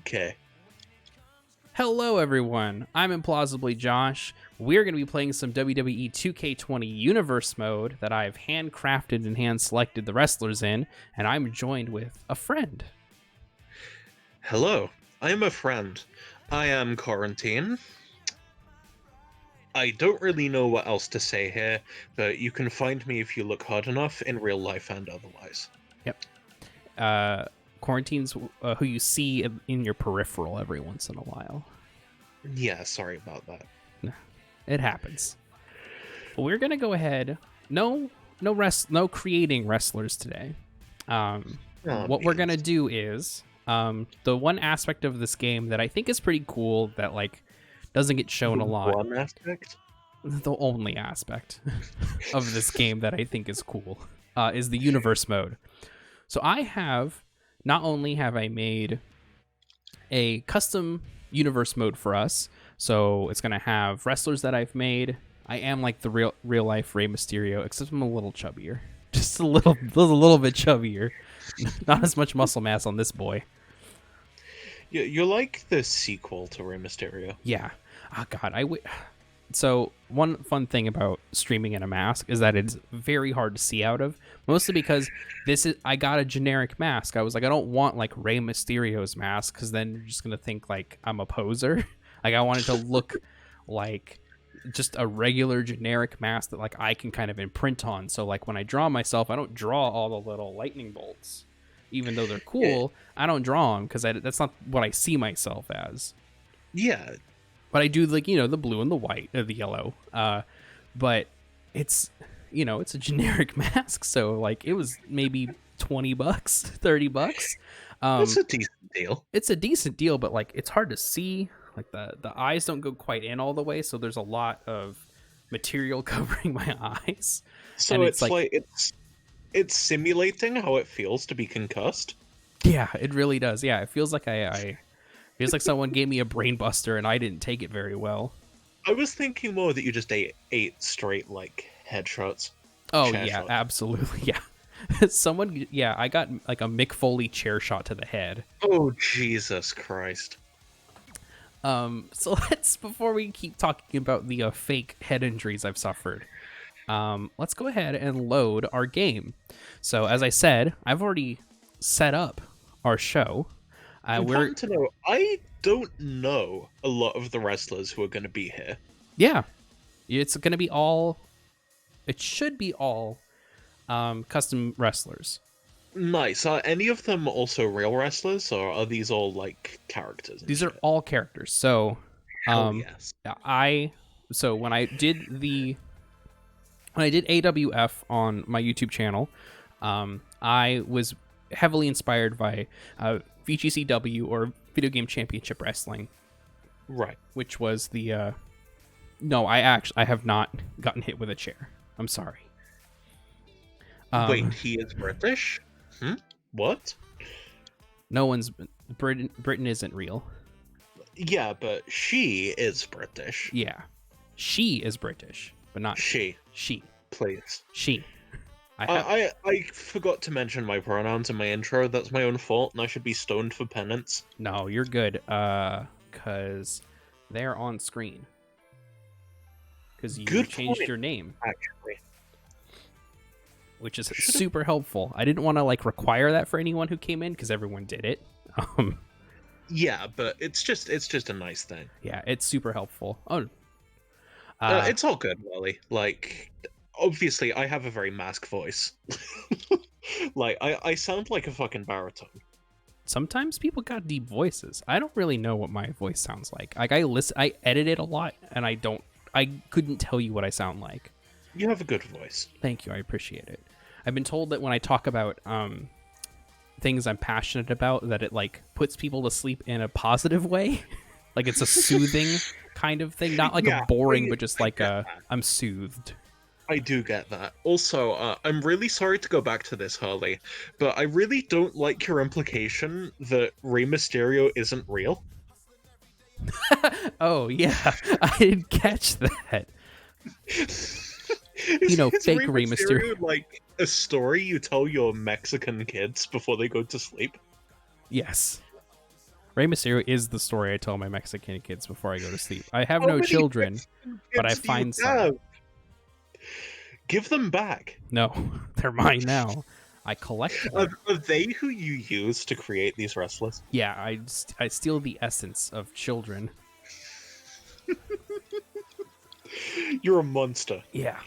Okay. Hello everyone, I'm Implausibly Josh. We're going to be playing some WWE 2K20 Universe mode that I've handcrafted and hand-selected the wrestlers in, and I'm joined with a friend. Hello, I'm a friend. I am Corentine. I don't really know what else to say here, but you can find me if you look hard enough in real life and otherwise. Yep. Quarantine's who you see in your peripheral every once in a while. Yeah, sorry about that. It happens. But we're gonna go ahead. No creating wrestlers today. What we're gonna do is the one aspect of this game that I think is pretty cool that doesn't get shown a lot. One aspect? The only aspect of this game that I think is cool is the universe mode. So not only have I made a custom universe mode for us, so it's going to have wrestlers that I've made. I am like the real life Rey Mysterio, except I'm a little chubbier. Just a little bit chubbier. Not as much muscle mass on this boy. You're like the sequel to Rey Mysterio. Yeah. Oh, God. So one fun thing about streaming in a mask is that it's very hard to see out of, mostly because I got a generic mask. I was like, I don't want like Rey Mysterio's mask, because then you're just gonna think like I'm a poser. Like I wanted to look like just a regular generic mask that like I can kind of imprint on. So like when I draw myself, I don't draw all the little lightning bolts, even though they're cool. I don't draw them because that's not what I see myself as. Yeah. But I do like, the blue and the white, or the yellow. But it's, it's a generic mask. So like it was maybe $20, $30. It's a decent deal. It's a decent deal, but like it's hard to see. Like the eyes don't go quite in all the way. So there's a lot of material covering my eyes. So and it's simulating how it feels to be concussed. Yeah, it really does. Yeah, it feels like feels like someone gave me a brain buster and I didn't take it very well. I was thinking more that you just ate straight, like, headshots. Oh, yeah, shots. Absolutely, yeah. I got, like, a Mick Foley chair shot to the head. Oh, Jesus Christ. So before we keep talking about the fake head injuries I've suffered, let's go ahead and load our game. So, as I said, I've already set up our show. Important to know, I don't know a lot of the wrestlers who are going to be here. Yeah, it's going to be it should be all custom wrestlers. Nice. Are any of them also real wrestlers, or are these all like characters? These are all characters. So, yes. When I did AWF on my YouTube channel, I was heavily inspired by VGCW, or Video Game Championship Wrestling, right? Which was the no, I have not gotten hit with a chair. I'm sorry. Wait, he is British? What? No one's Britain isn't real. Yeah, but she is British. Yeah, she is British, but not she. She, please. She. I forgot to mention my pronouns in my intro. That's my own fault, and I should be stoned for penance. No, you're good. Because they're on screen. Because you changed your name, actually, which is super helpful. I didn't want to require that for anyone who came in, because everyone did it. Yeah, but it's just a nice thing. Yeah, it's super helpful. Oh, it's all good, Wally. Obviously, I have a very mask voice. I sound like a fucking baritone. Sometimes people got deep voices. I don't really know what my voice sounds like. I edit it a lot, and I couldn't tell you what I sound like. You have a good voice. Thank you, I appreciate it. I've been told that when I talk about things I'm passionate about, that it puts people to sleep in a positive way. It's a soothing kind of thing, not a boring, but just I'm soothed. I do get that. Also, I'm really sorry to go back to this, Harley, but I really don't like your implication that Rey Mysterio isn't real. Oh, yeah. I didn't catch that. Fake Rey Mysterio. Like a story you tell your Mexican kids before they go to sleep? Yes. Rey Mysterio is the story I tell my Mexican kids before I go to sleep. I have How no many children, Mexican but I kids do you find some. have? Give them back. No, they're mine now. I collect them. Are they who you use to create these wrestlers? Yeah, I steal the essence of children. You're a monster. Yeah.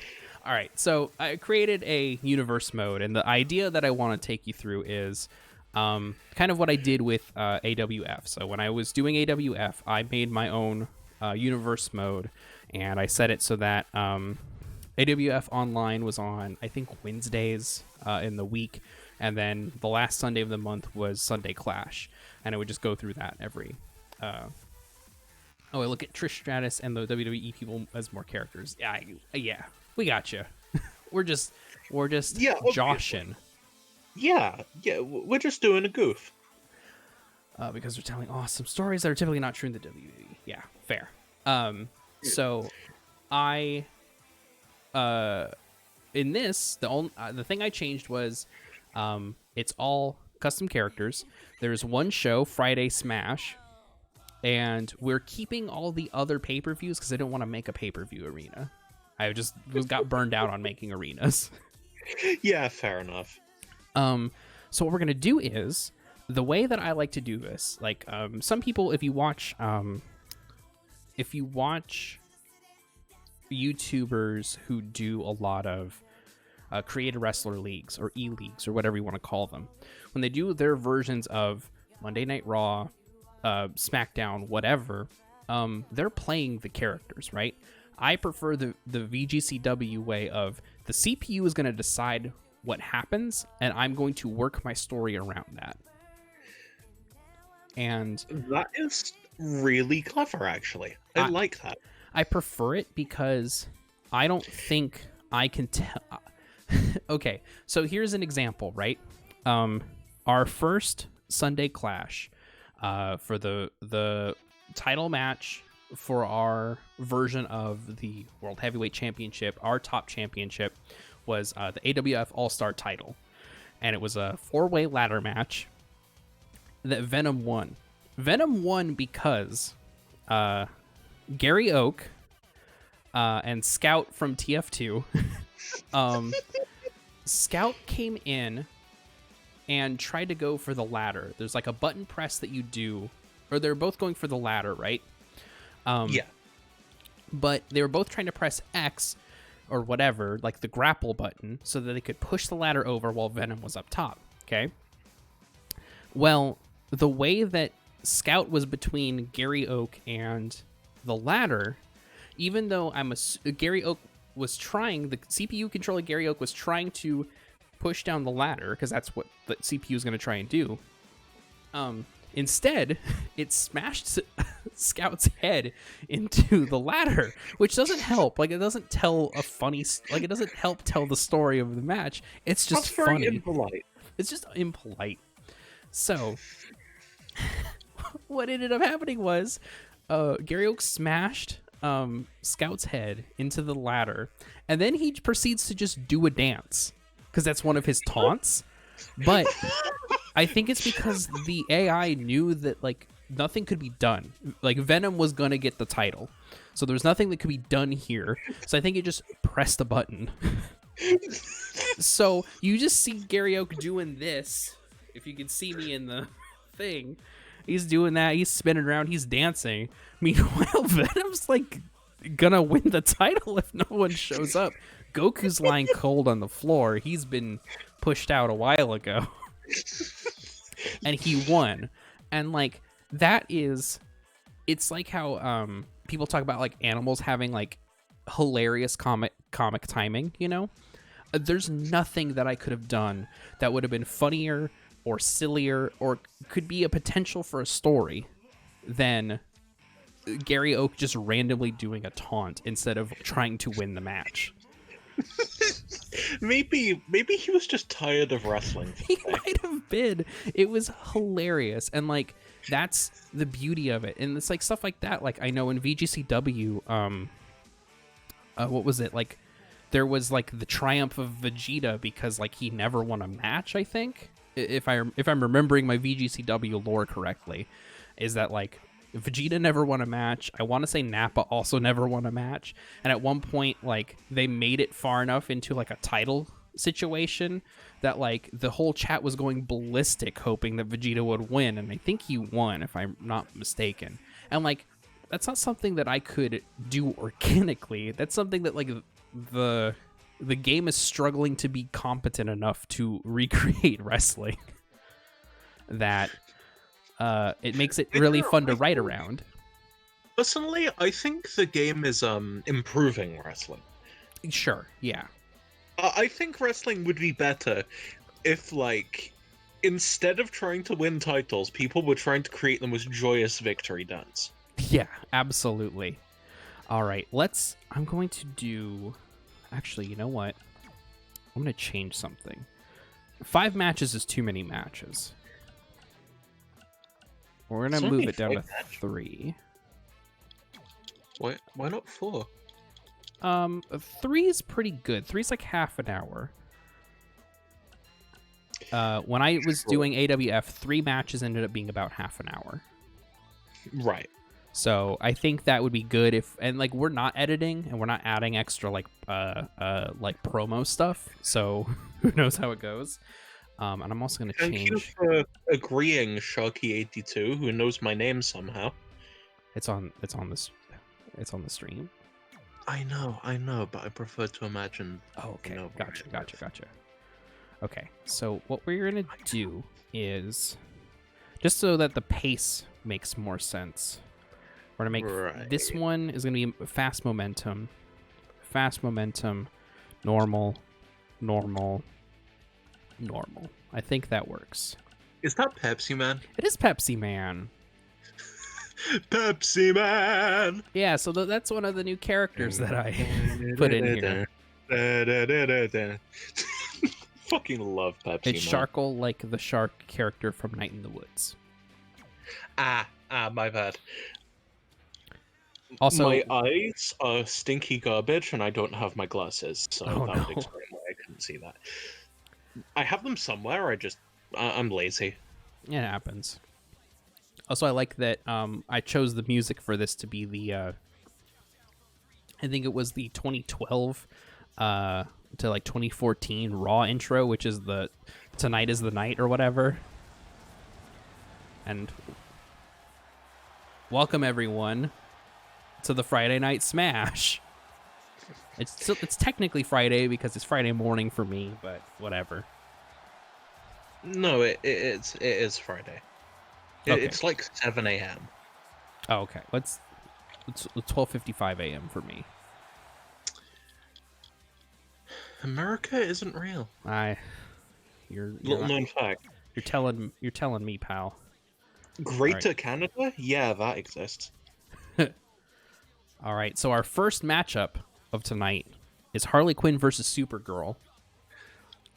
All right, so I created a universe mode, and the idea that I want to take you through is kind of what I did with AWF. So when I was doing AWF, I made my own universe mode, and I set it so that AWF Online was on, I think, Wednesdays in the week, and then the last Sunday of the month was Sunday Clash, and I would just go through that every... I look at Trish Stratus and the WWE people as more characters. Yeah, we got you. we're just joshing. Yeah, we're just doing a goof. Because they're telling awesome stories that are typically not true in the WWE. Yeah, fair. So I in this, the thing I changed was it's all custom characters. There's one show, Friday Smash, and we're keeping all the other pay-per-views because I don't want to make a pay-per-view arena. I just got burned out on making arenas. Yeah, fair enough. So what we're gonna do is, the way that I like to do this, like some people, if you watch YouTubers who do a lot of creator wrestler leagues or e-leagues or whatever you want to call them, when they do their versions of Monday Night Raw, SmackDown, whatever, they're playing the characters, right? I prefer the VGCW way of the CPU is going to decide what happens, and I'm going to work my story around that. And that is really clever, actually. I like that. I prefer it because I don't think I can tell. Okay, so here's an example, right? Our first Sunday Clash, for the title match for our version of the World Heavyweight Championship, our top championship was the AWF All-Star title. And it was a 4-way ladder match that Venom won. Venom won because Gary Oak and Scout from TF2, Scout came in and tried to go for the ladder. There's like a button press that you do, or they're both going for the ladder, right? Yeah. But they were both trying to press X or whatever, like the grapple button, so that they could push the ladder over while Venom was up top, okay? Well, the way that Scout was between Gary Oak and the ladder, even though Gary Oak was trying, the CPU controller Gary Oak was trying to push down the ladder, because that's what the CPU is going to try and do. Instead, it smashed Scout's head into the ladder, which doesn't help. Like, it doesn't tell a funny... Like, it doesn't help tell the story of the match. It's just funny. Very impolite. It's just impolite. So, what ended up happening was Gary Oak smashed Scout's head into the ladder, and then he proceeds to just do a dance, because that's one of his taunts. But I think it's because the AI knew that, like, nothing could be done. Like, Venom was gonna get the title, so there was nothing that could be done here. So I think it just pressed a button. So you just see Gary Oak doing this. If you can see me in the thing, he's doing that. He's spinning around. He's dancing. Meanwhile, Venom's like gonna win the title if no one shows up. Goku's lying cold on the floor. He's been pushed out a while ago. And he won. And like, that is, it's like how people talk about like animals having like hilarious comic timing, you know? There's nothing that I could have done that would have been funnier or sillier or could be a potential for a story than Gary Oak just randomly doing a taunt instead of trying to win the match. Maybe he was just tired of wrestling. He might have been. It was hilarious, and like, that's the beauty of it. And it's like stuff like that. Like, I know in VGCW, what was it, like, there was like the triumph of Vegeta because like he never won a match, I think, if I'm remembering my VGCW lore correctly. is that like Vegeta never won a match. I want to say Nappa also never won a match. And at one point, like, they made it far enough into like a title situation that like the whole chat was going ballistic hoping that Vegeta would win. And I think he won, if I'm not mistaken. And like, that's not something that I could do organically. That's something that like the game is struggling to be competent enough to recreate wrestling. That it makes it really fun to write around. Personally, I think the game is improving wrestling. Sure, yeah. I think wrestling would be better if, like, instead of trying to win titles, people were trying to create the most joyous victory dance. Yeah, absolutely. All right, I'm going to do... Actually, you know what? I'm going to change something. 5 matches is too many matches. We're going to move it down to 3. Why not 4? 3 is pretty good. 3 is like half an hour. When I was doing AWF, 3 matches ended up being about half an hour. Right. So I think that would be good if, and like we're not editing and we're not adding extra like promo stuff. So who knows how it goes. And I'm also going to change. Thank you for agreeing, Sharky82, who knows my name somehow. It's on the stream. I know, but I prefer to imagine. Oh, okay. Gotcha. Okay, so what we're going to do is, just so that the pace makes more sense, we're going to make this one is going to be fast momentum, normal. I think that works. Is that Pepsi Man? It is Pepsi Man. Pepsi Man! Yeah, so that's one of the new characters that I put in here. Fucking love Pepsi It's Man. Sharkle, like the shark character from Night in the Woods. My bad. Also, my eyes are stinky garbage, and I don't have my glasses, so that would explain why I couldn't see that. I have them somewhere. I'm lazy. It happens. Also, I like that I chose the music for this to be the I think it was the 2012 to like 2014 Raw intro, which is the Tonight is the Night or whatever. And welcome everyone to the Friday Night Smash. It's technically Friday because it's Friday morning for me, but whatever. No, it is Friday. Okay. It's like 7 a.m. Oh, okay. It's 12:55 a.m. for me. America isn't real. You're Little known fact. You're telling me, pal. Greater Canada? Yeah, that exists. All right. So our first matchup of tonight is Harley Quinn versus Supergirl.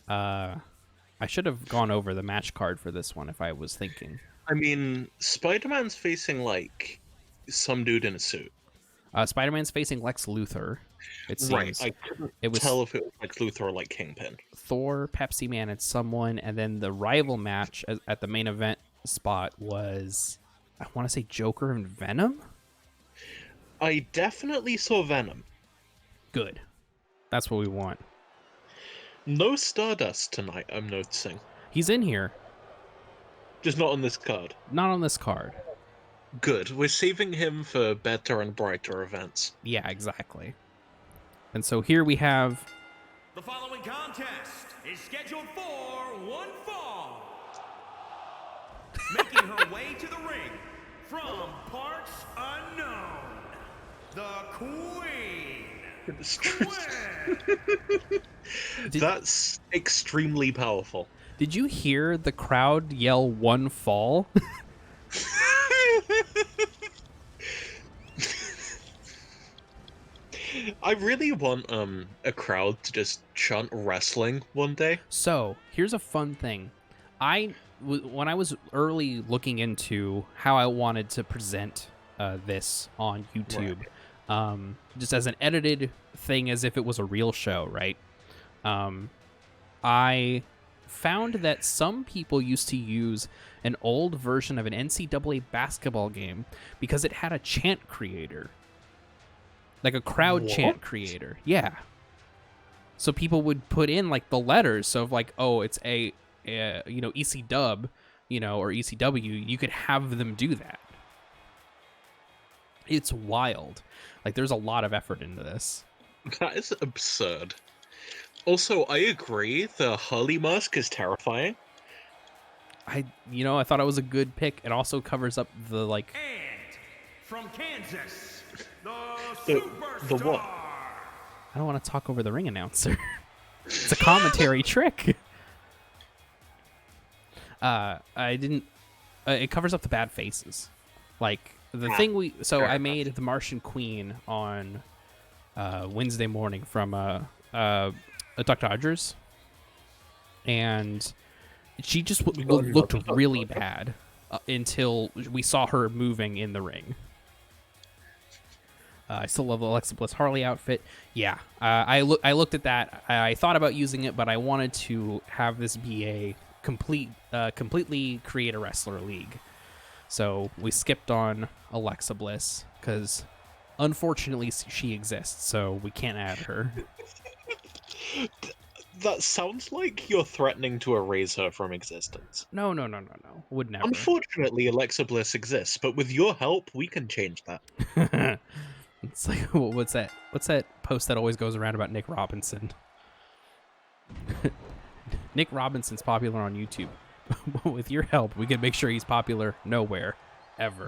I should have gone over the match card for this one if I was thinking. I mean, Spider-Man's facing, like, some dude in a suit. Spider-Man's facing Lex Luthor, it seems. Right, I couldn't tell if it was Lex Luthor or, like, Kingpin. Thor, Pepsi Man, and someone, and then the rival match at the main event spot was, I want to say Joker and Venom? I definitely saw Venom. Good. That's what we want. No Stardust tonight, I'm noticing. He's in here. Just not on this card. Not on this card. Good. We're saving him for better and brighter events. Yeah, exactly. And so here we have... The following contest is scheduled for one fall. Making her way to the ring from parts unknown, the Queen. That's extremely powerful. Did you hear the crowd yell one fall? I really want a crowd to just chant wrestling one day. So here's a fun thing. When I was early looking into how I wanted to present this on YouTube, just as an edited thing, as if it was a real show, right? I found that some people used to use an old version of an NCAA basketball game because it had a chant creator, like a crowd chant creator. Yeah. So people would put in like the letters. So if like, oh, it's a EC Dub, or ECW, you could have them do that. It's wild. Like, there's a lot of effort into this. That is absurd. Also, I agree, the Harley mask is terrifying. I thought it was a good pick. It also covers up the, like... And from Kansas, The what? I don't want to talk over the ring announcer. It's a commentary trick. It covers up the bad faces. Like, the thing I made the Martian Queen on Wednesday morning from Duck Dodgers, and she just looked really bad until we saw her moving in the ring. I still love the Alexa Bliss Harley outfit. Yeah, I looked at that. I thought about using it, but I wanted to have this be a completely create a wrestler league. So we skipped on Alexa Bliss because, unfortunately, she exists, so we can't add her. That sounds like you're threatening to erase her from existence. No. Would never. Unfortunately, Alexa Bliss exists, but with your help, we can change that. It's like, what's that post that always goes around about Nick Robinson? Nick Robinson's popular on YouTube. With your help, we can make sure he's popular nowhere, ever.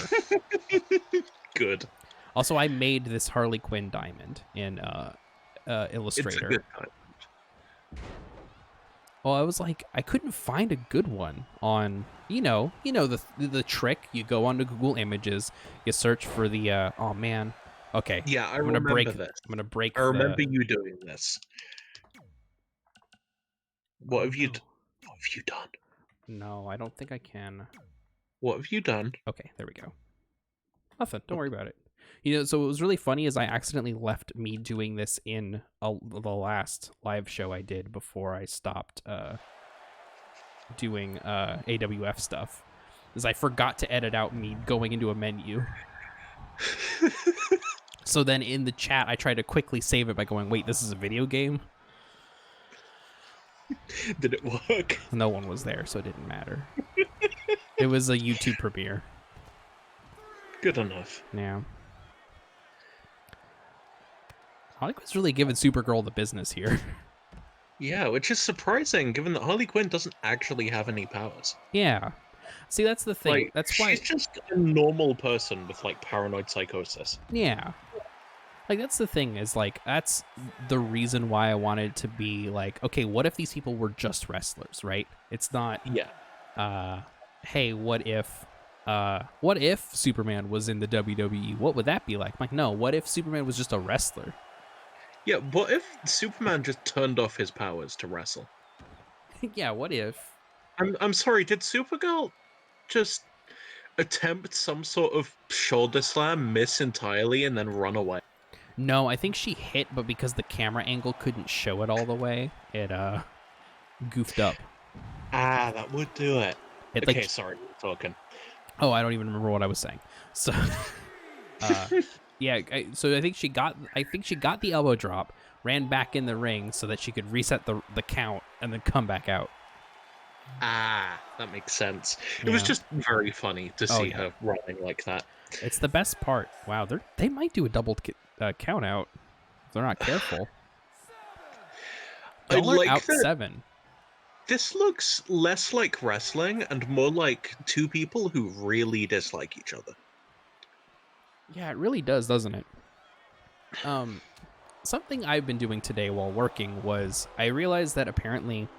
Good. Also, I made this Harley Quinn diamond in Illustrator. It's a good time. Well, I was like, I couldn't find a good one on, the trick. You go onto Google Images, you search for the. Oh man. Okay. Yeah, I'm gonna break this. I'm gonna break. I remember you doing this. What have you done? No, I don't think I can. What have you done? Okay, there we go. Nothing. Don't worry about it. So what was really funny is I accidentally left me doing this in the last live show I did before I stopped doing AWF stuff. Is I forgot to edit out me going into a menu. So then in the chat, I tried to quickly save it by going, wait, this is a video game? Did it work? No one was there, so it didn't matter. It was a YouTube premiere. Good enough. Yeah. Hollywood's really giving Supergirl the business here. Yeah, which is surprising, given that Harley Quinn doesn't actually have any powers. Yeah. See, that's the thing. Like, that's why she's just a normal person with, like, paranoid psychosis. Yeah. Like, that's the thing, is, like, that's the reason why I wanted to be, like, okay, what if these people were just wrestlers, right? It's not, hey, what if Superman was in the WWE? What would that be like? I'm like, no, what if Superman was just a wrestler? Yeah, what if Superman just turned off his powers to wrestle? Yeah, what if? I'm sorry, did Supergirl just attempt some sort of shoulder slam, miss entirely, and then run away? No, I think she hit, but because the camera angle couldn't show it all the way, it goofed up. Ah, that would do it. Okay, sorry, talking. Oh, I don't even remember what I was saying. So, yeah. So I think she got the elbow drop, ran back in the ring so that she could reset the count and then come back out. Ah, that makes sense. It was just very funny to see her running like that. It's the best part. Wow, they might do a double count out if they're not careful. I like out that 7. This looks less like wrestling and more like two people who really dislike each other. Yeah, it really does, doesn't it? Something I've been doing today while working was I realized that apparently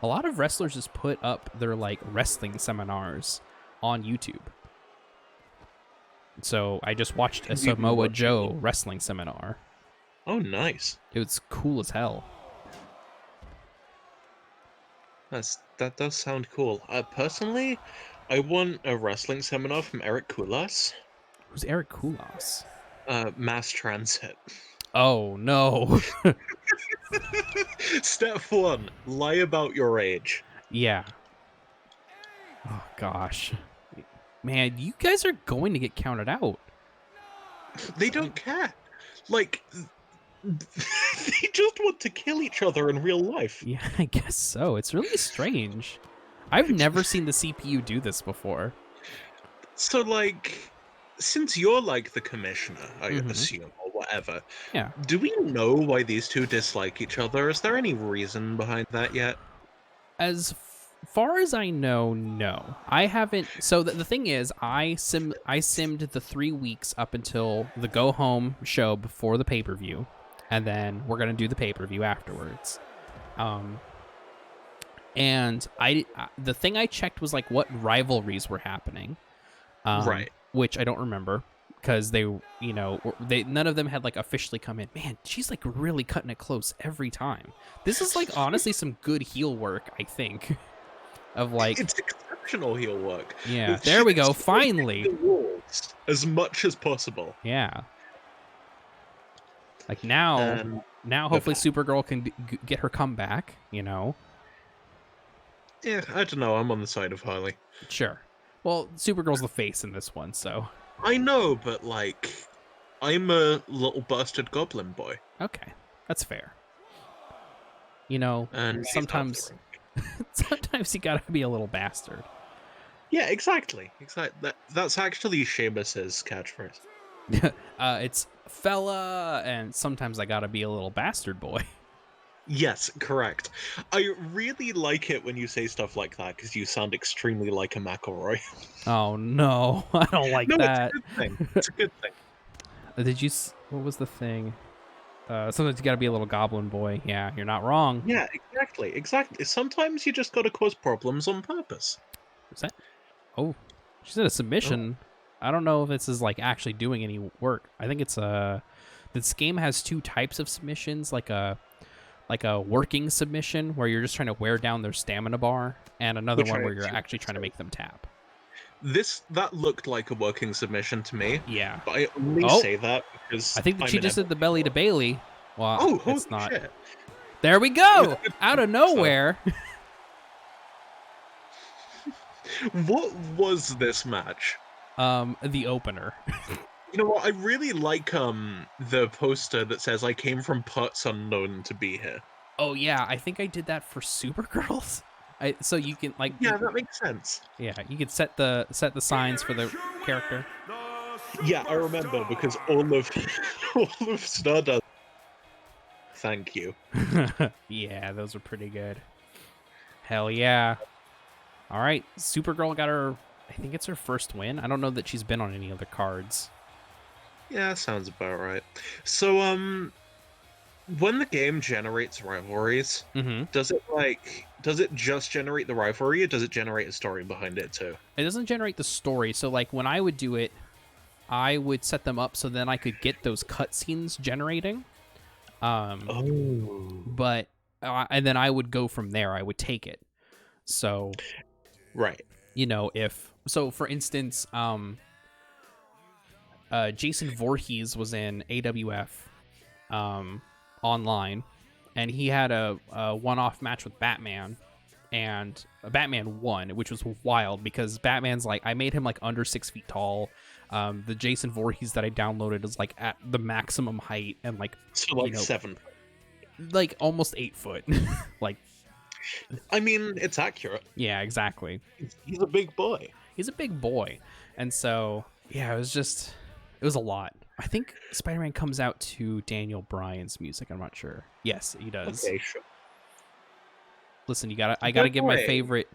a lot of wrestlers just put up their like wrestling seminars on YouTube. So I just watched a Samoa Joe wrestling seminar. Oh, nice. It was cool as hell. That does sound cool. Personally, I want a wrestling seminar from Eric Koulas. Who's Eric Koulas? Mass transit. Oh, no. Step 1, lie about your age. Yeah. Oh gosh, man, you guys are going to get counted out. They don't care. Like, they just want to kill each other in real life. Yeah, I guess so. It's really strange. I've never seen the CPU do this before. So, like, since you're like the commissioner, I Mhm. assume, or whatever, Yeah. do we know why these two dislike each other? Is there any reason behind that yet? As far as I know, no. I haven't. So the thing is, I simmed the 3 weeks up until the go home show before the pay-per-view, and then we're gonna do the pay-per-view afterwards. And the thing I checked was like what rivalries were happening, Right. which I don't remember because they none of them had like officially come in. Man, she's like really cutting it close every time. This is like honestly some good heel work, I think. Of like, It's exceptional heel work. yeah, there we go, She's finally. the rules as much as possible. Yeah. Like now And hopefully Supergirl can get her comeback, you know. yeah, I don't know. I'm on the side of Harley. Sure. Well, Supergirl's the face in this one, so. I know, but like, I'm a little bastard goblin boy. Okay. That's fair. You know, And he's sometimes sometimes you gotta be a little bastard. yeah, exactly. That's actually Seamus's catchphrase. It's fella, and sometimes I gotta be a little bastard boy. Yes, correct. I really like it when you say stuff like that because you sound extremely like a McElroy. Oh no, I don't like No, that. it's a good thing. It's a good thing. Did you? What was the thing? Sometimes you gotta be a little goblin boy. Yeah, you're not wrong. Yeah, exactly. Sometimes you just gotta cause problems on purpose. Is that? Oh, she said a submission. I don't know if this is like actually doing any work. I think it's this game has two types of submissions, like a working submission where you're just trying to wear down their stamina bar, and another Which one I where you're assume actually trying to make them tap. That looked like a working submission to me. Yeah. But I only Oh. say that because I think that she just did the belly to Bailey. Well, Oh, it's holy not. shit. There we go. Out of nowhere. What was this match? The opener. You know what? I really like the poster that says I came from parts unknown to be here. Oh yeah, I think I did that for Supergirls. So you can like Yeah, that makes sense. yeah, you could set the signs for the character. Yeah, I remember because all of Stardust. Thank you. Yeah, those are pretty good. Hell yeah. All right, Supergirl got her. I think it's her first win. I don't know that she's been on any other cards. Yeah, sounds about right. So, when the game generates rivalries, does it just generate the rivalry, or does it generate a story behind it too? It doesn't generate the story. So like when I would do it, I would set them up so then I could get those cutscenes generating. But and then I would go from there. I would take it. So, right. You know, for instance, Jason Voorhees was in AWF online, and he had a one-off match with Batman, and Batman won, which was wild because Batman's like, I made him like under 6 feet tall. The Jason Voorhees that I downloaded is like at the maximum height and like, So like 7. like almost 8 foot. Like, I mean, it's accurate. yeah, exactly. He's a big boy. He's a big boy, and so yeah, it was a lot. I think Spider-Man comes out to Daniel Bryan's music. I'm not sure. Yes, he does. Okay, sure. Listen, I gotta give my way- favorite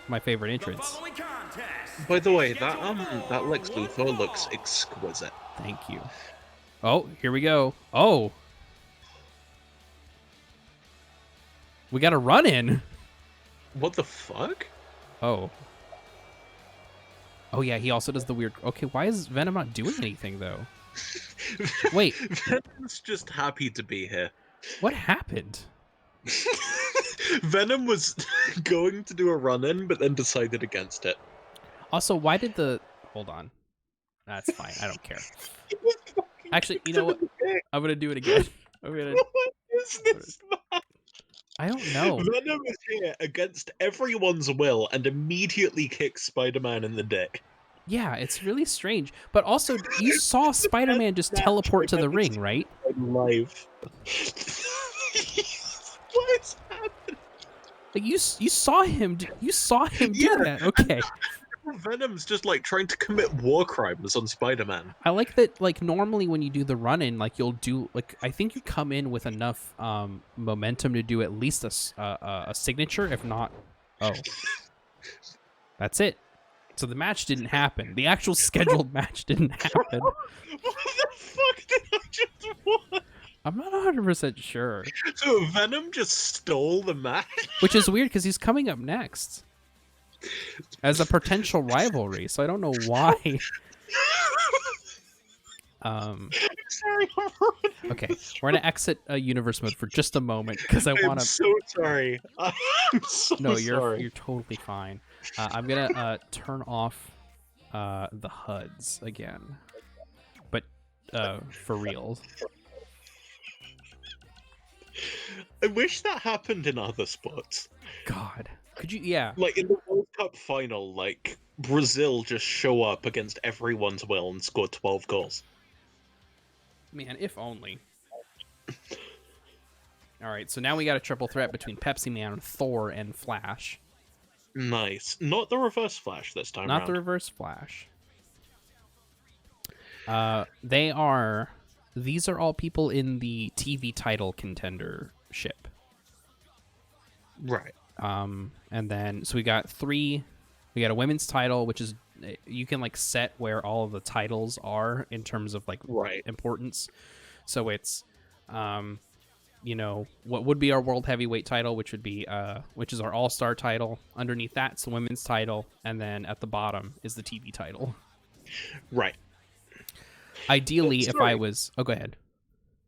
my favorite entrance. By the way, that Lex Luthor looks exquisite. Thank you. Oh, here we go. Oh, we got a run in. What the fuck? Oh. Oh yeah, he also does the weird. Okay, why is Venom not doing anything though? Wait, Venom's just happy to be here. what happened? Venom was going to do a run-in, but then decided against it. Also, why did the... Hold on. That's fine. I don't care. Actually, you know what? I'm going to do it again. What is this match? I don't know. Venom is here against everyone's will and immediately kicks Spider-Man in the dick. Yeah, it's really strange. But also, you saw It's the best Spider-Man just match teleport to I've the ever ring, seen right? in my life. What is happening? Like you saw him. You saw him do Yeah, that. Okay. Venom's just like trying to commit war crimes on Spider-Man. I like that. Like normally when you do the run-in, like you'll do like I think you come in with enough momentum to do at least a signature, if not. Oh, that's it. So the match didn't happen. The actual scheduled match didn't happen. What the fuck did I just watch? I'm not 100% sure. So Venom just stole the match? Which is weird because he's coming up next as a potential rivalry. So I don't know why. Sorry, Okay, we're gonna exit universe mode for just a moment because I want I'm to. so sorry. I'm so No, sorry. you're totally fine. I'm gonna turn off the HUDs again, but for real. I wish that happened in other sports. God, could you? Yeah, Like in the World Cup final, like Brazil just show up against everyone's will and score 12 goals. man, if only. All right, so now we got a triple threat between Pepsi Man, Thor, and Flash. Nice. Not the reverse Flash this time Not round. the reverse Flash. These are all people in the TV title contendership. Right. And then so we got a women's title, which is you can like set where all of the titles are in terms of like importance. So it's you know, what would be our world heavyweight title, which is our all-star title. Underneath that's the women's title, and then at the bottom is the TV title. Right. Ideally, if I was... Oh, go ahead.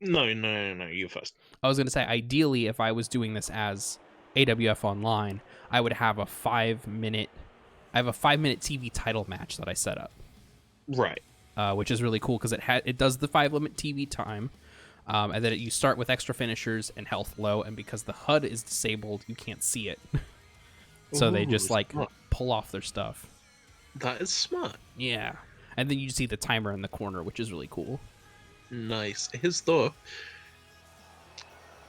No, you first. I was going to say, ideally, if I was doing this as AWF Online, I would have a 5-minute TV title match that I set up. Right. Which is really cool because it does the 5-limit TV time. And then you start with extra finishers and health low, and because the HUD is disabled, you can't see it. So they just like smart. pull off their stuff. That is smart. Yeah. And then you see the timer in the corner, which is really cool. Nice. Here's Thor.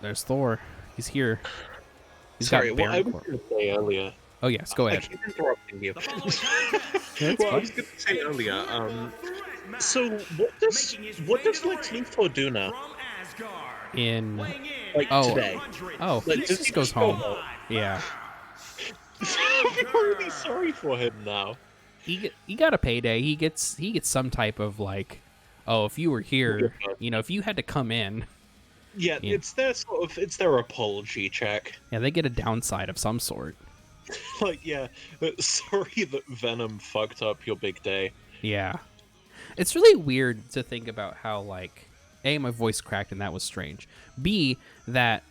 There's Thor. He's here. He's Sorry, got what I Baron was going to say earlier. Oh, yes, go I ahead. keep interrupting you. That's Well, I fine. was going to say earlier, so what does Lex Luthor do now? In... Like, today? Oh, Like, he does just he goes go home. Yeah. I'm really sorry for him now. He got a payday. He gets some type of like, oh, if you were here, you know, if you had to come in. Yeah, it's their apology check. Yeah, they get a downside of some sort. Like, yeah, sorry that Venom fucked up your big day. Yeah. It's really weird to think about how, like, A, my voice cracked and that was strange. B, that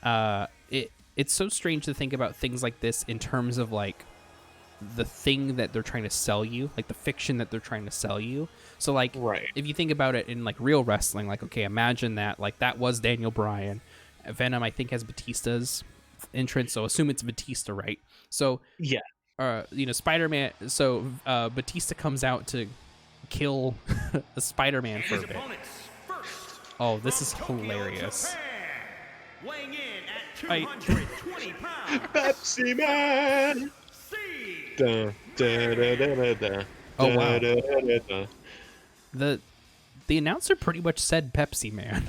it's so strange to think about things like this in terms of, like, the thing that they're trying to sell you, like the fiction that they're trying to sell you. So, like, if you think about it in, like, real wrestling, like, okay, imagine that, like, that was Daniel Bryan. Venom, I think, has Batista's entrance, so assume it's Batista, right? So, yeah. You know, Spider-Man, so Batista comes out to kill a Spider-Man for a bit. Oh, this is hilarious. Weighing in at 220 pounds. Pepsi Man! Da, da, da, da, da, Oh, wow. da, da, da. The announcer pretty much said Pepsi Man.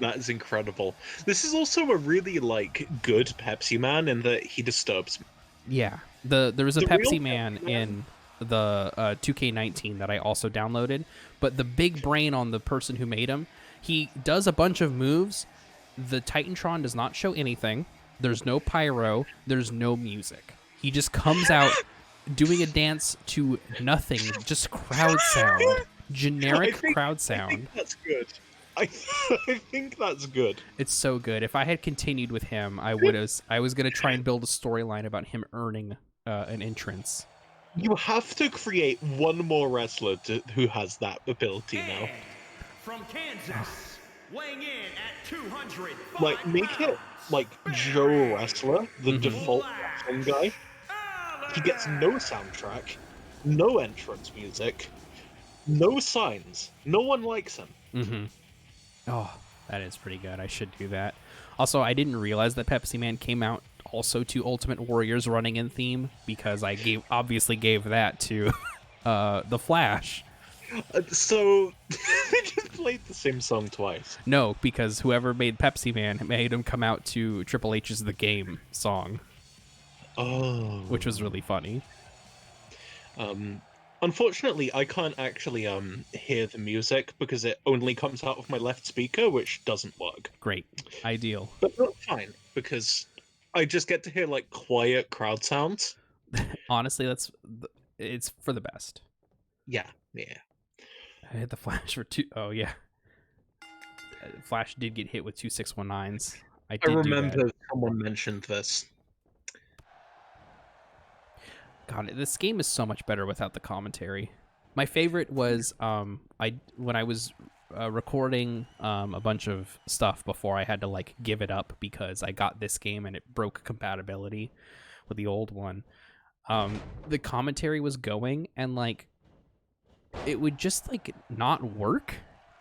That is incredible. This is also a really, like, good Pepsi Man in that he disturbs me. Yeah. There was a The Pepsi real Man Pepsi Man? in the 2K19 that I also downloaded, but the big brain on the person who made him, he does a bunch of moves. The Titantron does not show anything. There's no pyro. There's no music. He just comes out doing a dance to nothing, just crowd sound. Generic crowd sound. I think that's good. I think that's good. It's so good. If I had continued with him, I was going to try and build a storyline about him earning an entrance. You have to create one more wrestler who has that ability now. From Kansas, weighing in at 205 Like, make it like Joe Wrestler, the default wrestling guy. He gets no soundtrack, no entrance music, no signs. No one likes him. Mm-hmm. Oh, that is pretty good. I should do that. Also, I didn't realize that Pepsi Man came out also to Ultimate Warrior's running in theme, because I obviously gave that to the Flash. So they just played the same song twice. No, because whoever made Pepsi Man made him come out to Triple H's The Game song. Oh. Which was really funny. Unfortunately, I can't actually hear the music because it only comes out of my left speaker, which doesn't work. Great. Ideal. But that's fine, because I just get to hear, like, quiet crowd sounds. Honestly, it's for the best. Yeah. I hit the Flash for two. Oh, yeah. Flash did get hit with 2 619s. I remember someone mentioned this. God, this game is so much better without the commentary. My favorite was when I was recording a bunch of stuff before I had to like give it up because I got this game and it broke compatibility with the old one. The commentary was going and like it would just like not work.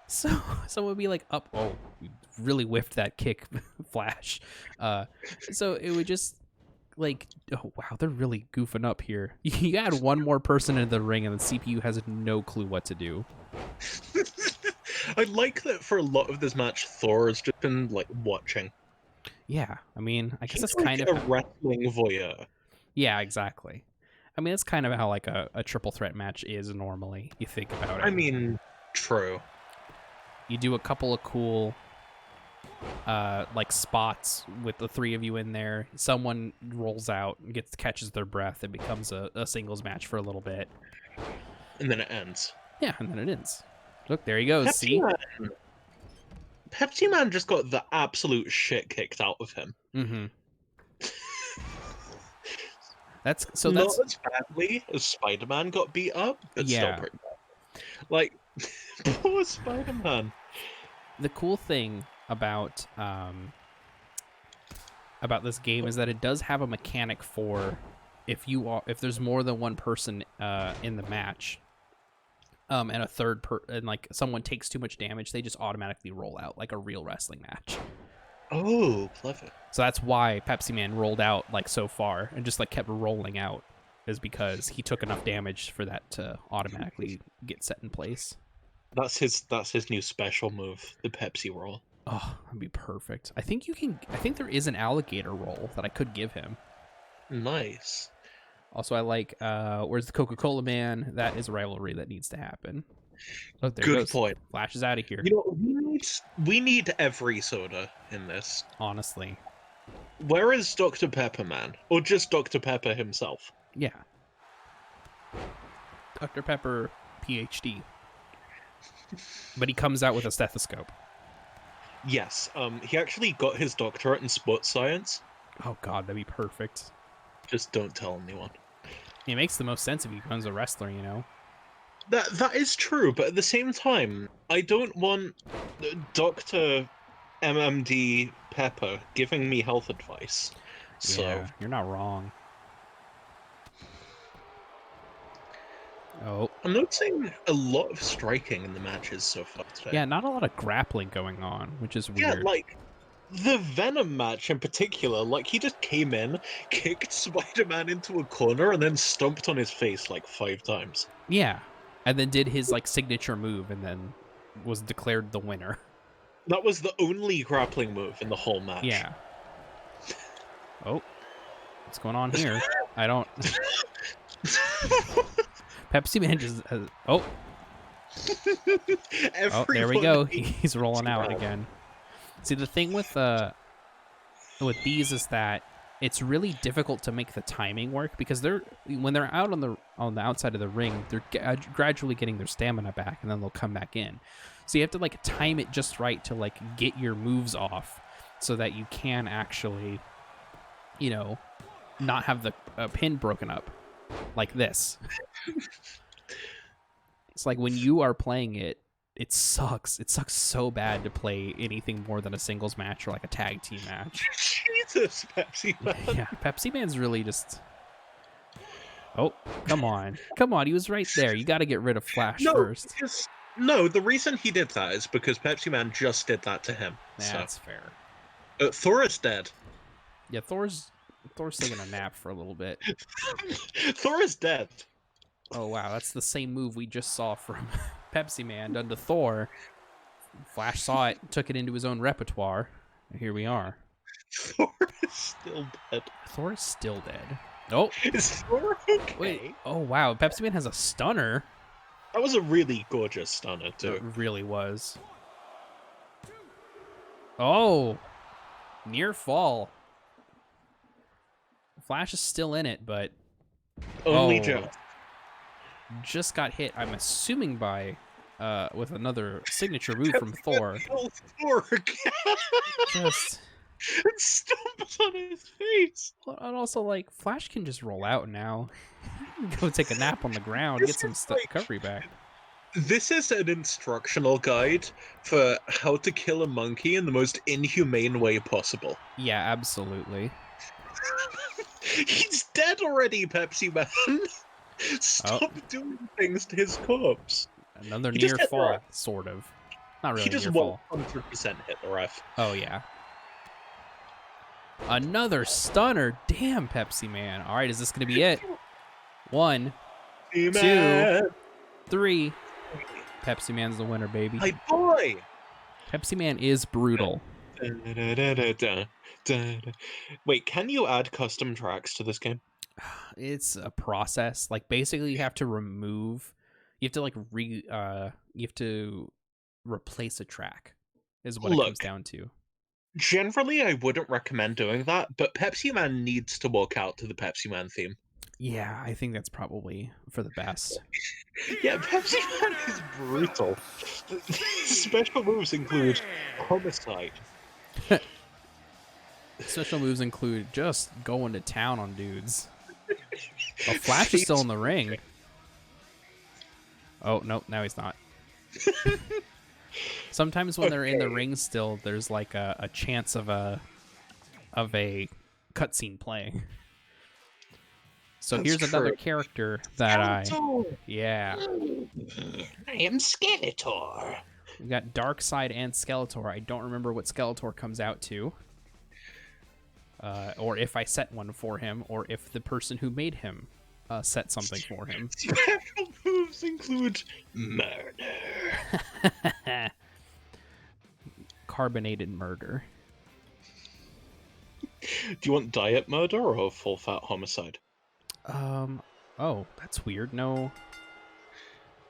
So someone would be like, "Up, oh, you really whiffed that kick, Flash." So it would just like, oh wow, they're really goofing up here. You add one more person into the ring and the CPU has no clue what to do. I like that for a lot of this match, Thor has just been like watching. Yeah, I mean, I guess He's that's like kind a of wrestling voyeur. Yeah, exactly. I mean, that's kind of how like a triple threat match is normally. You think about it. I mean, true. You do a couple of cool like spots with the three of you in there. Someone rolls out and catches their breath. It becomes a singles match for a little bit. And then it ends. Yeah, and then it ends. Look, there he goes. Pepsi Man just got the absolute shit kicked out of him. Mm-hmm. That's not as badly as Spider-Man got beat up, but still pretty bad. Like, poor Spider-Man. The cool thing about this game is that it does have a mechanic for if there's more than one person in the match, and a third and like someone takes too much damage, they just automatically roll out like a real wrestling match. Oh, clever. So that's why Pepsi Man rolled out like so far and just like kept rolling out, is because he took enough damage for that to automatically get set in place. That's his new special move, the Pepsi roll. Oh, that'd be perfect. I think there is an alligator roll that I could give him. Nice. Also, I like where's the Coca-Cola Man? That is a rivalry that needs to happen. Oh, there Good it goes. point. Flash is out of here. You know, we need every soda in this. Honestly. Where is Dr. Pepper Man? Or just Dr. Pepper himself? Yeah. Dr. Pepper, PhD. But he comes out with a stethoscope. Yes, he actually got his doctorate in sports science. Oh god, that'd be perfect. Just don't tell anyone. It makes the most sense if he becomes a wrestler, you know? That is true, but at the same time, I don't want Dr. MMD Pepper giving me health advice. So yeah, you're not wrong. Oh. I'm noticing a lot of striking in the matches so far today. Yeah, not a lot of grappling going on, which is weird. Yeah, like the Venom match in particular, like he just came in, kicked Spider-Man into a corner, and then stomped on his face like 5 times. Yeah, and then did his like signature move, and then was declared the winner. That was the only grappling move in the whole match. Yeah. Oh, what's going on here? I don't. Pepsi Man just. Oh. Oh, there we go. He's rolling out again. See, the thing with these is that it's really difficult to make the timing work, because when they're out on the outside of the ring, they're gradually getting their stamina back, and then they'll come back in. So you have to like time it just right to like get your moves off, so that you can actually, you know, not have the pin broken up like this. It's like when you are playing it, it sucks. It sucks so bad to play anything more than a singles match or like a tag team match. Jesus, Pepsi Man. Yeah, Pepsi Man's really just. Oh, come on. Come on, he was right there. You got to get rid of Flash first. No, the reason he did that is because Pepsi Man just did that to him. That's fair. Thor is dead. Yeah, Thor's taking a nap for a little bit. Thor is dead. Oh, wow, that's the same move we just saw from Pepsi Man done to Thor. Flash saw it, took it into his own repertoire. Here we are. Thor is still dead. Thor is still dead. Oh. Is Thor okay? Wait. Oh, wow. Pepsi Man has a stunner. That was a really gorgeous stunner, too. It really was. Oh. Near fall. Flash is still in it, but... Only just got hit, I'm assuming by... with another signature move from Thor. Thor again. Just... It stomps on his face. And also, like, Flash can just roll out now. Go take a nap on the ground, get some recovery back. This is an instructional guide for how to kill a monkey in the most inhumane way possible. Yeah, absolutely. He's dead already, Pepsi Man. Stop doing things to his corpse. Another near fall, sort of. Not really. He just near fall. 100% hit the ref. Oh, yeah. Another stunner. Damn, Pepsi Man. All right, is this going to be it? 1, 2, 3. Pepsi Man's the winner, baby. My boy! Pepsi Man is brutal. Wait, can you add custom tracks to this game? It's a process. Like, basically, you have to remove... You have to, like, you have to replace a track, is what it comes down to. Generally, I wouldn't recommend doing that, but Pepsi Man needs to walk out to the Pepsi Man theme. Yeah, I think that's probably for the best. Yeah, Pepsi Man is brutal. Special moves include homicide. Special moves include just going to town on dudes. Oh, Flash is still in the ring. Oh, no, now he's not. Sometimes when they're in the ring still, there's like a chance of a cutscene playing. So here's another character that yeah. I am Skeletor. We got Darkseid and Skeletor. I don't remember what Skeletor comes out to. Or if I set one for him, or if the person who made him set something for him. Special moves include murder. Carbonated murder. Do you want diet murder or full fat homicide? Oh, that's weird. No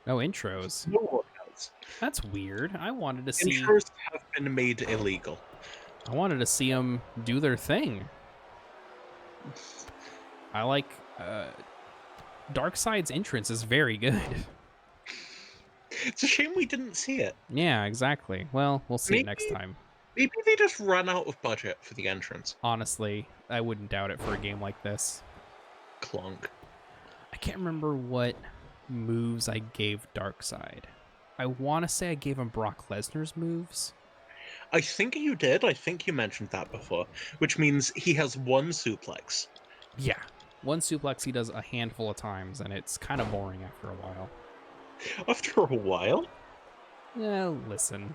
intros. No workouts. That's weird. I wanted to see... Intros have been made illegal. I wanted to see them do their thing. I like... Darkseid's entrance is very good. It's a shame we didn't see it. Yeah, exactly. Well, we'll see it next time. Maybe they just ran out of budget for the entrance. Honestly, I wouldn't doubt it for a game like this. Clunk. I can't remember what moves I gave Darkseid. I want to say I gave him Brock Lesnar's moves. I think you did. I think you mentioned that before, which means he has one suplex. Yeah. One suplex he does a handful of times, and it's kind of boring after a while. After a while? Yeah, listen.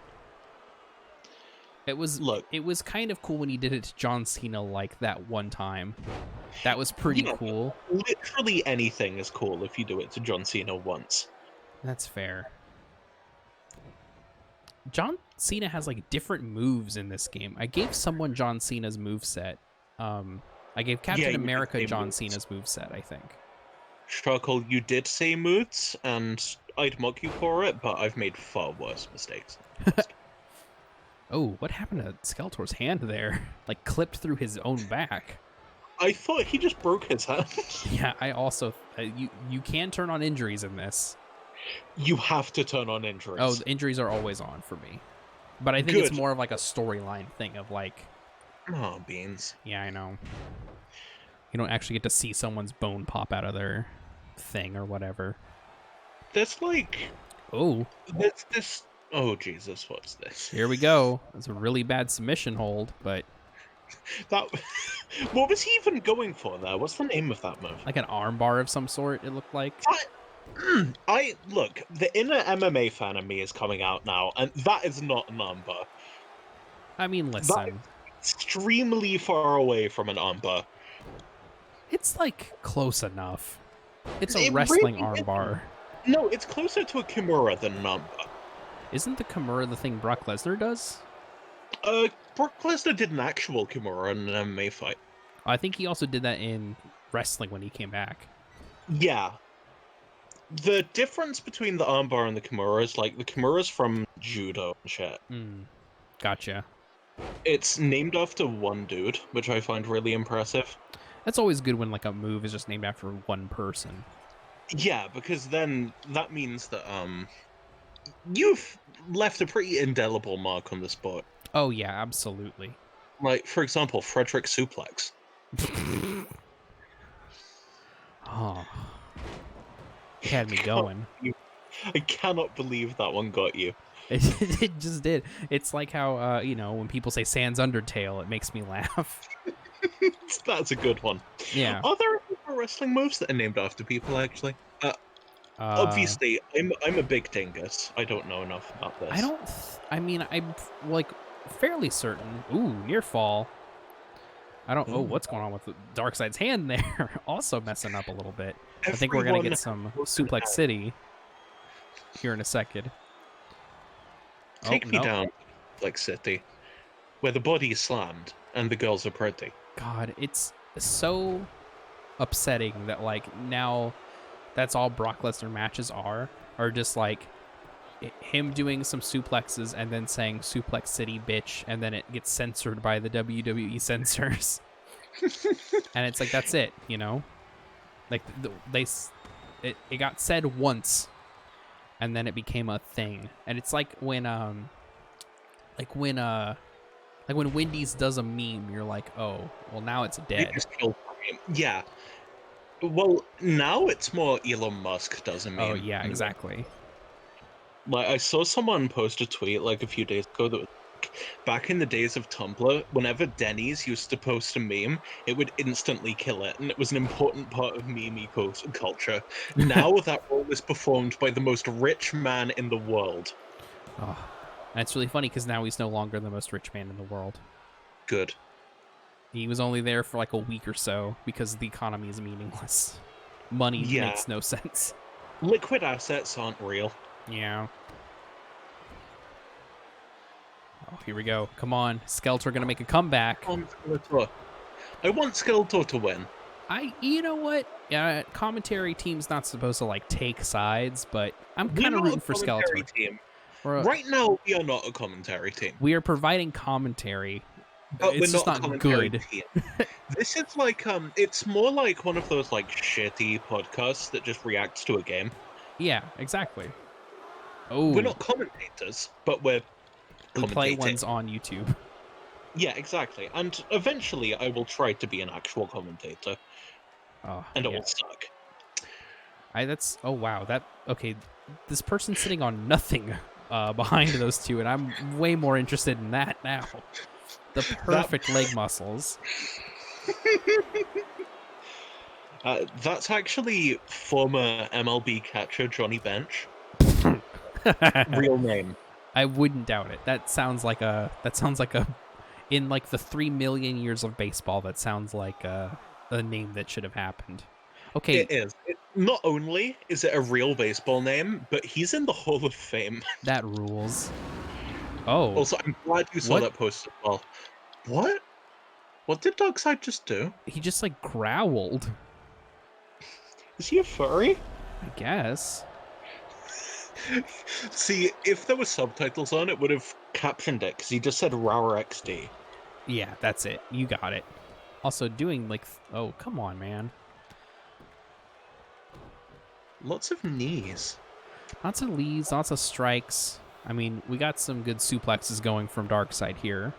It was kind of cool when he did it to John Cena like that one time. That was pretty cool. Literally anything is cool if you do it to John Cena once. That's fair. John Cena has like different moves in this game. I gave someone John Cena's moveset. I gave Captain America John Cena's moveset, I think. Charcoal, you did say moods, and I'd mock you for it, but I've made far worse mistakes. Oh, what happened to Skeletor's hand there? Like, clipped through his own back. I thought he just broke his hand. Yeah, I also... you can turn on injuries in this. You have to turn on injuries. Oh, the injuries are always on for me. But I think it's more of like a storyline thing of like... Oh, beans. Yeah, I know. You don't actually get to see someone's bone pop out of their thing or whatever. There's like... Oh. There's this Oh Jesus, what's this? Here we go. It's a really bad submission hold, but That. What was he even going for there? What's the name of that move? like an arm bar of some sort, it looked like. I look. The inner MMA fan of me is coming out now, and that is not an armbar. I mean, That is listen. extremely far away from an armbar. It's like close enough. It's a It wrestling really armbar. No, it's closer to a Kimura than an armbar. Isn't the Kimura the thing Brock Lesnar does? Brock Lesnar did an actual Kimura in an MMA fight. I think he also did that in wrestling when he came back. Yeah. The difference between the armbar and the Kimura is like the Kimura's from judo and shit. Gotcha. It's named after one dude, which I find really impressive. That's always good when like a move is just named after one person. Yeah, because then that means that you've left a pretty indelible mark on the sport. Oh yeah, absolutely. Like, for example, Frederick Suplex. Oh, it had me going. I cannot believe that one got you. It just did. It's like how when people say Sans Undertale, it makes me laugh. That's a good one. Yeah. Are there any more wrestling moves that are named after people, actually? Obviously, I'm a big dingus. I don't know enough about this. I'm like fairly certain. Ooh, near fall. I don't. Oh, what's going on with Darkseid's hand there? Also messing up a little bit. I think we're gonna get some Suplex City here in a second. Take me down, Suplex City, where the body is slammed and the girls are pretty. God, it's so upsetting that like now that's all Brock Lesnar matches are just like him doing some suplexes and then saying Suplex City bitch, and then it gets censored by the WWE censors. And it's like, that's it, like it got said once and then it became a thing. And it's like when Wendy's does a meme, you're like, oh well, now it's dead. Yeah. Well, now it's more Elon Musk does a meme. Oh yeah, exactly. Like, I saw someone post a tweet like a few days ago that was like, back in the days of Tumblr, whenever Denny's used to post a meme, it would instantly kill it, and it was an important part of meme culture. Now that role is performed by the most rich man in the world. Oh, and it's really funny because now he's no longer the most rich man in the world. Good. He was only there for like a week or so because the economy is meaningless. Money makes no sense. Liquid assets aren't real. Yeah. Oh, here we go. Come on. Skeletor gonna make a comeback. I want Skeletor to win. You know what? Yeah, commentary team's not supposed to like take sides, but I'm kind of rooting for Skeletor. Team. Right now, we are not a commentary team. We are providing commentary. But it's just not good. This is like it's more like one of those like shitty podcasts that just reacts to a game. Yeah, exactly. Oh, we're not commentators, but we play ones on YouTube. Yeah, exactly. And eventually, I will try to be an actual commentator. And it will suck. Oh wow, okay. This person's sitting on nothing behind those two, and I'm way more interested in that now. The perfect leg muscles. That's actually former MLB catcher Johnny Bench. Real name. I wouldn't doubt it. That sounds like a in like the 3 million years of baseball, that sounds like a name that should have happened. Okay. It is. Not only is it a real baseball name, but he's in the Hall of Fame. That rules. Oh. Also, I'm glad you saw that post as well. What? What did Darkseid just do? He just like growled. Is he a furry? I guess. See, if there were subtitles on, it would have captioned it, because he just said Rawr XD. Yeah, that's it. You got it. Also doing like, oh, come on, man. Lots of knees. Lots of leads, lots of strikes. I mean, we got some good suplexes going from Darkseid here.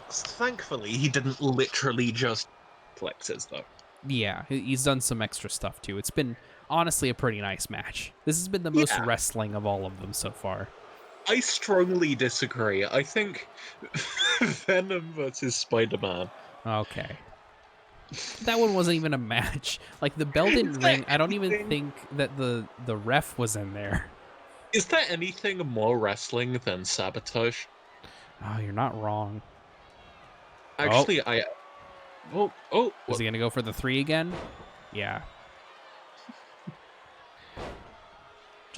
Thankfully, he didn't literally just flexes, though. Yeah, he's done some extra stuff, too. It's been, honestly, a pretty nice match. This has been the most wrestling of all of them so far. I strongly disagree. I think Venom versus Spider-Man. Okay. That one wasn't even a match. Like, the bell didn't Is there ring. I don't even anything? think that the ref was in there. Is there anything more wrestling than sabotage? Oh, you're not wrong. Oh, Actually, oh, is he gonna go for the 3 again? Yeah.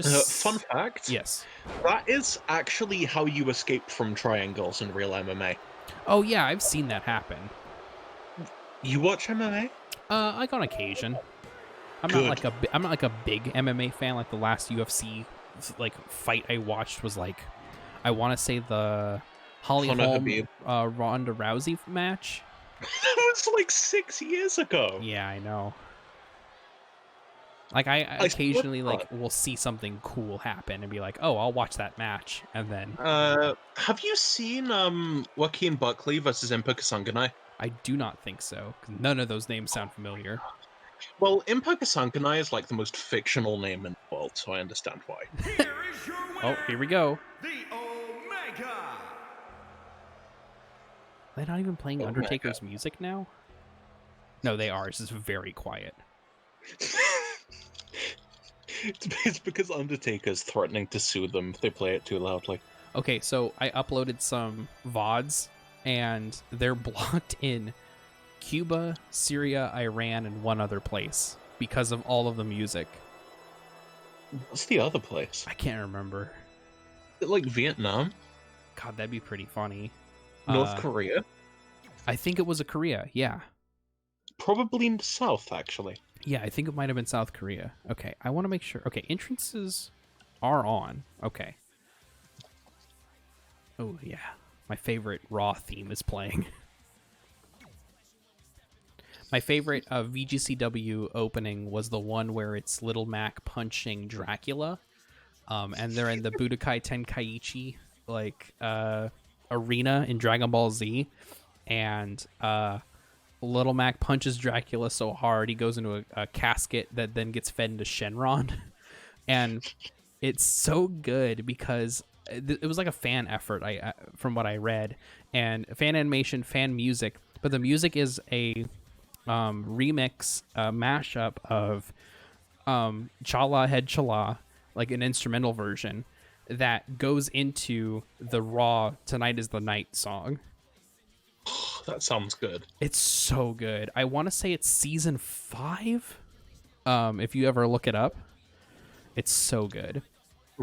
fun fact. Yes. That is actually how you escape from triangles in real MMA. Oh yeah, I've seen that happen. You watch MMA? Like on occasion. I'm Good. I'm not like a big MMA fan. Like the last UFC like fight I watched was like, I want to say the Holly Conor Holm Habib. Ronda Rousey match. That was like 6 years ago. Yeah, I know. Like I I swear occasionally to like God. will see something cool happen and be like, oh, I'll watch that match, and then Have you seen Joaquin Buckley versus Impa Kasanganay? I do not think so. 'Cause none of those names sound familiar. Well, Impa Kasanganay is like the most fictional name in the world, so I understand why. Here is your Oh, winner, here we go. the Omega. They're not even playing Oh my Undertaker's music now? No, they are. It's just very quiet. It's because Undertaker's threatening to sue them if they play it too loudly. Okay, so I uploaded some VODs, and they're blocked in Cuba, Syria, Iran, and one other place because of all of the music. What's the other place? I can't remember. Is it like Vietnam? God, that'd be pretty funny. North Korea? I think it was a Korea. Yeah. Probably in the south, actually. Yeah, I think it might have been South Korea. Okay, I want to make sure. Okay, entrances are on. Okay. Oh, yeah. My favorite Raw theme is playing. My favorite VGCW opening was the one where it's Little Mac punching Dracula. And they're in the Budokai Tenkaichi like arena in Dragon Ball Z. And Little Mac punches Dracula so hard he goes into a casket that then gets fed into Shenron. And it's so good because it was like a fan effort, from what I read, and fan animation, fan music, but the music is a remix, mashup of Chala Head Chala, like an instrumental version that goes into the Raw Tonight is the Night song. That sounds good. It's so good. I want to say it's season 5. If you ever look it up, it's so good.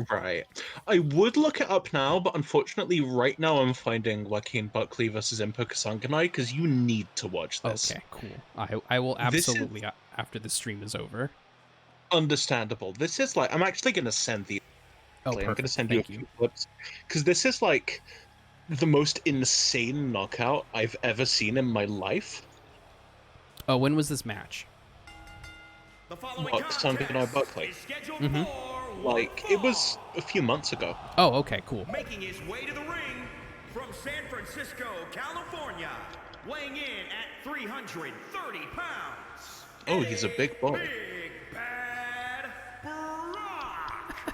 Right. I would look it up now, but unfortunately, right now I'm finding Joaquin Buckley versus Impa Kasanganay because you need to watch this. Okay, cool. I will This is- absolutely after the stream is over. Understandable. This is like I'm actually going to send the. Oh, I'm going to perfect. send you a Thank you. few clips because this is like the most insane knockout I've ever seen in my life. Oh, when was this match? The following What, Kasanganay contest Buckley? is scheduled Mhm. for Like one it was fall. a few months ago. Oh, okay, cool. Making his way to the ring from San Francisco, California, weighing in at 330 pounds. Oh, he's a big boy. Big Bad Brock.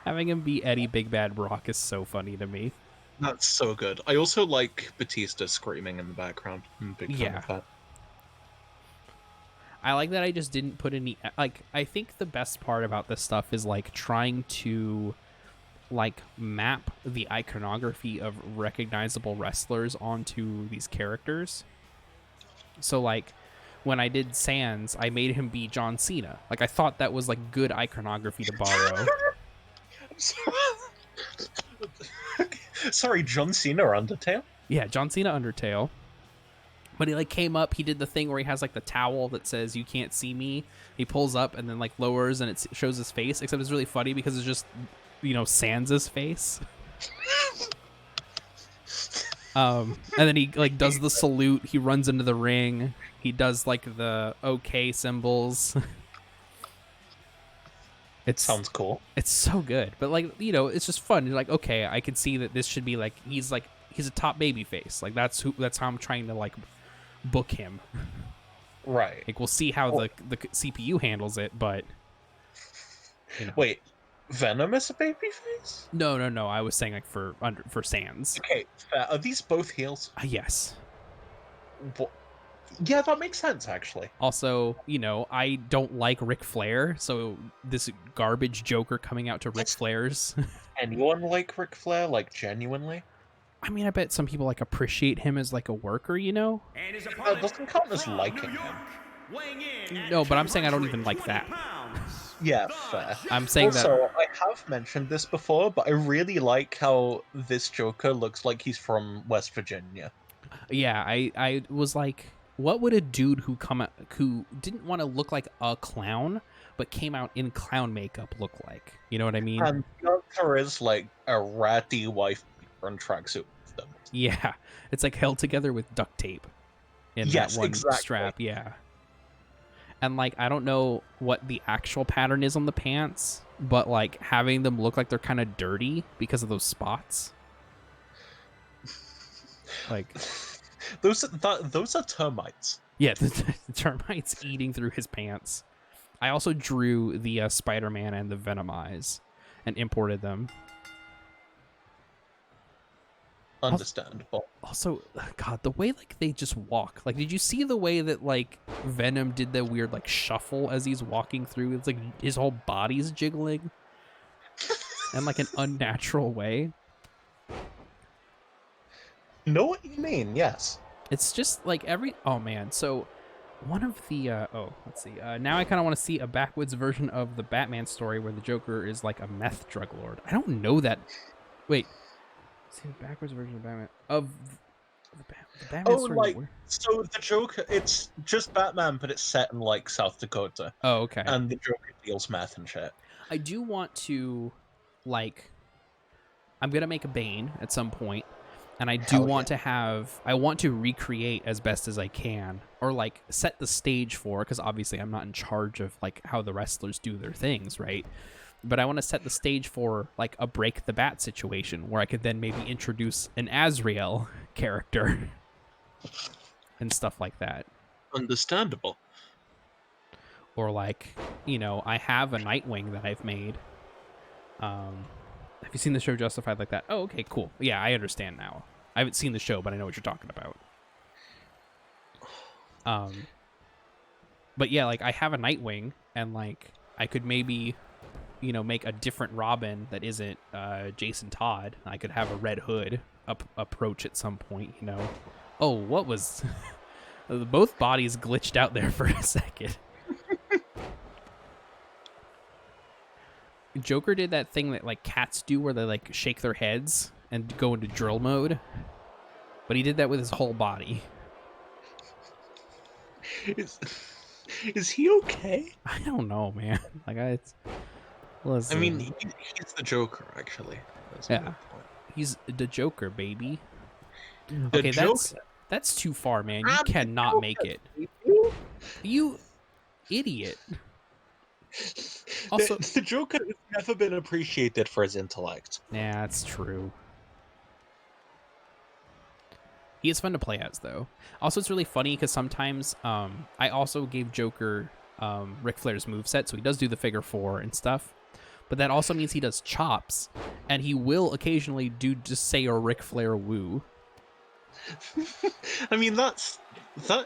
Having him be Eddie Big Bad Brock is so funny to me. That's so good. I also like Batista screaming in the background. I'm a big fan Yeah. of that. I like that I just didn't put any, like, I think the best part about this stuff is like trying to like map the iconography of recognizable wrestlers onto these characters. So like when I did Sans, I made him be John Cena. Like I thought that was like good iconography to borrow. Sorry, John Cena or Undertale? Yeah, John Cena Undertale. But he like came up, he did the thing where he has like the towel that says "You can't see me." He pulls up and then like lowers and it shows his face. Except it's really funny because it's just, you know, Sans's face. And then he like does the salute. He runs into the ring. He does like the OK symbols. It Sounds cool. It's so good, but like, you know, it's just fun. You're like, okay, I can see that this should be like he's a top baby face. Like that's how I'm trying to like book him. Right. Like we'll see how the CPU handles it, but you know. Wait, Venom is a babyface? No. I was saying like for Sans. Okay, fair. Are these both heels? Yes. What? Yeah, that makes sense, actually. Also, I don't like Ric Flair, so this garbage Joker coming out to Ric Flair's. Anyone like Ric Flair? Like, genuinely? I mean, I bet some people like appreciate him as like a worker, And his That opponent doesn't count as from liking New him. York, weighing in at No, but I'm saying I don't even like 220 that. pounds, Yeah, the fair. I'm saying that. Also, I have mentioned this before, but I really like how this Joker looks like he's from West Virginia. Yeah, I was like, what would a dude who didn't want to look like a clown but came out in clown makeup look like? You know what I mean? And the answer is, like, a ratty wife and tracksuit with them. Yeah, it's like held together with duct tape in Yes, that one exactly. strap. Yeah. And like, I don't know what the actual pattern is on the pants, but like having them look like they're kind of dirty because of those spots. Like, those are termites. yeah, the termites eating through his pants. I also drew the Spider-Man and the Venom eyes and imported them. Understandable. Also, God, the way like they just walk. Like, did you see the way that like Venom did that weird like shuffle as he's walking through? It's like his whole body's jiggling in like an unnatural way. Know what you mean? Yes. It's just like oh man. So one of the let's see. Now I kind of want to see a backwoods version of the Batman story where the Joker is like a meth drug lord. I don't know that. Wait. See the backwards version of Batman the Batman story. Like, Where? so the Joker, it's just Batman, but it's set in, like, South Dakota. Oh, okay. And the Joker deals meth and shit. I do want to, like, I'm gonna make a Bane at some point, and I do want to have, I want to recreate as best as I can, or like set the stage for, because obviously I'm not in charge of like how the wrestlers do their things, right? But I want to set the stage for like a Break the Bat situation where I could then maybe introduce an Azrael character and stuff like that. Understandable. Or like, I have a Nightwing that I've made. Have you seen the show Justified like that? Oh, okay, cool. Yeah, I understand now. I haven't seen the show, but I know what you're talking about. But yeah, like I have a Nightwing, and like I could maybe make a different Robin that isn't Jason Todd. I could have a Red Hood approach at some point, Oh, what was... Both bodies glitched out there for a second. Joker did that thing that like cats do where they like shake their heads and go into drill mode. But he did that with his whole body. Is he okay? I don't know, man. Like listen. I mean, he's the Joker, actually. Yeah, he's the Joker, baby. The okay, Joker. That's too far, man. You cannot make it. You idiot. Also, the Joker has never been appreciated for his intellect. Yeah, that's true. He is fun to play as, though. Also, it's really funny because sometimes I also gave Joker Ric Flair's moveset, so he does do the figure four and stuff. But that also means he does chops, and he will occasionally just say a Ric Flair woo. I mean, that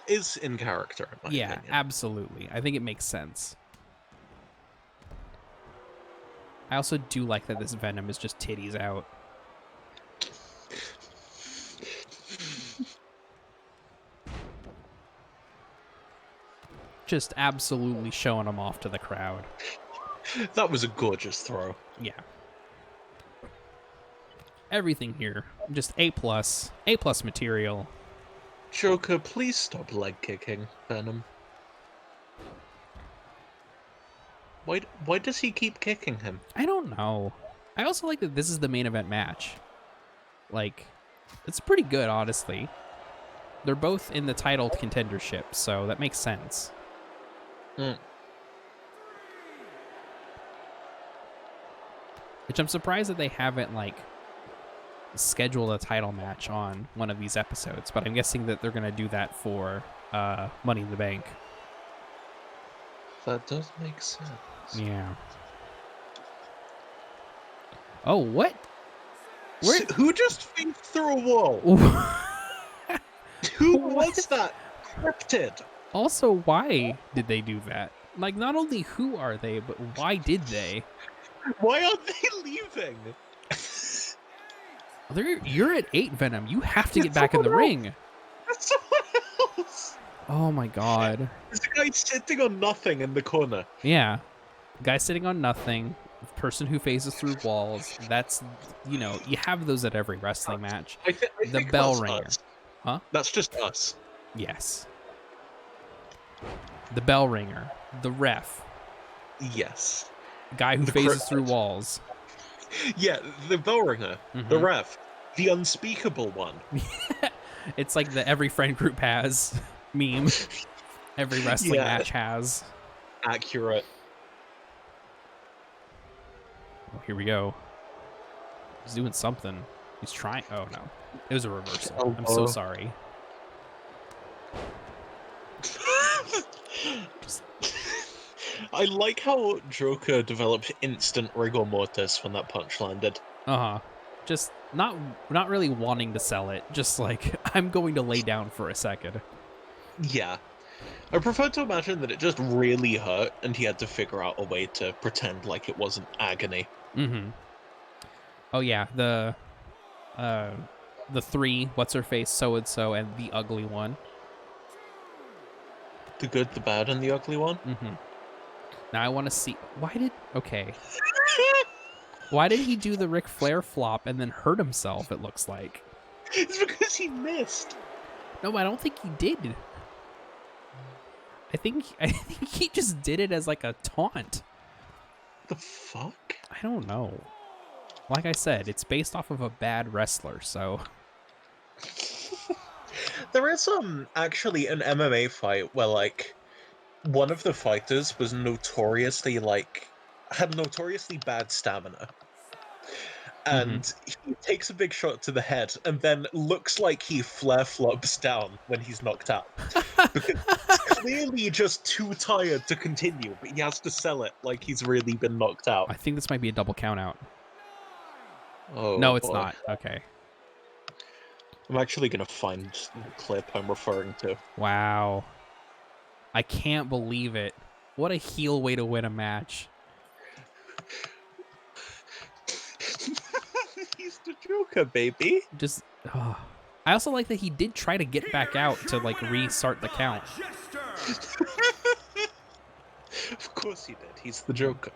is in character, in my opinion. Absolutely. I think it makes sense. I also do like that this Venom is just titties out. Just absolutely showing them off to the crowd. That was a gorgeous throw. Yeah. Everything here, just A+, A+ material. Joker, please stop leg kicking Venom. Why does he keep kicking him? I don't know. I also like that this is the main event match. Like, it's pretty good, honestly. They're both in the title contendership, so that makes sense. Which I'm surprised that they haven't, like, scheduled a title match on one of these episodes, but I'm guessing that they're going to do that for Money in the Bank. That does make sense. Yeah. Oh, what? Where? Who just fell through a wall? Who was that? Cryptid. Also, why did they do that? Like, not only who are they, but why did they? Why aren't they leaving? You're at 8, Venom. You have to get back in the ring. That's someone else. Oh my god. There's a guy sitting on nothing in the corner. Yeah. Guy sitting on nothing. Person who phases through walls. That's, you have those at every wrestling match. I The think bell that's ringer. us. Huh? That's just us. Yes. The bell ringer. The ref. Yes. Guy who The phases cryptid. through walls. Yeah, the bell ringer, the Mhm. ref, the unspeakable one. It's like the every friend group has meme. Every wrestling Yeah. match has. Accurate. Oh, here we go. He's doing something. He's trying. Oh, no. It was a reversal. Oh, I'm so oh. sorry. I like how Joker developed instant rigor mortis when that punch landed. Uh-huh. Just not really wanting to sell it. Just like, I'm going to lay down for a second. Yeah. I prefer to imagine that it just really hurt and he had to figure out a way to pretend like it wasn't agony. Mm-hmm. Oh, yeah. The 3, what's-her-face, so-and-so, and the ugly one. The good, the bad, and the ugly one? Mm-hmm. Now I want to see... Okay. Why did he do the Ric Flair flop and then hurt himself, it looks like? It's because he missed. No, I don't think he did. I think he just did it as like a taunt. The fuck? I don't know. Like I said, it's based off of a bad wrestler, so... There is actually an MMA fight where like one of the fighters was notoriously had notoriously bad stamina. And he takes a big shot to the head and then looks like he flare flops down when he's knocked out. Because he's clearly just too tired to continue, but he has to sell it like he's really been knocked out. I think this might be a double count out. Oh, No, it's boy. not. Okay. I'm actually going to find the clip I'm referring to. Wow. I can't believe it. What a heel way to win a match. He's the Joker, baby. Just... I also like that he did try to get back out to, like, restart the count. Of course he did. He's the Joker.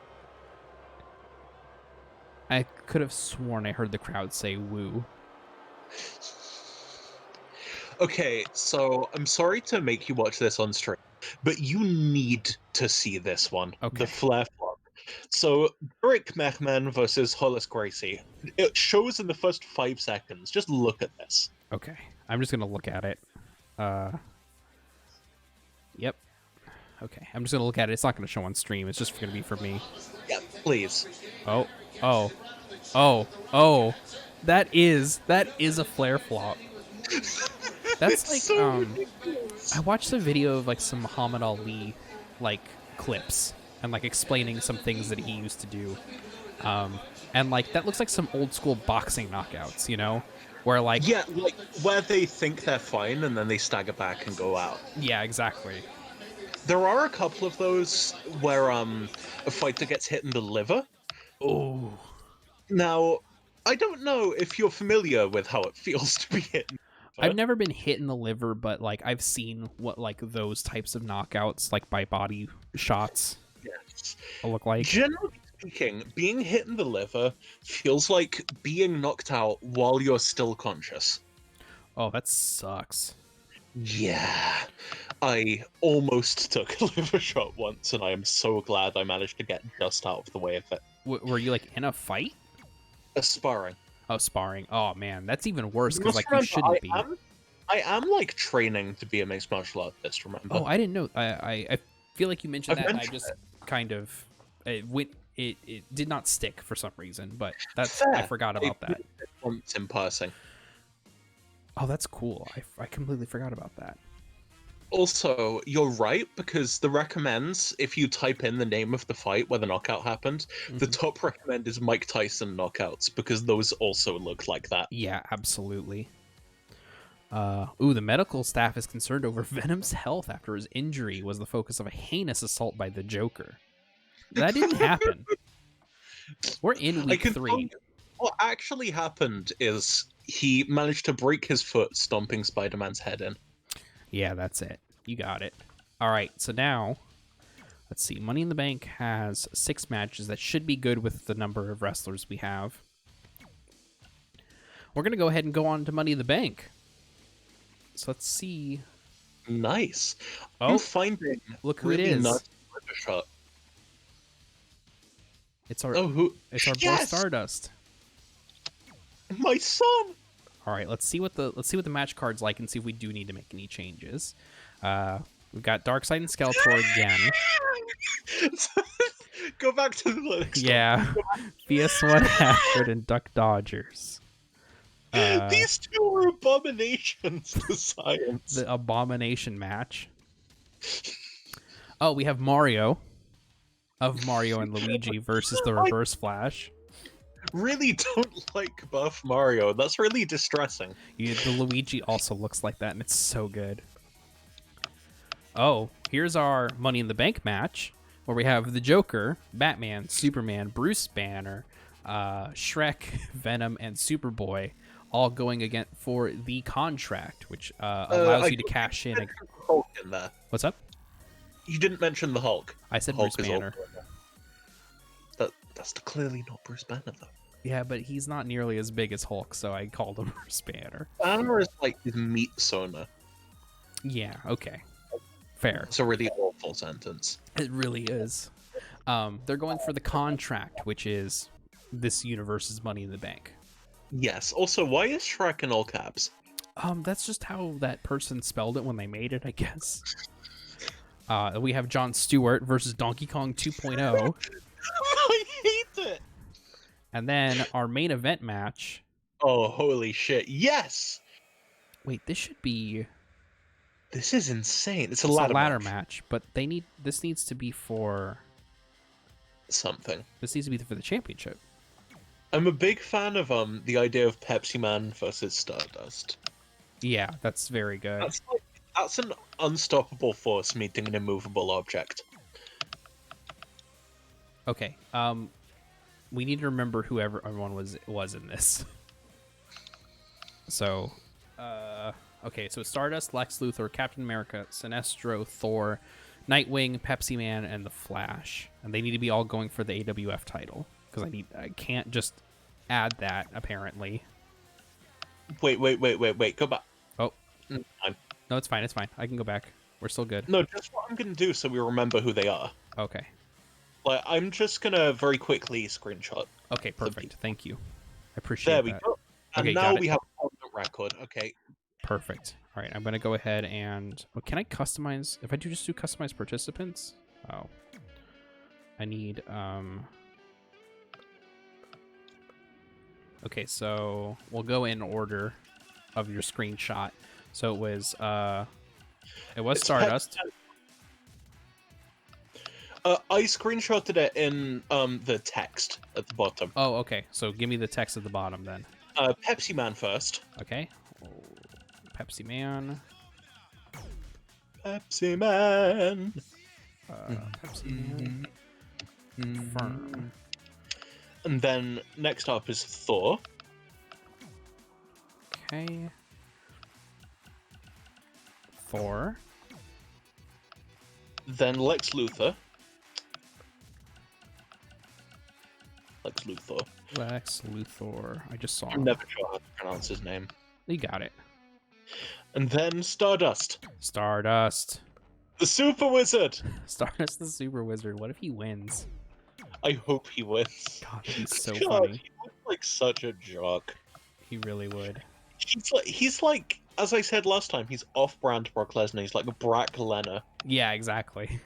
I could have sworn I heard the crowd say woo. Okay, so I'm sorry to make you watch this on stream, but you need to see this one. Okay. The flare flop. So, Eric Mechman versus Hollis Gracie. It shows in the first 5 seconds. Just look at this. Okay. I'm just going to look at it. Yep. Okay. I'm just going to look at it. It's not going to show on stream. It's just going to be for me. Yeah, please. Oh. That is a flare flop. That's like, so ridiculous. I watched a video of like some Muhammad Ali like clips and like explaining some things that he used to do. And like that looks like some old school boxing knockouts, where like, Yeah, like where they think they're fine and then they stagger back and go out. yeah, exactly. There are a couple of those where a fighter gets hit in the liver. Oh, Now, I don't know if you're familiar with how it feels to be hit. I've never been hit in the liver, but like I've seen what like those types of knockouts, like by body shots, Yes. look like. Generally speaking, being hit in the liver feels like being knocked out while you're still conscious. Oh, that sucks. Yeah. I almost took a liver shot once, and I am so glad I managed to get just out of the way of it. Were you like in a fight? Sparring. Oh, sparring. Oh man, that's even worse because like you Remember, shouldn't be. I am like training to be a mixed martial artist. Remember? Oh, I didn't know. I feel like you mentioned I've that. And I mentioned just kind of it did not stick for some reason, but that's Fair. I forgot about that. Once in passing. Oh, that's cool. I completely forgot about that. Also, you're right, because the recommends, if you type in the name of the fight where the knockout happened, the top recommend is Mike Tyson knockouts, because those also look like that. Yeah, absolutely. The medical staff is concerned over Venom's health after his injury was the focus of a heinous assault by the Joker. That didn't happen. We're in week 3. What actually happened is he managed to break his foot stomping Spider-Man's head in. Yeah, that's it. You got it. All right, so now, let's see. Money in the Bank has 6 matches. That should be good with the number of wrestlers we have. We're going to go ahead and go on to Money in the Bank. So let's see. Nice. Oh, I'm finding look who really it is. nuts shot. It's our Yes! boy Stardust. My son. All right, let's see what the match card's like and see if we do need to make any changes. We've got Darkseid and Skeletor again. Go back to the next Yeah, BS100 and Duck Dodgers. These two are abominations to science. The abomination match. Oh, we have Mario of Mario and Luigi versus the Reverse Flash. Really don't like buff Mario. That's really distressing. Yeah, the Luigi also looks like that, and it's so good. Oh, here's our Money in the Bank match, where we have the Joker, Batman, Superman, Bruce Banner, Shrek, Venom, and Superboy, all going again for the contract, which allows you to cash in. Hulk in there. What's up? You didn't mention the Hulk. I said Hulk Bruce Banner. That's clearly not Bruce Banner, though. Yeah, but he's not nearly as big as Hulk, so I called him Bruce Banner. Banner is like his meat Sona. Yeah, okay. Fair. It's a really awful sentence. It really is. They're going for the contract, which is this universe's Money in the Bank. Yes. Also, why is Shrek in all caps? That's just how that person spelled it when they made it, I guess. We have Jon Stewart versus Donkey Kong 2.0. I hate it. And then our main event match. Oh, holy shit. Yes! Wait, this should be... This is insane. It's a It's ladder match, but this needs to be for... something. This needs to be for the championship. I'm a big fan of the idea of Pepsi Man versus Stardust. Yeah, that's very good. That's an unstoppable force meeting an immovable object. Okay. We need to remember who everyone was in this. So, okay. So Stardust, Lex Luthor, Captain America, Sinestro, Thor, Nightwing, Pepsi Man, and the Flash, and they need to be all going for the AWF title because I can't just add that apparently. Wait. Go back. Oh, I'm... no, it's fine. It's fine. I can go back. We're still good. No, just what I'm gonna do so we remember who they are. Okay. Like, I'm just gonna very quickly screenshot. Okay, perfect. Thank you. I appreciate There that. we go. And Okay, now got we it. have a permanent record. Okay. Perfect. All right, I'm going to go ahead and... Well, can I customize... If I just do customize participants? Oh. I need... Okay, so we'll go in order of your screenshot. So it was It's Stardust. I screenshotted it in the text at the bottom. Oh, okay. So give me the text at the bottom then. Pepsi Man first. Okay. Pepsi Man. Pepsi Man. Pepsi Man. Confirm. And then next up is Thor. Okay. Thor. Then Lex Luthor. Lex Luthor. I just saw I'm him. never sure how to pronounce his name. You got it. And then Stardust. Stardust. The Super Wizard. Stardust the Super Wizard. What if he wins? I hope he wins. God, he's so God, funny. he looks like such a jock. He really would. He's like, as I said last time, he's off-brand Brock Lesnar. He's like a Brock Lesnar. Yeah, exactly.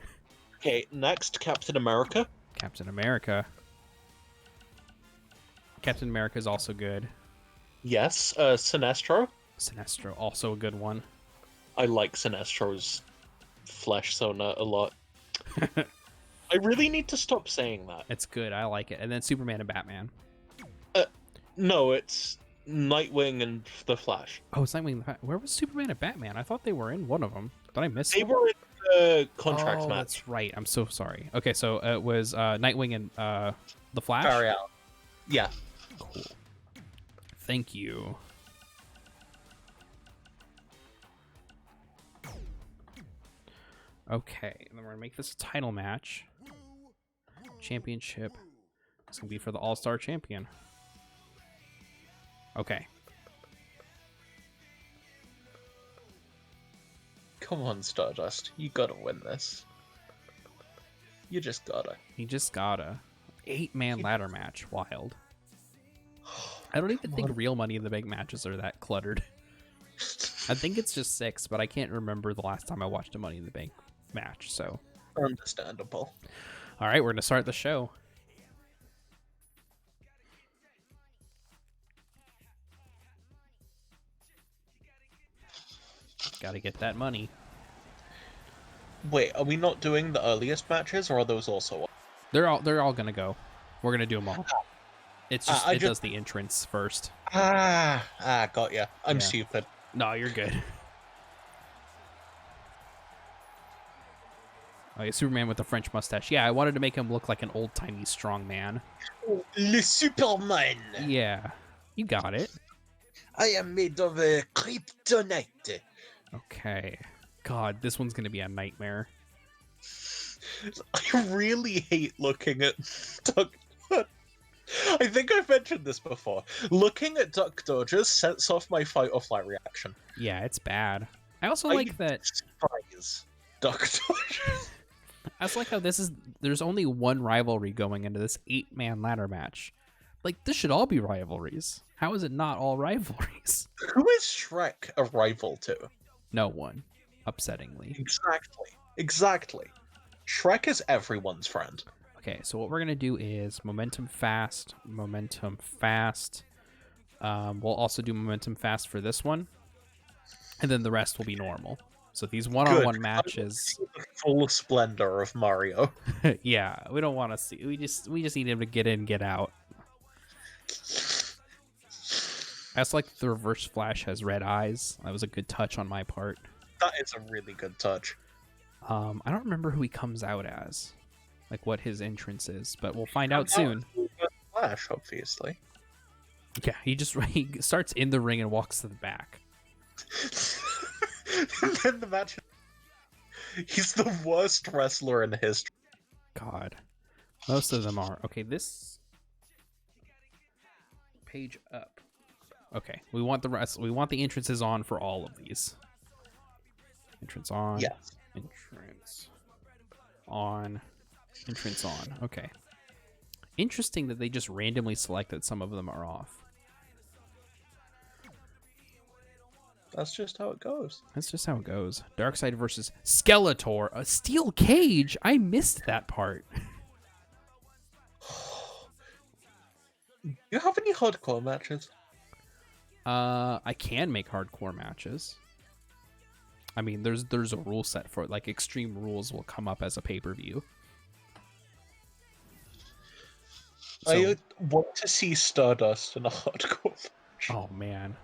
Okay, next, Captain America. Captain America. Captain America is also good. Yes, Sinestro. Sinestro, also a good one. I like Sinestro's flesh Sona a lot. I really need to stop saying that. It's good. I like it. And then Superman and Batman. No, it's Nightwing and the Flash. Oh, it's Nightwing. Where was Superman and Batman? I thought they were in one of them. Did I miss They one? were in the contract Oh, match. that's right. I'm so sorry. Okay, so it was Nightwing and the Flash? Barry Allen. Yeah. Cool. Thank you. Okay, and then we're gonna make this a title match. Championship. It's gonna be for the All-Star Champion. Okay. Come on, Stardust. You gotta win this. You just gotta. He just got a 8-man ladder match. Wild. I don't even think real Money in the Bank matches are that cluttered. I think it's just 6, but I can't remember the last time I watched a Money in the Bank match, so. Understandable. All right, we're going to start the show. Got to get that money. Wait, are we not doing the earliest matches, or are those also on? They're all going to go. We're going to do them all. It's just it does the entrance first. Got ya. I'm Yeah. stupid. No, you're good. Okay, Superman with the French mustache. Yeah, I wanted to make him look like an old-timey strong man. Le Superman! Yeah, you got it. I am made of kryptonite. Okay. God, this one's going to be a nightmare. I really hate looking at Duck. I think I've mentioned this before. Looking at Duck Dodgers sets off my fight or flight reaction. Yeah, it's bad. I also like that. Despise Duck Dodgers. I also like how there's only one rivalry going into this 8-man ladder match. Like, this should all be rivalries. How is it not all rivalries? Who is Shrek a rival to? No one. Upsettingly. Exactly. Shrek is everyone's friend. Okay, so what we're going to do is momentum fast. We'll also do momentum fast for this one. And then the rest will be normal. So these one-on-one matches, The full splendor of Mario. yeah, we don't want to see. We just need him to get in, get out. That's like the Reverse Flash has red eyes. That was a good touch on my part. That is a really good touch. I don't remember who he comes out as, like what his entrance is, but we'll find out soon. Flash, obviously. Yeah, he starts in the ring and walks to the back. And then the match. He's the worst wrestler in history. God, most of them are. Okay, this page up. Okay, we want the rest. We want the entrances on for all of these. Entrance on. Yes. Entrance on. Entrance on. Okay. Interesting that they just randomly selected some of them are off. That's just how it goes. That's just how it goes. Darkseid versus Skeletor. A steel cage. I missed that part. Do you have any hardcore matches? I can make hardcore matches. I mean, there's a rule set for it. Like Extreme Rules will come up as a pay-per-view. So, I want to see Stardust in a hardcore match. oh man.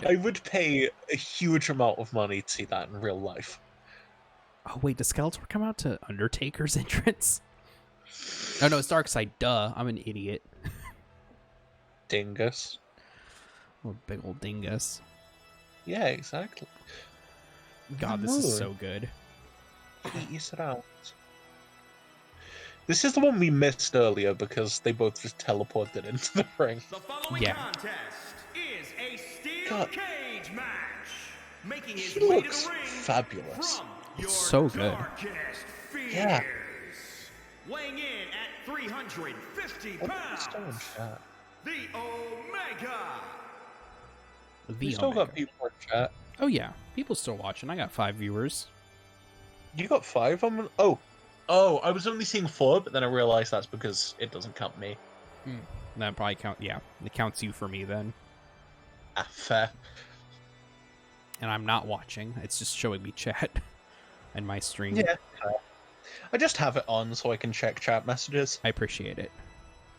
I would pay a huge amount of money to see that in real life. Oh wait, does Skeletor come out to Undertaker's entrance? Oh no, it's Darkseid. Duh, I'm an idiot. Dingus. Oh, big old dingus. Yeah, exactly. God, this is so good. Peace out. This is the one we missed earlier because they both just teleported into the ring. The following Yeah. contest is a steel God. cage match. Making his He way looks to the ring fabulous. from It's your so good. darkest fears. Yeah. Weighing in at 350 What pounds, still in chat? the Omega. We still got people in chat. Oh yeah, people still watching. I got 5 viewers. You got 5 on. Oh, I was only seeing 4, but then I realized that's because it doesn't count me. That probably count. Yeah, it counts you for me then. Fair. And I'm not watching. It's just showing me chat. in my stream. Yeah. I just have it on so I can check chat messages. I appreciate it.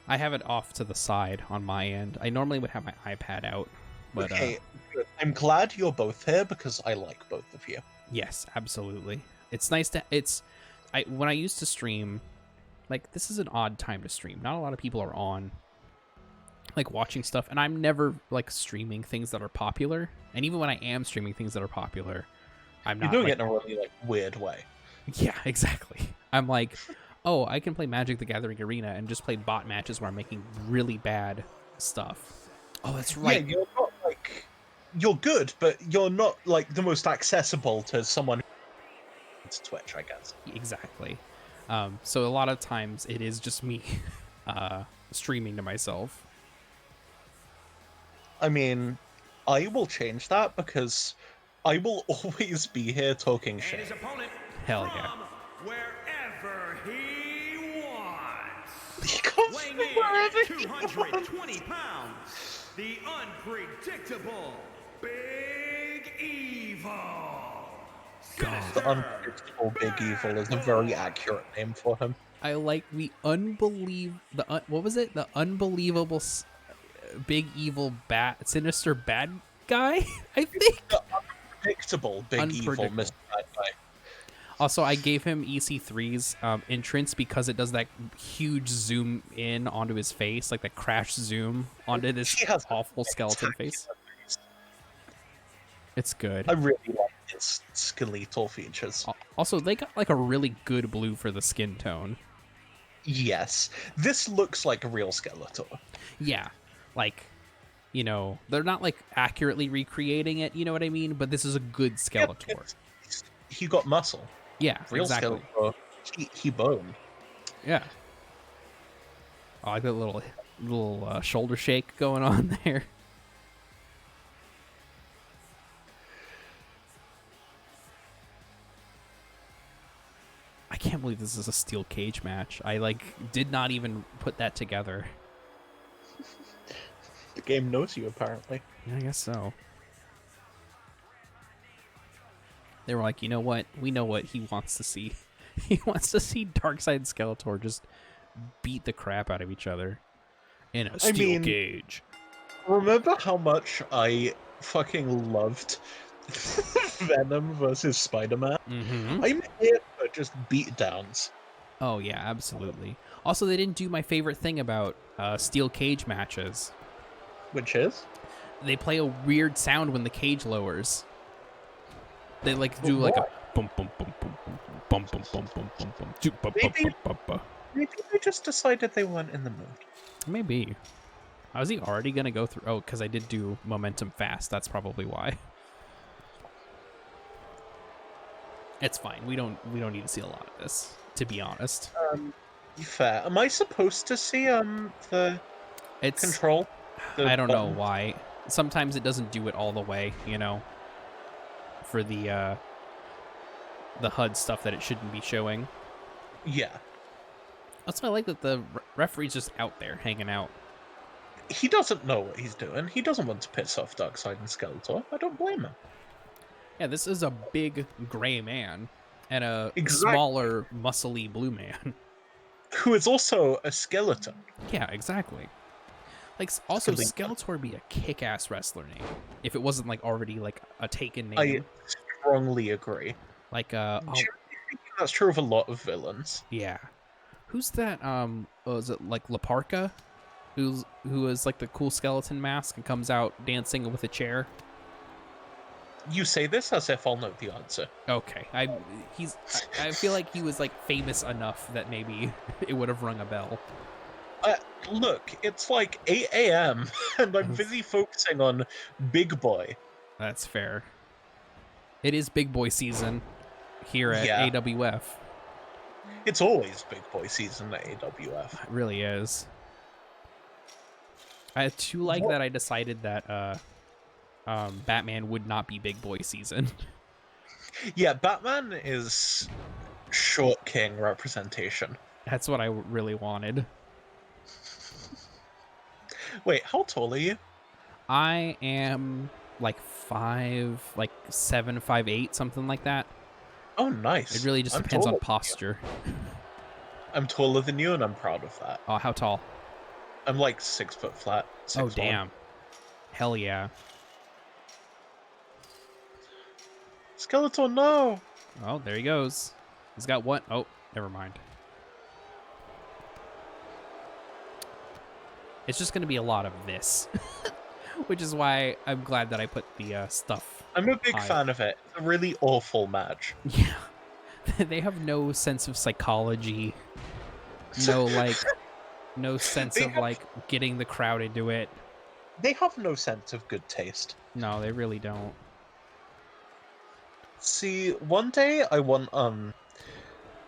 I have it off to the side on my end. I normally would have my iPad out, but Okay, good. I'm glad you're both here because I like both of you. yes, absolutely. It's nice to when I used to stream, like this is an odd time to stream. Not a lot of people are on like watching stuff, and I'm never like streaming things that are popular. And even when I am streaming things that are popular, I'm not You're doing like, it in a really weird way. yeah, exactly. I'm like, oh, I can play Magic the Gathering Arena and just play bot matches where I'm making really bad stuff. Oh, that's right. Yeah, you're not you're good, but you're not like the most accessible to someone who's Twitch, I guess. Exactly. So a lot of times it is just me streaming to myself. I mean, I will change that because I will always be here talking And shit. his opponent Hell from yeah. wherever he wants. He comes Weighing from in wherever at he 220 pounds, the unpredictable Big Evil. The unpredictable Big Evil is a very accurate name for him. I like the what was it? The unbelievable big evil sinister bad guy, I think. The unpredictable Big Evil Unpredictable. Mr. Bad Guy. Also, I gave him EC3's entrance because it does that huge zoom in onto his face, like that crash zoom onto this He has awful skeleton face. It's good. I really like his skeletal features. Also, they got like a really good blue for the skin tone. Yes, this looks like a real Skeletor. Yeah, like, you know, they're not like accurately recreating it, you know what I mean? But this is a good Skeletor. He got muscle. Yeah, Real exactly. Skeletor, he boned. Yeah. I like that little shoulder shake going on there. I can't believe this is a steel cage match. I like did not even put that together. The game knows you, apparently. Yeah, I guess so. They were like, you know what? We know what he wants to see. He wants to see Darkseid Skeletor just beat the crap out of each other in a steel cage. Remember how much I fucking loved Venom versus Spider-Man? Mm-hmm. I'm here for just beatdowns. Oh yeah, absolutely. Also, they didn't do my favorite thing about steel cage matches. Which is? They play a weird sound when the cage lowers. They like do like a bum bum bum bum bum bum bum bum bum bum bum bum bum. Maybe they just decided they weren't in the mood. Maybe. How's he already gonna go through? Oh, because I did do momentum fast. That's probably why. It's fine. We don't need to see a lot of this, to be honest. Fair. Am I supposed to see the It's control? I don't know button? why. Sometimes it doesn't do it all the way, you know, for the HUD stuff that it shouldn't be showing. Yeah. That's why I like that the referee's just out there hanging out. He doesn't know what he's doing. He doesn't want to piss off Darkseid and Skeletor. I don't blame him. Yeah, this is a big gray man and a Exactly. smaller, muscly blue man. Who is also a skeleton. Yeah, exactly. Like, also, Really- Skeletor would be a kick-ass wrestler name if it wasn't like already like a taken name. I strongly agree. Like, That's true of a lot of villains. yeah. Who's that? Is it like Laparca? Who is like the cool skeleton mask and comes out dancing with a chair? You say this as if I'll know the answer. Okay, I feel like he was like famous enough that maybe it would have rung a bell. Look, it's like 8 a.m. and I'm busy focusing on Big Boy. That's fair. It is big boy season here at Yeah. AWF. It's always Big Boy season at AWF. It really is. I too like that I decided that Batman would not be big boy season. Yeah, Batman is short king representation. That's what I really wanted. Wait, how tall are you? I am like 5'7", 5'8", something like that. Oh, nice. It really just I'm depends on taller than posture. you. I'm taller than you, and I'm proud of that. Oh, how tall? I'm like 6 foot flat. Oh, 6'1". damn. Hell yeah. Skeletor, no! Oh, there he goes. He's got what? Oh, never mind. It's just going to be a lot of this, which is why I'm glad that I put the stuff. I'm a big high. fan of it. It's a really awful match. Yeah. They have no sense of psychology. No, no sense of, getting the crowd into it. They have no sense of good taste. No, they really don't. See, one day I want,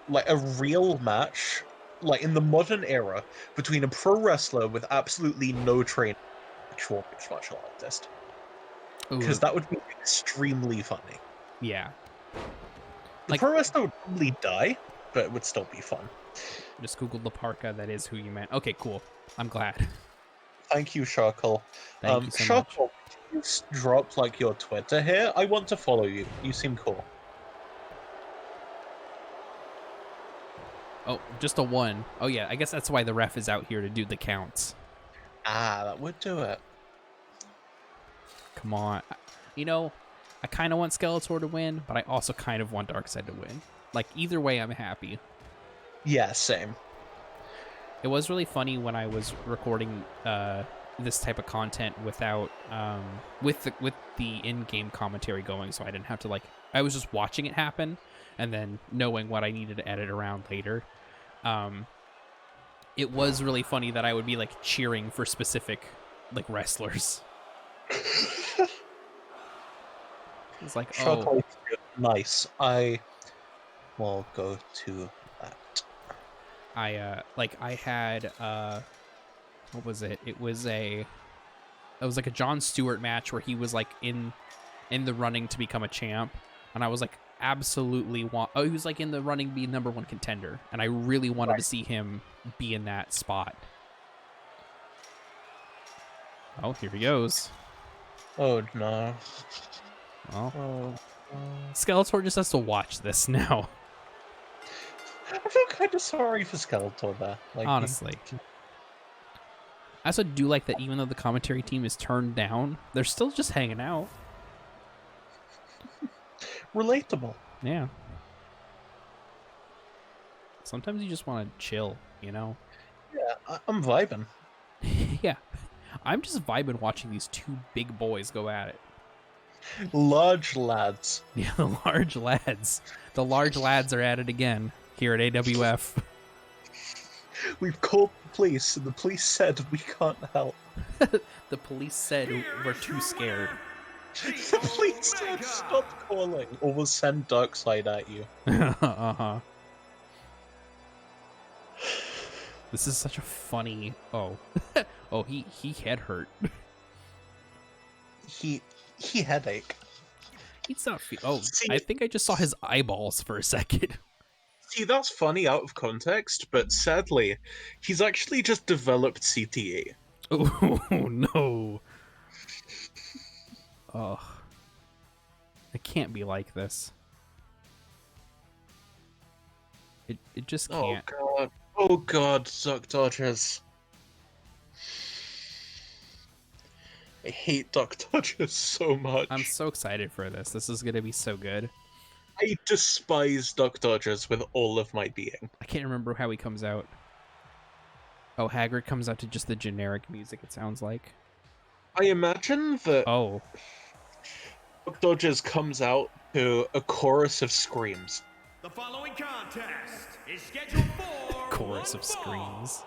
like, a real match, like, in the modern era, between a pro wrestler with absolutely no training and an actual mixed martial artist. Because Ooh, that would be extremely funny. yeah. The pro wrestler would probably die, but it would still be fun. Just Googled the parka. That is who you meant. Okay, cool. I'm glad. Thank you, Sharkle. Thank you so much. Sharkle, could you just drop, like, your Twitter here? I want to follow you. You seem cool. Oh, just a 1. Oh, yeah. I guess that's why the ref is out here to do the counts. Ah, that would do it. Come on. You know, I kind of want Skeletor to win, but I also kind of want Darkseid to win. Like, either way, I'm happy. Yeah, same. It was really funny when I was recording this type of content without with the in-game commentary going, so I didn't have to I was just watching it happen and then knowing what I needed to edit around later. It was really funny that I would be cheering for specific wrestlers. It's like, oh, nice. I will go to that. I had what was it? It was a Jon Stewart match where he was in the running to become a champ, and I was absolutely he was in the running to be #1 contender, and I really wanted to see him be in that spot. Oh, here he goes. Oh no. Well, Skeletor just has to watch this now. I feel kind of sorry for Skeletor there. Honestly. I also do like that even though the commentary team is turned down, they're still just hanging out. Relatable. Yeah. Sometimes you just want to chill, you know? Yeah, I'm vibing. Yeah. I'm just vibing watching these two big boys go at it. Large lads. Yeah, the large lads. The large lads are at it again here at AWF. We've called the police, and the police said we can't help. The police said we're too scared. The police said stop calling, or we'll send Darkseid at you. Uh-huh. This is such a funny... Oh. Oh, he head hurt. He headache. He's not... Oh, See, I think I just saw his eyeballs for a second. See, that's funny out of context, but sadly, he's actually just developed CTE. Oh, no. Oh. It can't be like this. It just can't. Oh god. Oh god, Duck Dodgers. I hate Duck Dodgers so much. I'm so excited for this. This is going to be so good. I despise Duck Dodgers with all of my being. I can't remember how he comes out. Oh, Hagrid comes out to just the generic music, it sounds like. I imagine that Oh. Duck Dodgers comes out to a chorus of screams. The following contest is scheduled for Chorus one of fall. screams.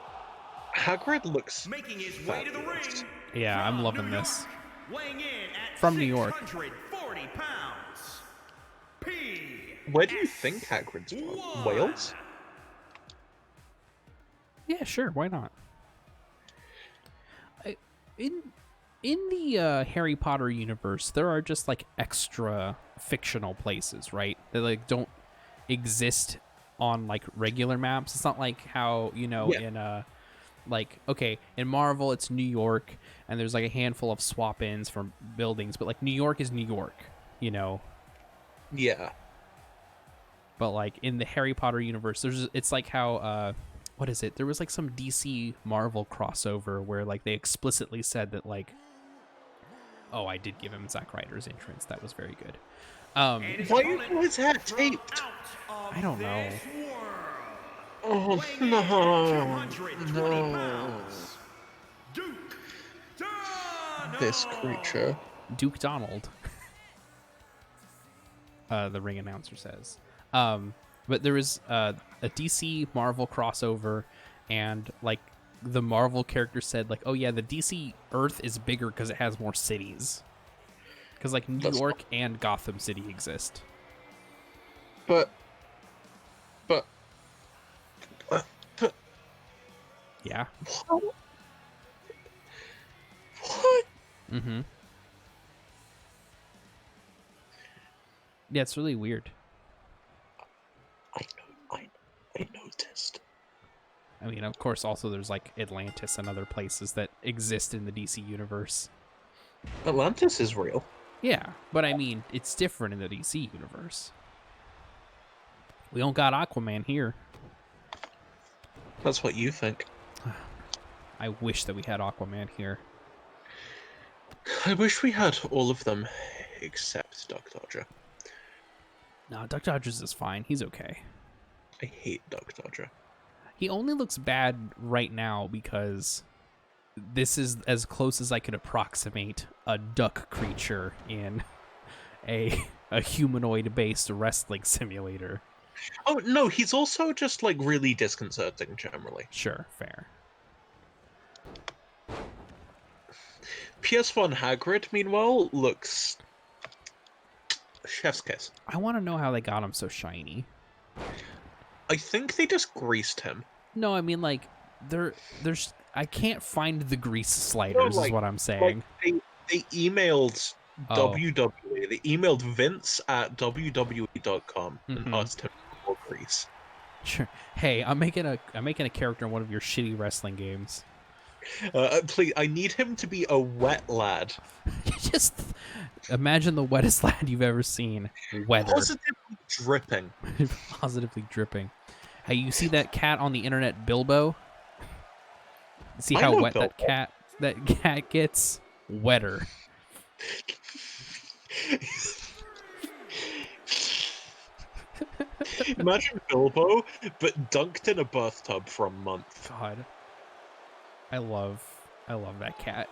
Hagrid looks Making his way to the fabulous. ring. Yeah, I'm from loving New this. York, weighing in at From New York. 640 pounds. P. Where do you think Hagrid's from? Wales? Yeah, sure, why not? In the Harry Potter universe, there are just extra fictional places, right? That don't exist on regular maps. It's not like how, in okay, in Marvel it's New York and there's a handful of swap-ins from buildings, but New York is New York, Yeah. But like in the Harry Potter universe, it's like how what is it? There was like some DC Marvel crossover where like they explicitly said that like, oh, I did give him Zack Ryder's entrance. That was very good. Why was that taped? I don't know. Oh no. This creature. Duke Donald. The ring announcer says. But there was a DC Marvel crossover, and like the Marvel character said, like, oh yeah, the DC Earth is bigger because it has more cities. Because like New York and Gotham City exist. But yeah. What? Mm-hmm. Yeah, it's really weird. I noticed. I mean, of course, also there's like Atlantis and other places that exist in the DC universe. Atlantis is real. Yeah, but I mean, it's different in the DC universe. We don't got Aquaman here. That's what you think. I wish that we had Aquaman here. I wish we had all of them, except Duck Dodger. No, Duck Dodgers is fine. He's okay. I hate Duck Dodger. He only looks bad right now because this is as close as I could approximate a duck creature in a humanoid-based wrestling simulator. Oh, no, he's also just, like, really disconcerting, generally. Sure, fair. PS1 Hagrid, meanwhile, looks... chef's kiss. I want to know how they got him so shiny. I think they just greased him. No, I mean, like, there's... I can't find the grease sliders, is what I'm saying. Like, they emailed Oh. WWE. They emailed Vince at WWE.com and asked him for more grease. Sure. Hey, I'm making a character in one of your shitty wrestling games. Please, I need him to be a wet lad. Just imagine the wettest lad you've ever seen. Weather. Positively dripping. Positively dripping. Hey, you see that cat on the internet, Bilbo? See how wet Bilbo. that cat gets? Wetter. Imagine Bilbo, but dunked in a bathtub for a month. God. I love that cat.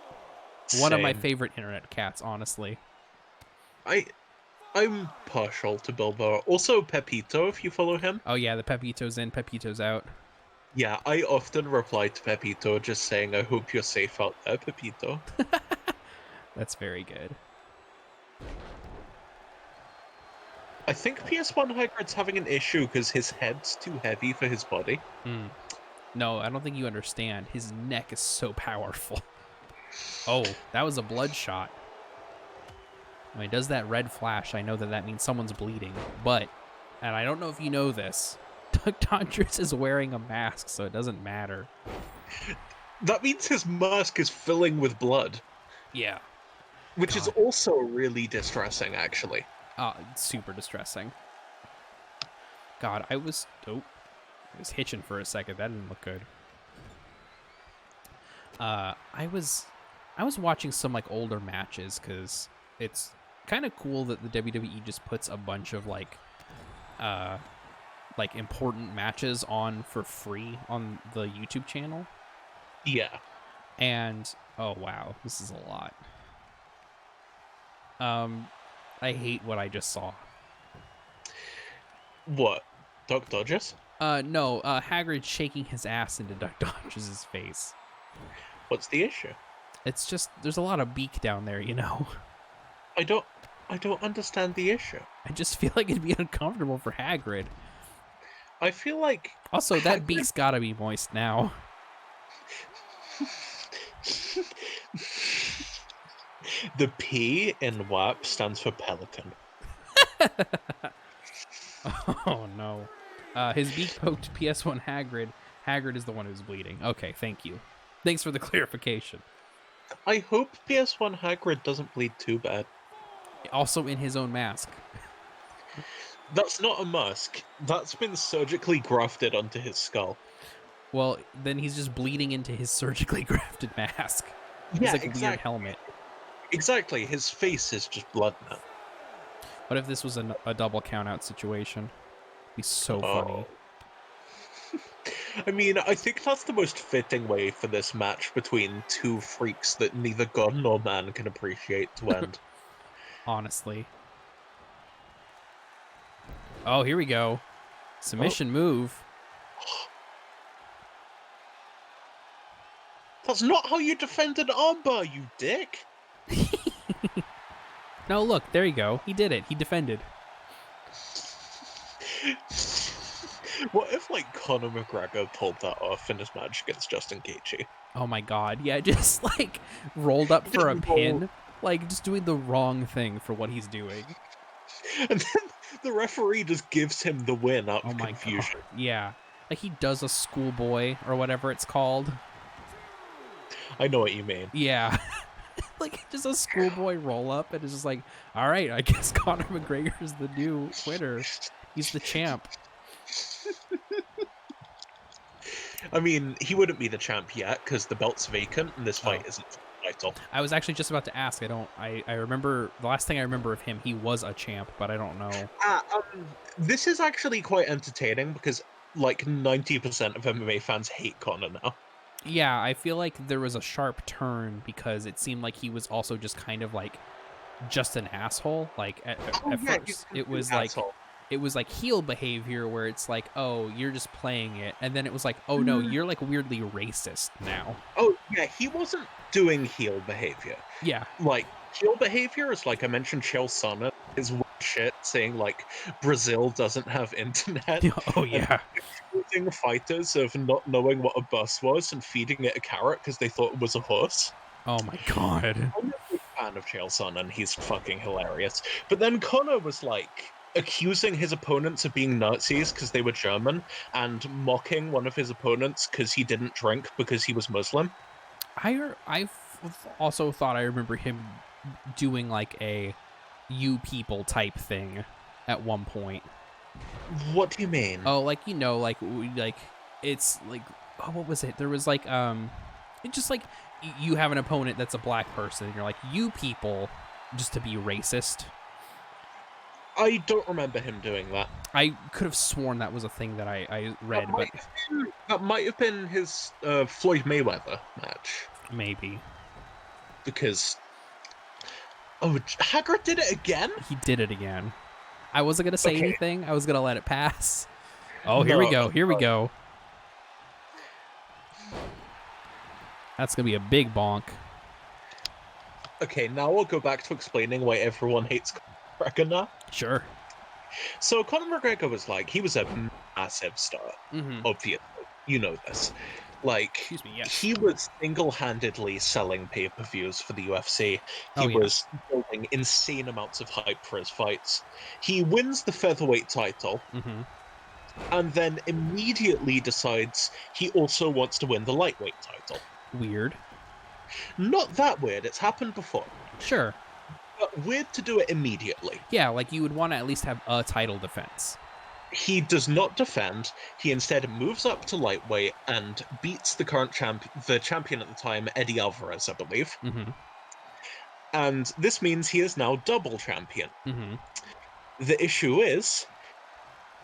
One of my Same. favorite internet cats, honestly. I'm partial to Bilbo. Also Pepito, if you follow him. Oh yeah, the Pepito's in, Pepito's out. Yeah, I often reply to Pepito just saying, I hope you're safe out there, Pepito. That's very good. I think PS1 Hagrid's having an issue because his head's too heavy for his body. No, I don't think you understand. His neck is so powerful. Oh, that was a bloodshot. When he does that red flash, I know that means someone's bleeding. But, and I don't know if you know this, Duck Dodgers is wearing a mask, so it doesn't matter. That means his mask is filling with blood. Yeah. Which is also really distressing, actually. Super distressing. God, I was hitching for a second. That didn't look good. I was watching some like older matches because it's kind of cool that the WWE just puts a bunch of like important matches on for free on the YouTube channel. Yeah. And oh wow, this is a lot. I hate what I just saw. What? Duck Dodgers? No, Hagrid shaking his ass into Duck Dodgers' face. What's the issue? It's just, there's a lot of beak down there, you know? I don't understand the issue. I just feel like it'd be uncomfortable for Hagrid. I feel like... Also, that beak's gotta be moist now. The P in WAP stands for pelican. Oh, no. His beak poked PS1 Hagrid. Hagrid is the one who's bleeding. Okay, thank you. Thanks for the clarification. I hope PS1 Hagrid doesn't bleed too bad. Also in his own mask. That's not a mask. That's been surgically grafted onto his skull. Well, then he's just bleeding into his surgically grafted mask. It's Yeah, like a weird exactly. helmet. Exactly. His face is just blood now. What if this was a double count-out situation? It'd be so funny. Oh. I mean, I think that's the most fitting way for this match between two freaks that neither God nor man can appreciate to end. Honestly. Oh, here we go. Submission move. That's not how you defend an armbar, you dick! No, look, there you go. He did it. He defended. What if, like, Conor McGregor pulled that off in his match against Justin Gaethje? Oh my god. Yeah, just like rolled up for a pin. Like just doing the wrong thing for what he's doing. And then the referee just gives him the win out Oh of my confusion. god. Yeah. Like he does a schoolboy or whatever it's called. I know what you mean. Yeah. Like just a schoolboy roll up and it's just like, all right, I guess Conor McGregor is the new winner. He's the champ. I mean, he wouldn't be the champ yet because the belt's vacant and this fight Oh. isn't for the title. I was actually just about to ask. I remember the last thing I remember of him, he was a champ, but I don't know. This is actually quite entertaining because like 90% of MMA fans hate Conor now. Yeah, I feel like there was a sharp turn because it seemed like he was also just kind of like just an asshole. Like at first, it was like it was like heel behavior where it's like, oh, you're just playing it, and then it was like, oh no, you're like weirdly racist now. Oh yeah, he wasn't doing heel behavior. Yeah, Like heel behavior is like I mentioned Chael Sonnen is shit saying like Brazil doesn't have internet. oh yeah, Accusing fighters of not knowing what a bus was and feeding it a carrot because they thought it was a horse. oh my god. I'm a big fan of Chael Sonnen, he's fucking hilarious. But then Conor was like accusing his opponents of being Nazis because they were German and mocking one of his opponents because he didn't drink because he was Muslim. I also thought I remember him doing like a "you people" type thing at one point. What do you mean? Oh, like like it's like, oh, what was it? There was like it just like you have an opponent that's a black person and you're like, you people, just to be racist. I don't remember him doing that. I could have sworn that was a thing that I read, but That might have been his Floyd Mayweather match. maybe. Because Hagrid did it again? He did it again. I wasn't gonna say anything. I was gonna let it pass. Oh, here we go. Here we go. That's gonna be a big bonk. Okay, now I'll go back to explaining why everyone hates Conor McGregor now. Sure. So Conor McGregor was like, he was a massive star, obviously. You know this. Like, Excuse me, yes. he was single-handedly selling pay-per-views for the UFC. He was building insane amounts of hype for his fights. He wins the featherweight title, and then immediately decides he also wants to win the lightweight title. Weird. Not that weird, it's happened before. Sure. But weird to do it immediately. Yeah, like you would want to at least have a title defense. He does not defend. He instead moves up to lightweight and beats the current champion at the time, Eddie Alvarez, I believe. And this means he is now double champion. The issue is,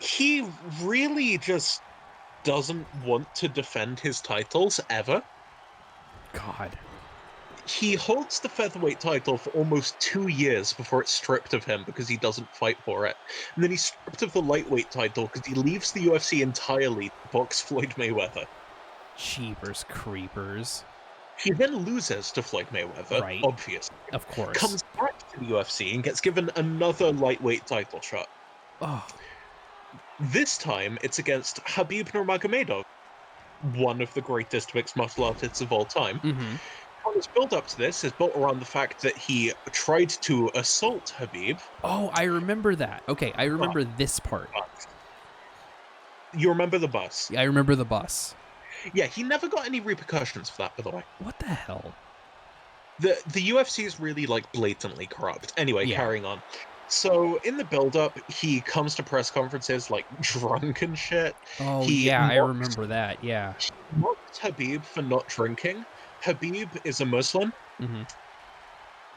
he really just doesn't want to defend his titles ever. God. He holds the featherweight title for almost 2 years before it's stripped of him because he doesn't fight for it. And then he's stripped of the lightweight title because he leaves the UFC entirely to box Floyd Mayweather. Cheapers creepers. He then loses to Floyd Mayweather, Right. obviously. Of course. Comes back to the UFC and gets given another lightweight title shot. Oh. This time, it's against Khabib Nurmagomedov, one of the greatest mixed martial artists of all time. His build-up to this is built around the fact that he tried to assault Khabib. Oh, I remember that. Okay, I remember this part. You remember the bus? I remember the bus. Yeah, he never got any repercussions for that, by the way. What the hell? The UFC is really, like, blatantly corrupt. Anyway, carrying on. So in the build-up, he comes to press conferences like drunk and shit. Oh He yeah, I mocks, remember that. Yeah. mocks Habib for not drinking. Habib is a Muslim. Hmm.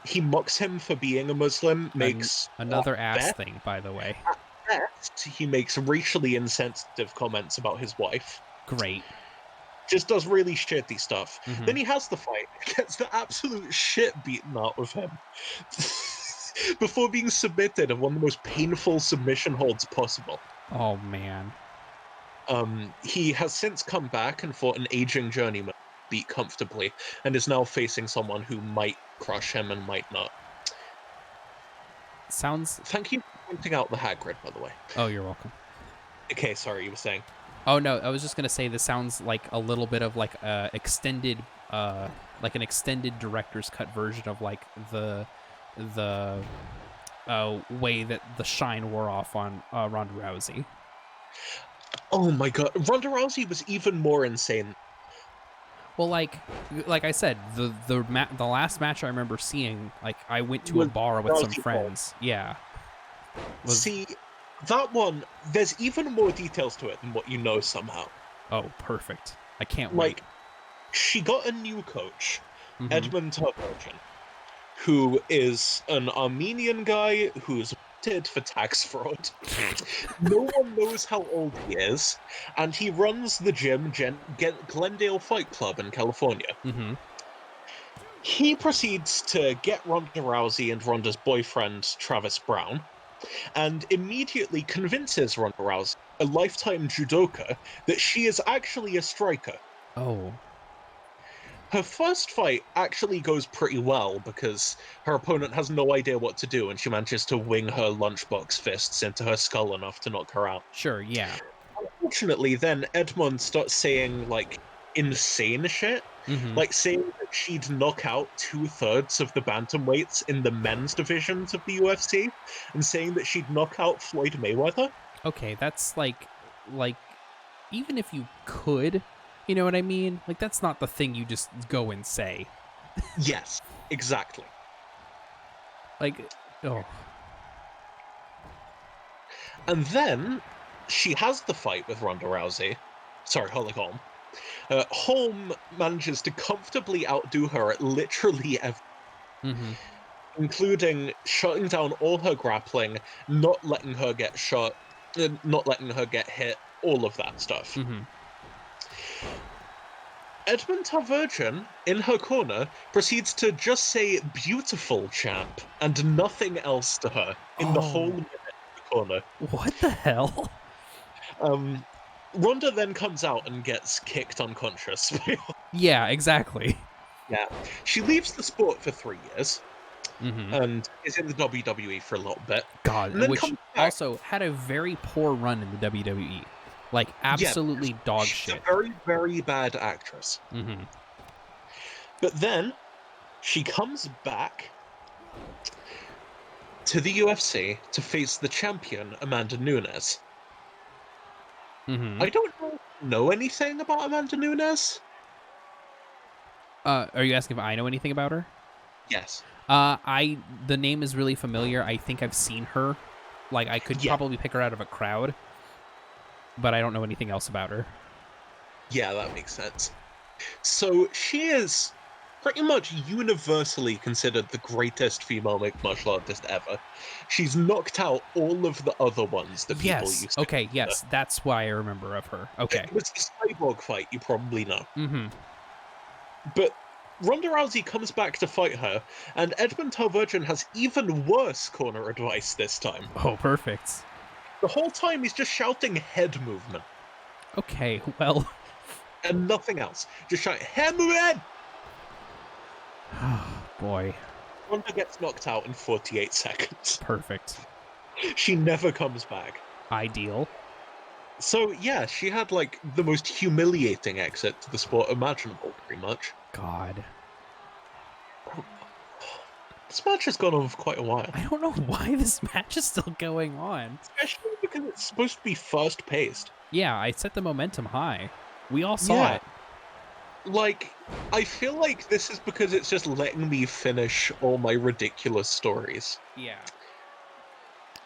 He mocks him for being a Muslim, makes Another ass bet thing, by the way. at best, he makes racially insensitive comments about his wife. Great. Just does really shitty stuff. Hmm. Then he has the fight, gets the absolute shit beaten out of him. Before being submitted in one of the most painful submission holds possible. Oh man. He has since come back and fought an aging journeyman, beat comfortably, and is now facing someone who might crush him and might not. Sounds. Thank you for pointing out the Hagrid, by the way. Oh, you're welcome. Okay, sorry, you were saying. Oh no, I was just gonna say this sounds like a little bit of like like an extended director's cut version of like the way that the shine wore off on Ronda Rousey. Oh my god, Ronda Rousey was even more insane. Well, like I said, the last match I remember seeing, like I went to a Was bar with some Rousey friends. Yeah. See, that one, there's even more details to it than what you know somehow. Oh, perfect. I can't Like, wait. she got a new coach, Mhm. Edmund Tarkanian, who is an Armenian guy who's wanted for tax fraud. No one knows how old he is, and he runs the gym Glendale Fight Club in California. Mhm. He proceeds to get Ronda Rousey and Ronda's boyfriend, Travis Brown, and immediately convinces Ronda Rousey, a lifetime judoka, that she is actually a striker. Oh. Her first fight actually goes pretty well because her opponent has no idea what to do and she manages to wing her lunchbox fists into her skull enough to knock her out. Sure. Yeah. Unfortunately, then Edmond starts saying, like, insane shit. Mhm. Like, saying that she'd knock out 2/3 of the bantamweights in the men's divisions of the UFC, and saying that she'd knock out Floyd Mayweather. Okay, that's like even if you could, you know what I mean? Like that's not the thing you just go and say. Yes, exactly. Like, oh. And then she has the fight with Ronda Rousey. Sorry, Holly Holm. Holm manages to comfortably outdo her at literally everything, Mhm. including shutting down all her grappling, not letting her get shot, not letting her get hit, all of that stuff. Mhm. Edmund Tarvergen, in her corner, proceeds to just say beautiful champ and nothing else to her in the whole Oh, minute in the corner. what the hell? Ronda then comes out and gets kicked unconscious. Yeah, exactly. Yeah. She leaves the sport for 3 years Mhm. and is in the WWE for a little bit. God, And then which comes back. also had a very poor run in the WWE. Like Yeah, absolutely dog she's shit. a very, very bad actress. Mhm. But then she comes back to the UFC to face the champion, Amanda Nunes. Mhm. I don't know anything about Amanda Nunes. Are you asking if I know anything about her? Yes. The name is really familiar. I think I've seen her. Like I could Yeah. probably pick her out of a crowd, but I don't know anything else about her. Yeah, that makes sense. So she is pretty much universally considered the greatest female mixed martial artist ever. She's knocked out all of the other ones that people Yes. used to Okay. consider. Yes, that's why I remember of her. Okay. It was the cyborg fight, you probably know. Mm-hmm. But Ronda Rousey comes back to fight her, and Edmund Tarvergen has even worse corner advice this time. Oh, perfect. The whole time he's just shouting head movement Okay. Well. and nothing else. Just shout head movement! Boy. Ronda gets knocked out in 48 seconds. Perfect. She never comes back. Ideal. So yeah, she had like the most humiliating exit to the sport imaginable, pretty much. God. This match has gone on for quite a while. I don't know why this match is still going on. Especially because it's supposed to be fast paced. Yeah, I set the momentum high. We all saw it. Like, I feel like this is because it's just letting me finish all my ridiculous stories. Yeah.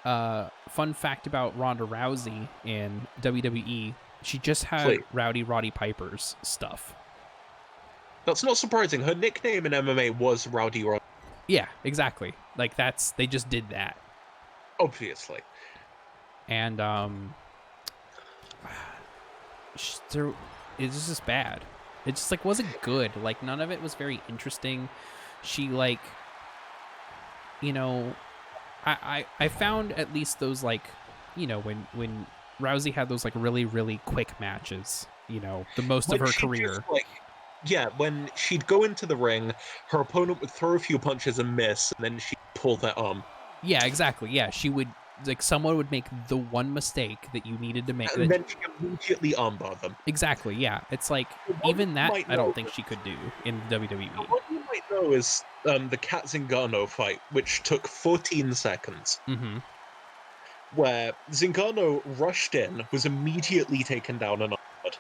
Fun fact about Ronda Rousey in WWE, she just had Please. Rowdy Roddy Piper's stuff. That's not surprising. Her nickname in MMA was Rowdy Roddy. Yeah, exactly. Like they just did that. Obviously. And it's just bad. It just like wasn't good. Like none of it was very interesting. She like, you know, I found at least those like, you know, when Rousey had those like really really quick matches, you know, the most of her career. When she'd go into the ring, her opponent would throw a few punches and miss, and then she'd pull their arm. Yeah, exactly. Yeah, she would, like, someone would make the one mistake that you needed to make. And then she immediately armbar them. Exactly, yeah. It's like, even that I don't think she could do in WWE. What you might know is the Kat Zingano fight, which took 14 seconds. Mm-hmm. Where Zingano rushed in, was immediately taken down and armbarred.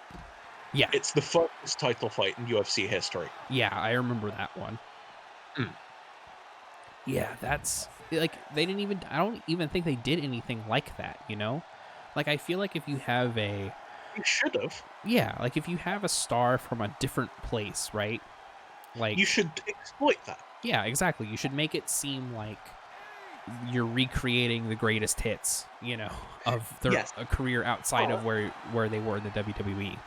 Yeah. It's the fastest title fight in UFC history. Yeah, I remember that one. Mm. Yeah, that's like I don't even think they did anything like that, you know? Like I feel like if you have You should have. Yeah, like if you have a star from a different place, right? Like you should exploit that. Yeah, exactly. You should make it seem like you're recreating the greatest hits, you know, of their a career outside of where they were in the WWE.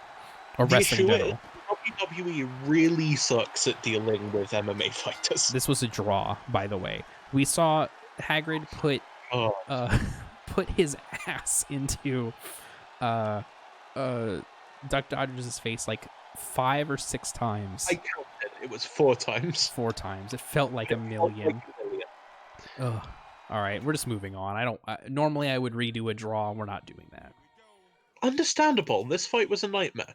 Or wrestling in general. WWE really sucks at dealing with MMA fighters. This was a draw, by the way. We saw Hagrid put his ass into Duck Dodgers' face like 5 or 6 times. I counted. It was 4 times. 4 times. It felt like a million. Ugh. All right, we're just moving on. Normally I would redo a draw, and we're not doing that. Understandable. This fight was a nightmare.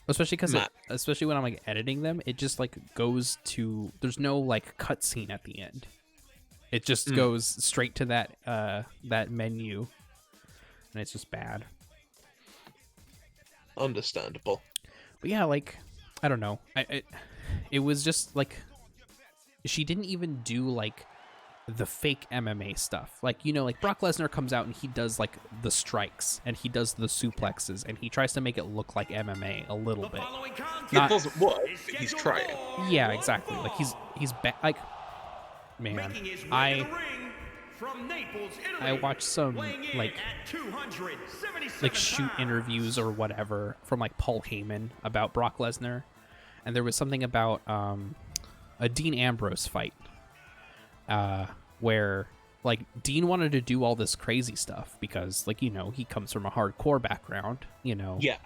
Especially when I'm like editing them, it just like goes to, there's no like cutscene at the end. It just goes straight to that menu, and it's just bad. Understandable. But yeah, like I don't know. It was just like she didn't even do like the fake MMA stuff. Like, you know, like Brock Lesnar comes out and he does like the strikes and he does the suplexes and he tries to make it look like MMA a little bit. It doesn't work, but he's trying. Yeah, exactly. Like he's like, man, I watched some like shoot interviews or whatever from like Paul Heyman about Brock Lesnar, and there was something about a Dean Ambrose fight where like Dean wanted to do all this crazy stuff because, like, you know, he comes from a hardcore background, you know. Yeah.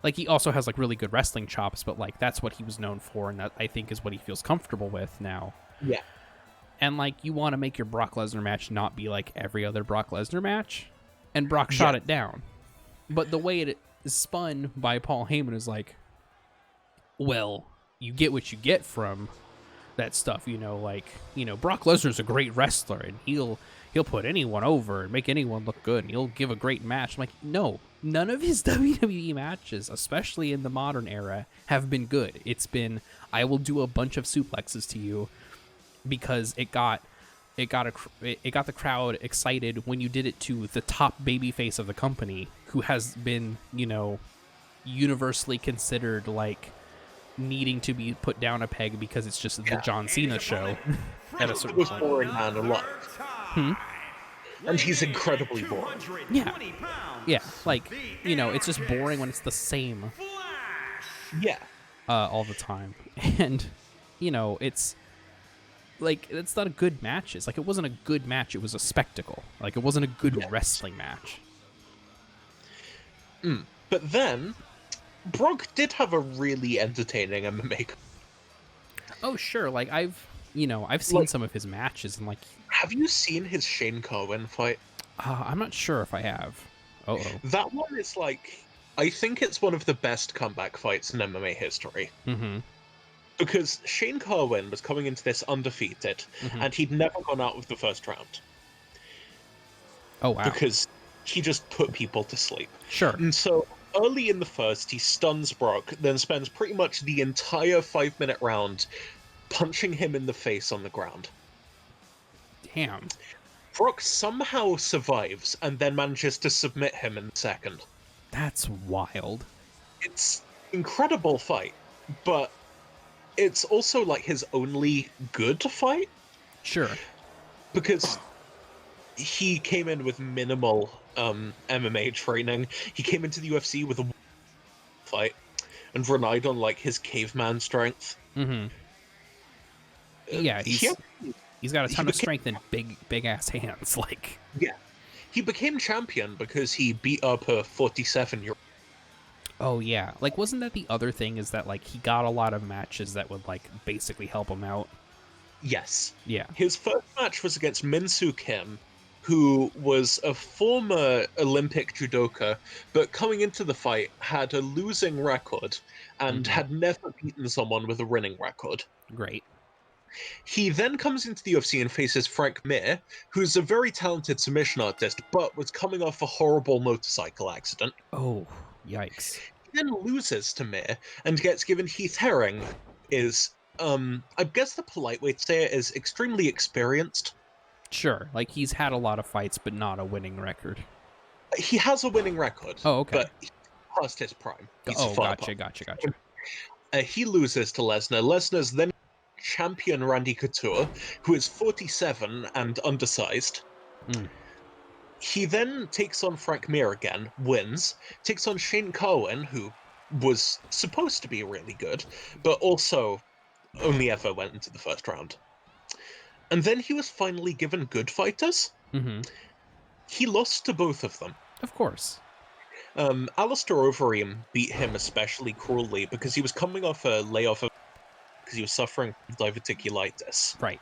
Like he also has like really good wrestling chops, but like that's what he was known for, and that I think is what he feels comfortable with now. Yeah. And like you want to make your Brock Lesnar match not be like every other Brock Lesnar match, and Brock shot it down. But the way it is spun by Paul Heyman is like, well, you get what you get from that stuff, you know, like, you know, Brock Lesnar's a great wrestler and he'll put anyone over and make anyone look good and he'll give a great match. I'm like, no, none of his WWE matches, especially in the modern era, have been good. It's been, I will do a bunch of suplexes to you because it got the crowd excited when you did it to the top babyface of the company, who has been, you know, universally considered like needing to be put down a peg because it's just the John Cena show at a certain most point. boring man alive. And he's incredibly boring. Yeah, like, you know, it's just boring when it's the same. Yeah. All the time. And, you know, it's like, it's not a good match. It's like, it wasn't a good match. It was a spectacle. Like, it wasn't a good wrestling match. But then Brock did have a really entertaining MMA. Oh, sure. Like, I've seen like, some of his matches, and like... Have you seen his Shane Cohen fight? I'm not sure if I have. Uh-oh. That one is like... I think it's one of the best comeback fights in MMA history. Mm-hmm. Because Shane Cohen was coming into this undefeated, and he'd never gone out with the first round. Oh, wow. Because he just put people to sleep. Sure. And so... Early in the first, he stuns Brock, then spends pretty much the entire 5-minute round punching him in the face on the ground. Damn. Brock somehow survives and then manages to submit him in the second. That's wild. It's incredible fight, but it's also like his only good fight Sure. because he came in with minimal MMA training. He came into the UFC with a fight and relied on like his caveman strength. Mm-hmm. Yeah, he's got a ton of strength and big ass hands. Like, yeah, he became champion because he beat up a 47-year-old. Oh yeah, like wasn't that the other thing? Is that like he got a lot of matches that would like basically help him out? Yes. Yeah. His first match was against Min-Soo Kim, who was a former Olympic judoka, but coming into the fight had a losing record and had never beaten someone with a winning record. Great. He then comes into the UFC and faces Frank Mir, who's a very talented submission artist, but was coming off a horrible motorcycle accident. Oh, yikes. He then loses to Mir and gets given Heath Herring, is, I guess the polite way to say it is extremely experienced. Sure, like he's had a lot of fights, but not a winning record. He has a winning record. Oh, okay. But he's past his prime. He's gotcha. He loses to Lesnar. Lesnar's then champion Randy Couture, who is 47 and undersized. He then takes on Frank Mir again, wins, takes on Shane Carwin, who was supposed to be really good, but also only ever went into the first round. And then he was finally given good fighters. He lost to both of them. Of course. Alistair Overeem beat him especially cruelly because he was coming off a layoff because he was suffering from diverticulitis. Right.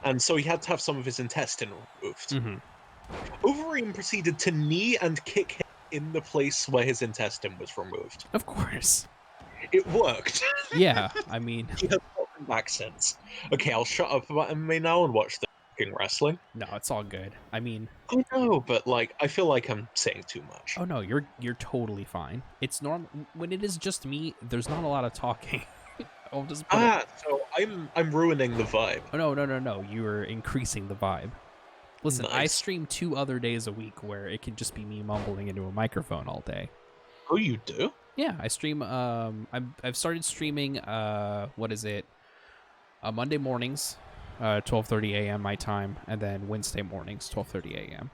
And so he had to have some of his intestine removed. Overeem proceeded to knee and kick him in the place where his intestine was removed. Of course. It worked. Yeah, I mean... He has not been back since. Okay, I'll shut up about MMA now and watch the fucking wrestling. No, it's all good. I mean... I know, but, like, I feel like I'm saying too much. Oh, no, you're totally fine. It's normal. When it is just me, there's not a lot of talking. I'll just so I'm ruining the vibe. Oh, no. You are increasing the vibe. Listen, Nice. I stream 2 other days a week where it can just be me mumbling into a microphone all day. Oh, you do? Yeah, I stream. I've started streaming. What is it? Monday mornings, 12:30 a.m. my time, and then Wednesday mornings, 12:30 a.m.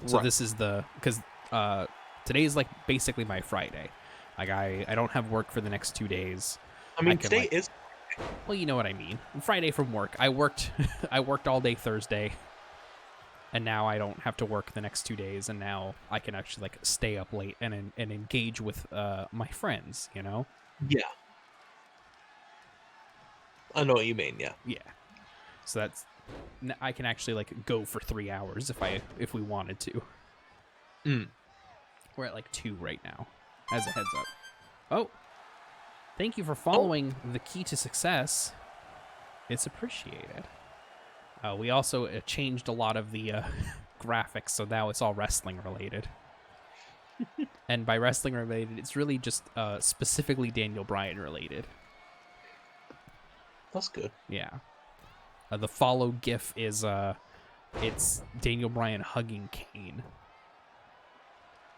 So this is because today is like basically my Friday. Like I don't have work for the next 2 days. I mean, today is. Well, you know what I mean. Friday from work. I worked all day Thursday, and now I don't have to work the next 2 days, and now I can actually like stay up late and engage with my friends. You know? Yeah. I know what you mean. Yeah. Yeah. So I can actually like go for 3 hours if we wanted to. We're at like 2 right now. As a heads up. Oh. Thank you for following the key to success. It's appreciated. We also changed a lot of the graphics, so now it's all wrestling related. And by wrestling related, it's really just specifically Daniel Bryan related. That's good. Yeah. The follow GIF is it's Daniel Bryan hugging Kane,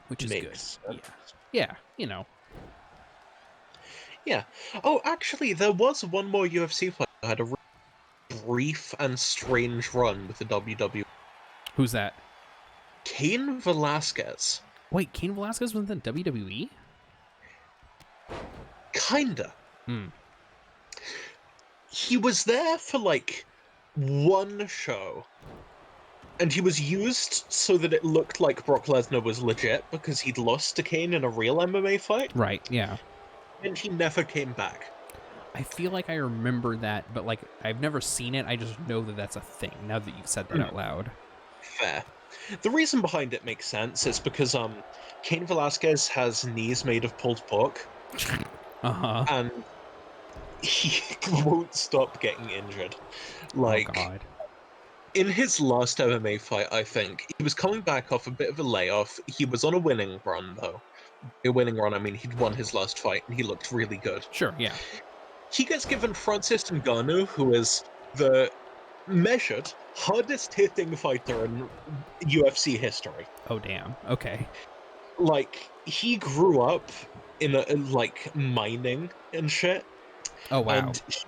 which is good. Yeah, you know. Yeah. Oh, actually, there was one more UFC fight that had a brief and strange run with the WWE. Who's that? Cain Velasquez. Wait, Cain Velasquez was in the WWE? Kinda. He was there for, like, one show. And he was used so that it looked like Brock Lesnar was legit because he'd lost to Cain in a real MMA fight. Right, yeah. And he never came back. I feel like I remember that, but like I've never seen it. I just know that that's a thing now that you've said that out loud. Fair. The reason behind it makes sense. It's because Cain Velasquez has knees made of pulled pork. And he won't stop getting injured. Like, oh God. In his last MMA fight, I think, he was coming back off a bit of a layoff. He was on a winning run, though. A winning run, I mean, he'd won his last fight, and he looked really good. Sure, yeah. He gets given Francis Ngannou, who is the measured hardest hitting fighter in UFC history. Oh, damn. Okay. Like, he grew up in like mining and shit, Oh, wow. and he's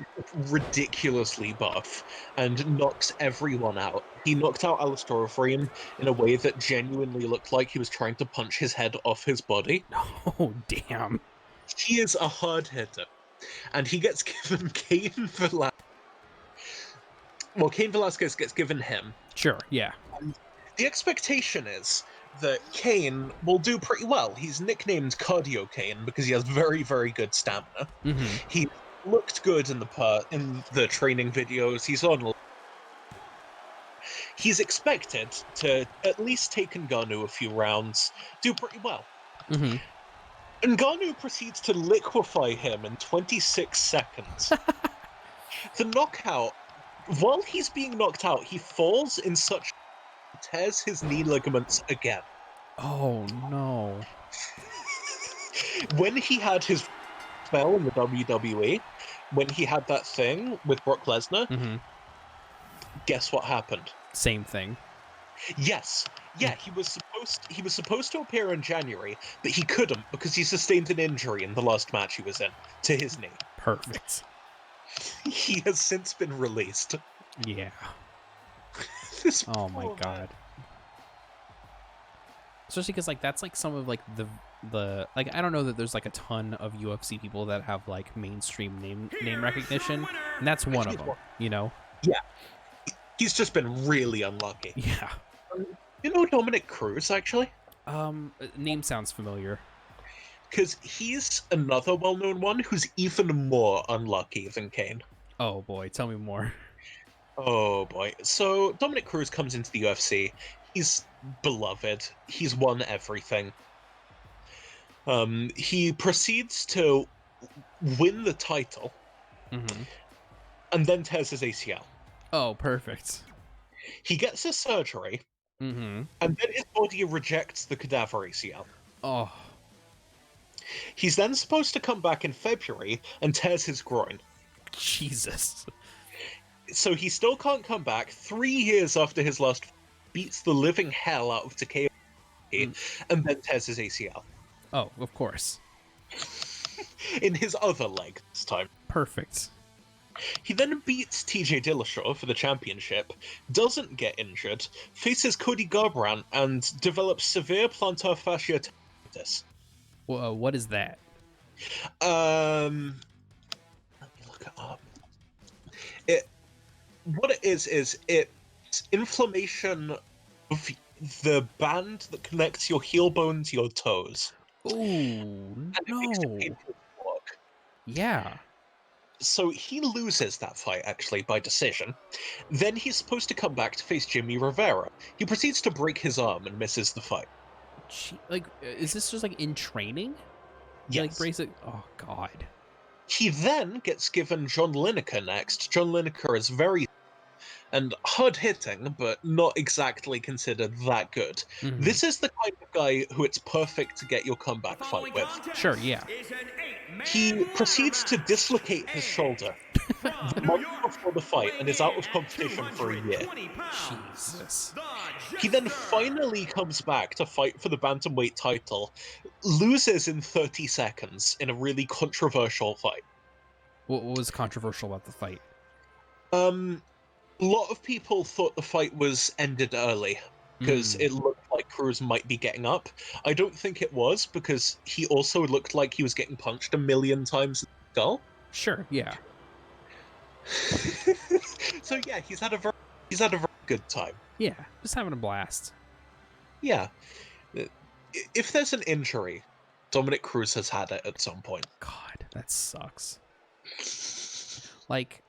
ridiculously buff and knocks everyone out. He knocked out Alistair Overeem in a way that genuinely looked like he was trying to punch his head off his body. Oh, damn. He is a hard hitter, and he gets given Cain Velasquez. Well, Cain Velasquez gets given him. Sure, yeah. The expectation is that Cain will do pretty well. He's nicknamed Cardio Cain because he has very, very good stamina. Mm-hmm. He looked good in the training videos. He's expected to at least take Ngannou a few rounds, do pretty well. Mm-hmm. Ngannou proceeds to liquefy him in 26 seconds. The knockout, while he's being knocked out, he falls in such tears his knee ligaments again. Oh, no. When he had his spell in the WWE, when he had that thing with Brock Lesnar, Mm-hmm. guess what happened? Same thing. Yes. Yeah, he was supposed to appear in January, but he couldn't because he sustained an injury in the last match he was in to his knee. Perfect. He has since been released. Yeah. This Oh, my poor God. man. Especially because, like, that's, like, some of, like, the like, I don't know that there's, like, a ton of UFC people that have, like, mainstream name recognition, and that's one of them, you know? Yeah. He's just been really unlucky. Yeah. You know Dominic Cruz, actually? Name sounds familiar. Because he's another well-known one who's even more unlucky than Kane. Oh, boy. Tell me more. Oh boy. So Dominic Cruz comes into the UFC. He's beloved. He's won everything. He proceeds to win the title Mm-hmm. and then tears his ACL. Oh, perfect. He gets a surgery, Mm-hmm. and then his body rejects the cadaver ACL. Oh, He's then supposed to come back in February and tears his groin. Jesus. So he still can't come back. 3 years after his last beats the living hell out of Takeo and then tears his ACL. Oh, of course. In his other leg this time. Perfect. He then beats TJ Dillashaw for the championship, doesn't get injured, faces Cody Garbrandt, and develops severe plantar fasciitis. Well, what is that? Let me look it up. What it is it's inflammation of the band that connects your heel bone to your toes. Ooh, And it makes it no. painful to walk. Yeah. So he loses that fight, actually, by decision. Then he's supposed to come back to face Jimmy Rivera. He proceeds to break his arm and misses the fight. Like, is this just, like, in training? He, like, Yes. breaks it? Oh, God. He then gets given John Lineker next. John Lineker is very and hard-hitting, but not exactly considered that good. Mhm. This is the kind of guy who it's perfect to get your comeback fight with. Sure, yeah. He proceeds to dislocate his shoulder the month before the fight and is out of competition for a year. Jesus. He then finally comes back to fight for the bantamweight title, loses in 30 seconds in a really controversial fight. What was controversial about the fight? A lot of people thought the fight was ended early because it looked like Cruz might be getting up. I don't think it was because he also looked like he was getting punched a million times in the skull. Sure, yeah. So yeah, he's had a very good time. Yeah, just having a blast. Yeah. If there's an injury, Dominic Cruz has had it at some point. God, that sucks. Like,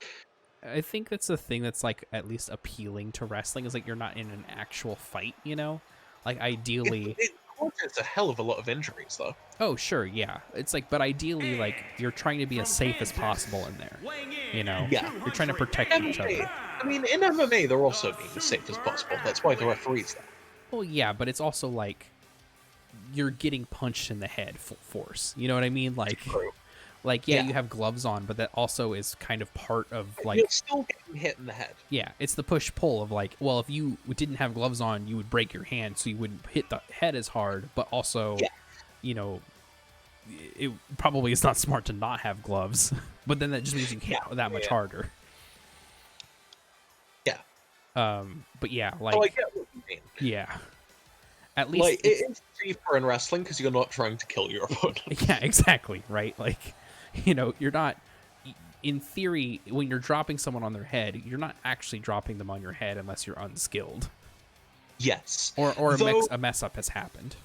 I think that's the thing that's, like, at least appealing to wrestling is, like, you're not in an actual fight, you know? Like, ideally... It causes a hell of a lot of injuries, though. Oh, sure, yeah. It's like, but ideally, like, you're trying to be as safe as possible in there, you know? Yeah. You're trying to protect each other. I mean, in MMA, they're also being as safe as possible. That's why the referee's there. Well, yeah, but it's also, like, you're getting punched in the head full force. You know what I mean? Like, True. Like, yeah, you have gloves on, but that also is kind of part of, like... You're still getting hit in the head. Yeah, it's the push-pull of, like, well, if you didn't have gloves on, you would break your hand, so you wouldn't hit the head as hard, but also, you know, it probably is not smart to not have gloves, but then that just means you hit that much harder. Yeah. But yeah, like... Oh, I get what you mean. Yeah. At least... Like, it is cheaper in wrestling because you're not trying to kill your opponent. Yeah, exactly, right? Like, you know, you're not... In theory, when you're dropping someone on their head, you're not actually dropping them on your head unless you're unskilled. Yes. Or a mess up has happened.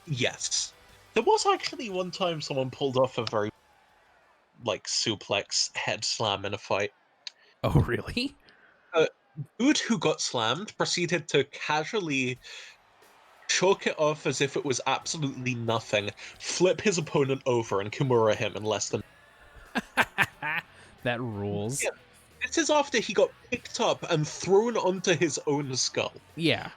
Yes. There was actually one time someone pulled off a very, like, suplex head slam in a fight. Oh, really? Dude who got slammed proceeded to casually chalk it off as if it was absolutely nothing, flip his opponent over, and Kimura him in less than... That rules. Yeah. This is after he got picked up and thrown onto his own skull. Yeah.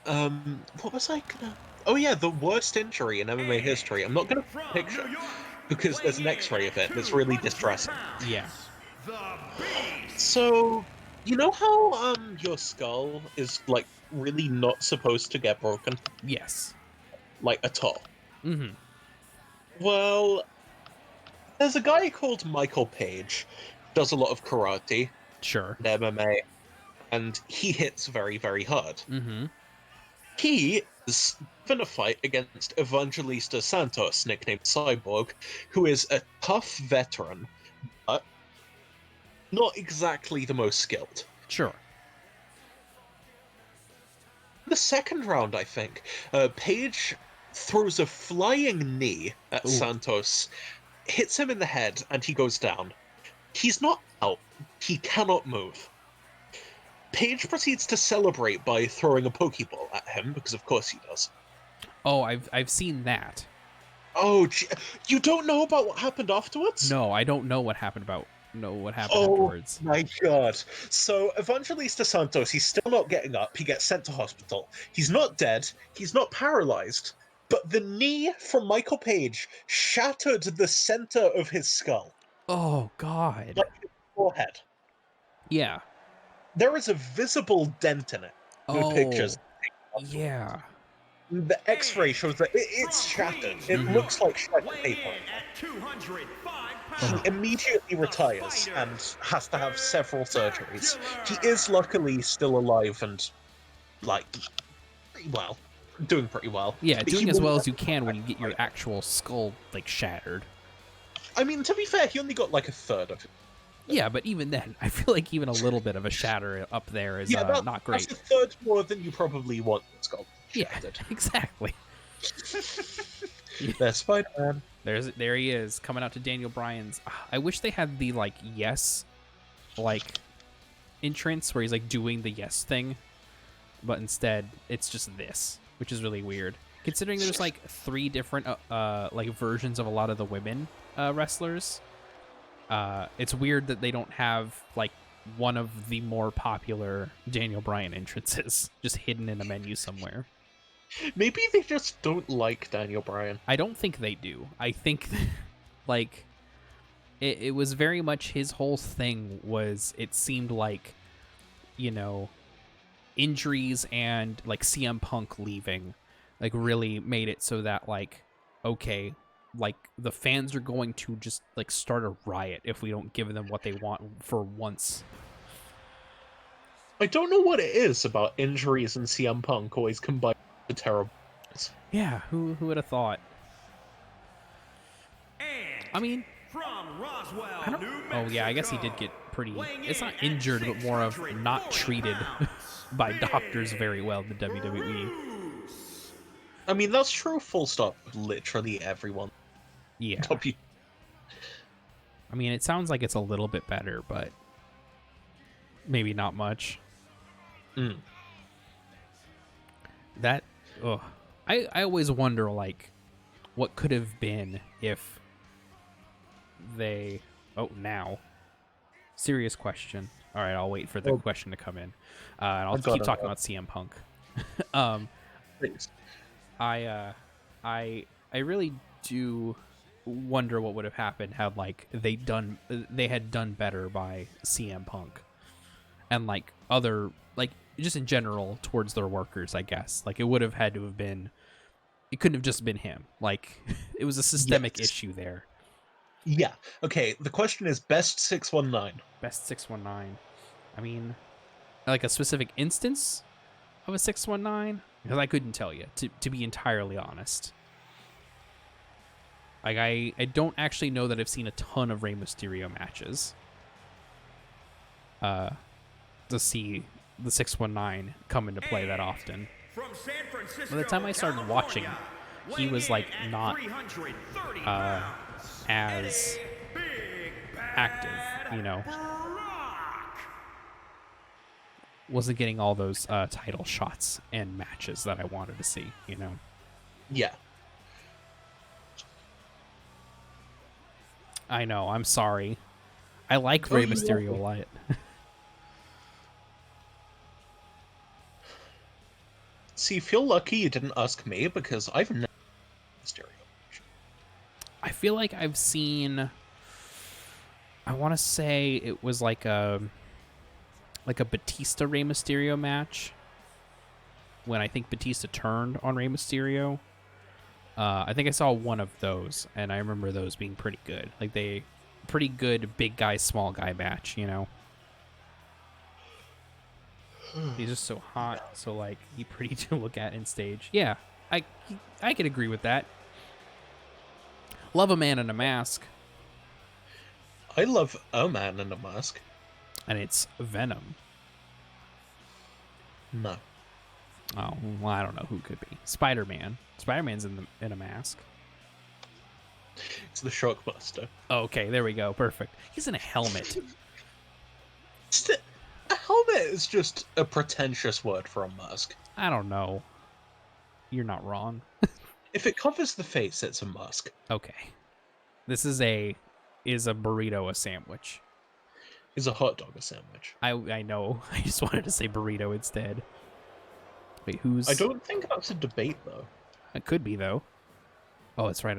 What was I gonna... Oh yeah, the worst injury in MMA history. I'm not gonna picture because there's an x-ray of it that's really distressing. Yeah. So, you know how your skull is, like, really not supposed to get broken? Yes. Like, at all. Mm-hmm. Well, there's a guy called Michael Page, does a lot of karate, Sure. and MMA, and he hits very, very hard. Mm-hmm. He is in a fight against Evangelista Santos, nicknamed Cyborg, who is a tough veteran, but not exactly the most skilled. Sure. The second round, I think, Page throws a flying knee at Santos, hits him in the head, and he goes down. He's not out. He cannot move. Page proceeds to celebrate by throwing a Pokeball at him, because of course he does. Oh, I've seen that. Oh, you don't know about what happened afterwards? No, I don't know what happened afterwards. Oh my god. So, Evangelista Santos, he's still not getting up. He gets sent to hospital. He's not dead. He's not paralyzed. But the knee from Michael Page shattered the center of his skull. Oh, God. Like his forehead. Yeah. There is a visible dent in it. The pictures. Yeah. The X-ray shows that it's shattered. It looks like shredded paper. He immediately retires and has to have several surgeries. He is luckily still alive and, like, well, doing pretty well. Yeah, But doing as well as you can when you get your right. actual skull, like, shattered. I mean, to be fair, he only got, like, a third of it. Yeah, but even then, I feel like even a little bit of a shatter up there is not great. That's a third more than you probably want in skull. Yeah, exactly. There's Spider-Man. There he is, coming out to Daniel Bryan's. I wish they had the, like, yes, like, entrance where he's, like, doing the yes thing, but instead it's just this, which is really weird. Considering there's, like, 3 different, like, versions of a lot of the women wrestlers. It's weird that they don't have, like, one of the more popular Daniel Bryan entrances just hidden in a menu somewhere. Maybe they just don't like Daniel Bryan. I don't think they do. I think, like, it was very much his whole thing was, it seemed like, you know, injuries and, like, CM Punk leaving, like, really made it so that, like, okay, like, the fans are going to just, like, start a riot if we don't give them what they want for once. I don't know what it is about injuries and CM Punk always combined to terrible. Yeah, who would have thought? I mean, from Roswell, I don't... Oh yeah, I guess he did get pretty... It's not injured, but more of not treated by doctors very well in the WWE. I mean, that's true, full stop. Literally everyone. Yeah. I mean, it sounds like it's a little bit better, but maybe not much. That... Ugh. I always wonder, like, what could have been if they... Oh, now. Serious question. All right, I'll wait for the question to come in. And I'll keep talking about CM Punk. Please. I really do wonder what would have happened had like they had done better by CM Punk and like other like just in general towards their workers, I guess. Like it would have had to have been, it couldn't have just been him. Like it was a systemic issue there. Yeah. Okay, the question is best 619. Best 619. I mean, like a specific instance of a 619? Because I couldn't tell you, to be entirely honest. Like I don't actually know that I've seen a ton of Rey Mysterio matches. To see the 619 come into play that often. From San Francisco, By the time I started watching, he was like not as active, you know. Wasn't getting all those title shots and matches that I wanted to see, you know. Yeah. I know, I'm sorry. I like Rey Mysterio a lot. See, feel lucky you didn't ask me, because I've never seen Mysterio. I feel like I've seen, I want to say it was like a Batista Rey Mysterio match when I think Batista turned on Rey Mysterio. I think I saw one of those, and I remember those being pretty good. Like pretty good big guy, small guy match, you know? He's just so hot, so like he pretty to look at in stage. Yeah, I could agree with that. Love a man in a mask. I love a man in a mask. And it's Venom. No. Oh, well, I don't know who could be. Spider-Man. Spider-Man's in a mask. It's the Shockbuster. Oh, okay, there we go. Perfect. He's in a helmet. A helmet is just a pretentious word for a mask. I don't know. You're not wrong. If it covers the face, it's a mask. Okay. This is a burrito a sandwich? Is a hot dog a sandwich? I know. I just wanted to say burrito instead. Wait, who's... I don't think that's a debate, though. It could be, though. Oh, that's right.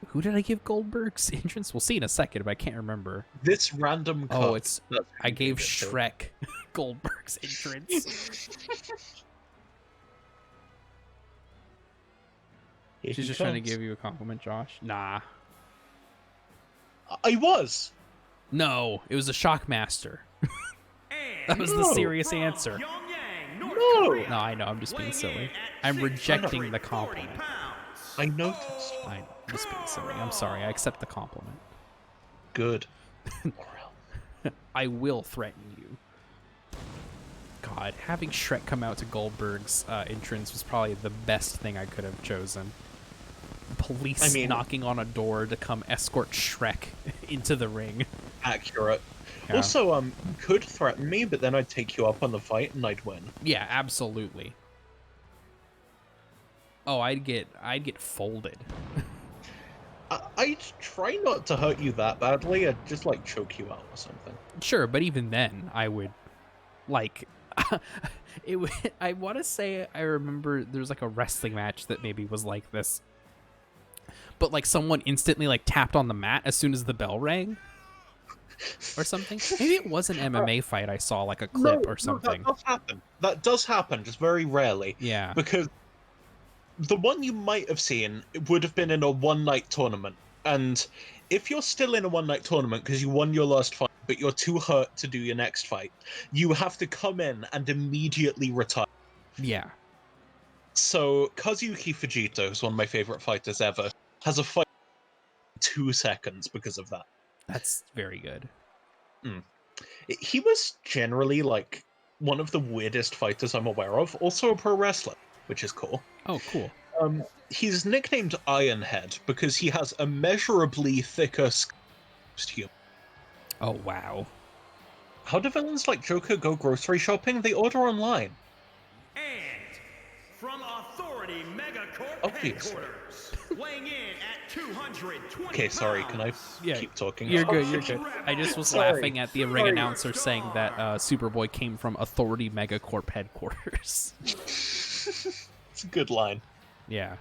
Who did I give Goldberg's entrance? We'll see in a second, but I can't remember. This random cup. Oh, I gave Shrek Goldberg's entrance. She's just trying to give you a compliment, Josh. Nah. I was. No, it was a Shockmaster. That was the serious answer. No. No, I know. I'm just being silly. I'm rejecting the compliment. I noticed. I'm just being silly. I'm sorry. I accept the compliment. Good. I will threaten you. God, having Shrek come out to Goldberg's entrance was probably the best thing I could have chosen. Police knocking on a door to come escort Shrek into the ring. Accurate. Yeah. Also, you could threaten me, but then I'd take you up on the fight and I'd win. Yeah, absolutely. Oh, I'd get folded. I'd try not to hurt you that badly. I'd just like choke you out or something. Sure, but even then, I would like it would. I want to say I remember there was like a wrestling match that maybe was like this, but like someone instantly like tapped on the mat as soon as the bell rang. Or something. Maybe it was an MMA fight I saw, like a clip or something. No, that does happen. That does happen, just very rarely. Yeah. Because the one you might have seen would have been in a one-night tournament. And if you're still in a one-night tournament because you won your last fight, but you're too hurt to do your next fight, you have to come in and immediately retire. Yeah. So Kazuki Fujita, who's one of my favorite fighters ever, has a fight in 2 seconds because of that. That's very good. He was generally, like, one of the weirdest fighters I'm aware of. Also a pro wrestler, which is cool. Oh, cool. He's nicknamed Ironhead because he has immeasurably thicker skin. Oh, wow. How do villains like Joker go grocery shopping? They order online. And from Authority Megacorp Obviously. headquarters, weighing in at 220 Okay, sorry, can I Yeah, keep talking? You're good, you're good. I just was Sorry. laughing at the ring announcer saying that Superboy came from Authority Megacorp headquarters. It's a good line. Yeah.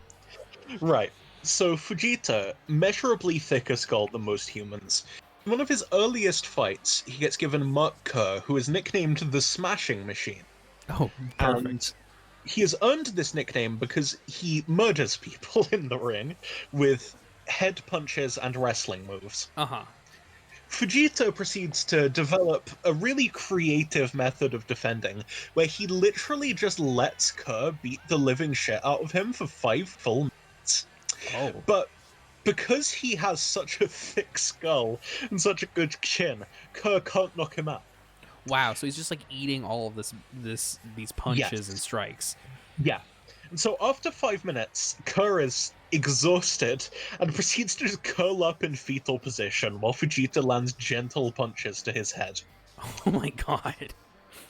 Right. So Fujita, measurably thicker skull than most humans. In one of his earliest fights, he gets given Mark Kerr, who is nicknamed the Smashing Machine. Oh, And perfect. he has earned this nickname because he murders people in the ring with head punches and wrestling moves. Uh-huh. Fujita proceeds to develop a really creative method of defending, where he literally just lets Kerr beat the living shit out of him for 5 full minutes. Oh. But because he has such a thick skull and such a good chin, Kerr can't knock him out. Wow, so he's just like eating all of these punches and Yes. strikes. Yeah. And so after 5 minutes, Kerr is exhausted and proceeds to just curl up in fetal position while Fujita lands gentle punches to his head. Oh my god.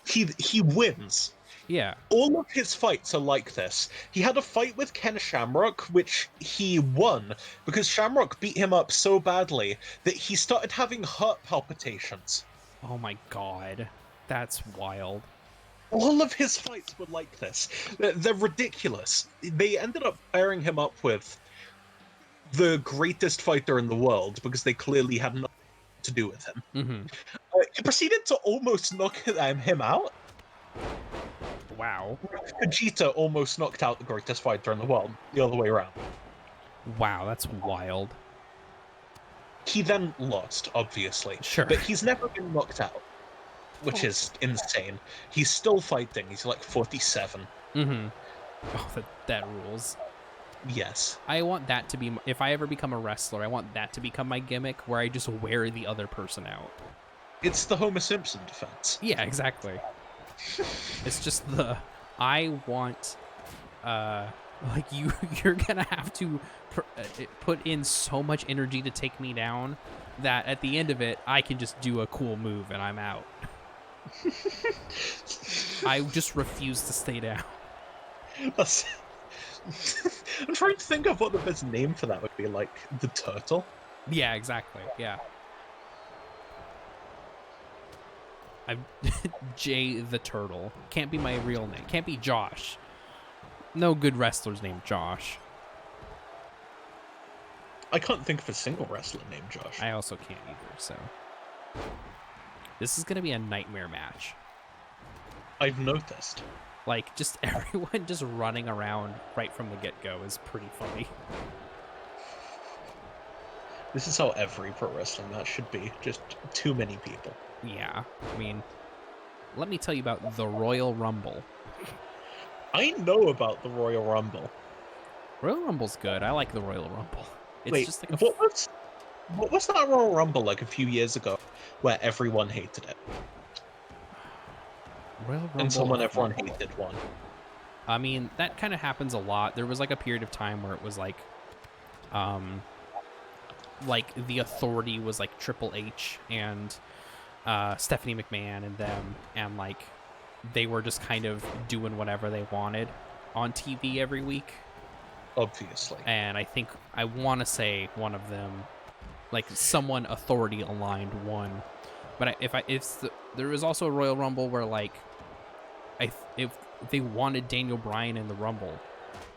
He wins. Yeah. All of his fights are like this. He had a fight with Ken Shamrock, which he won because Shamrock beat him up so badly that he started having heart palpitations. Oh my god. That's wild. All of his fights were like this. They're ridiculous. They ended up pairing him up with the greatest fighter in the world because they clearly had nothing to do with him. Mm-hmm. He proceeded to almost knock him out. Wow. Vegeta almost knocked out the greatest fighter in the world, the other way around. Wow, that's wild. He then lost, obviously. Sure. But he's never been knocked out, which is insane. He's still fighting. He's like 47. Mm-hmm. Oh, that rules. Yes. I want that to be, if I ever become a wrestler, I want that to become my gimmick, where I just wear the other person out. It's the Homer Simpson defense. Yeah, exactly. It's just I want, like you're gonna have to put in so much energy to take me down that at the end of it, I can just do a cool move and I'm out. I just refuse to stay down. That's... I'm trying to think of what the best name for that would be, like the turtle. Yeah, exactly. Yeah. I'm Jay the Turtle. Can't be my real name. Can't be Josh. No good wrestler's named Josh. I can't think of a single wrestler named Josh. I also can't either, so. This is going to be a nightmare match. I've noticed. Like, just everyone just running around right from the get-go is pretty funny. This is how every pro wrestling match should be. Just too many people. Yeah, I mean, let me tell you about the Royal Rumble. I know about the Royal Rumble. Royal Rumble's good. I like the Royal Rumble. It's Wait, just like what was that Royal Rumble like a few years ago where everyone hated it? Royal Rumble And someone everyone hated won. I mean, that kind of happens a lot. There was like a period of time where it was like the Authority was like Triple H and Stephanie McMahon and them, and like they were just kind of doing whatever they wanted on TV every week. Obviously. And I want to say one of them, like someone Authority aligned, won. But there was also a Royal Rumble where like if they wanted Daniel Bryan in the Rumble,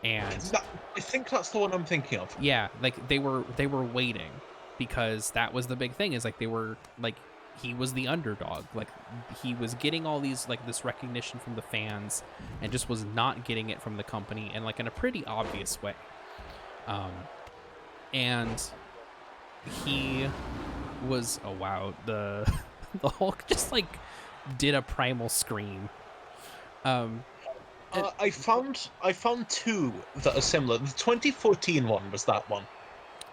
and I think that's the one I'm thinking of. yeah, like they were waiting because that was the big thing, is like they were like, he was the underdog, like he was getting all these like this recognition from the fans and just was not getting it from the company, and like in a pretty obvious way. And he was, oh wow, the Hulk just like did a primal scream. I found two that are similar. The 2014 one was that one,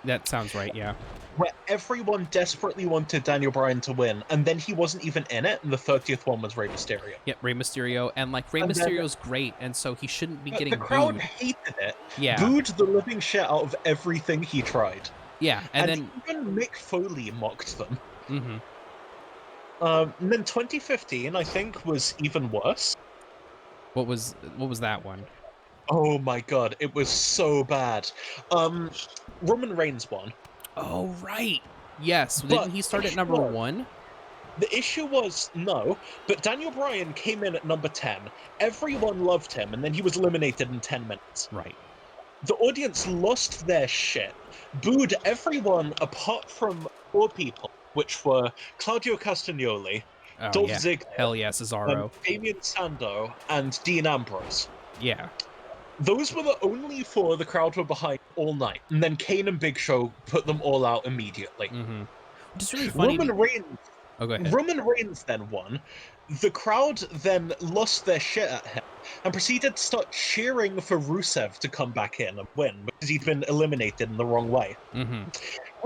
That sounds right, yeah. where everyone desperately wanted Daniel Bryan to win, and then he wasn't even in it, and the 30th one was Rey Mysterio. Yep, Rey Mysterio, and like Rey Mysterio's great, and so he shouldn't be getting The crowd booed. hated it. Yeah. Booed the living shit out of everything he tried. Yeah, and then even Mick Foley mocked them. mm-hmm. And then 2015, I think, was even worse. What was that one? Oh my god, it was so bad. Roman Reigns won. Oh right. Yes, But didn't he start at number sure. 1? The issue was, no, but Daniel Bryan came in at number 10. Everyone loved him, and then he was eliminated in 10 minutes. Right. the audience lost their shit, booed everyone apart from 4 people, which were Claudio Castagnoli, Oh Dolph yeah, Ziggler, hell yeah, Cesaro. Damien Sandow, and Dean Ambrose. Yeah. Those were the only 4 the crowd were behind all night, and then Kane and Big Show put them all out immediately. Mm-hmm. Which is really funny. Oh, go ahead. Roman Reigns then won. The crowd then lost their shit at him and proceeded to start cheering for Rusev to come back in and win because he'd been eliminated in the wrong way. Mm-hmm.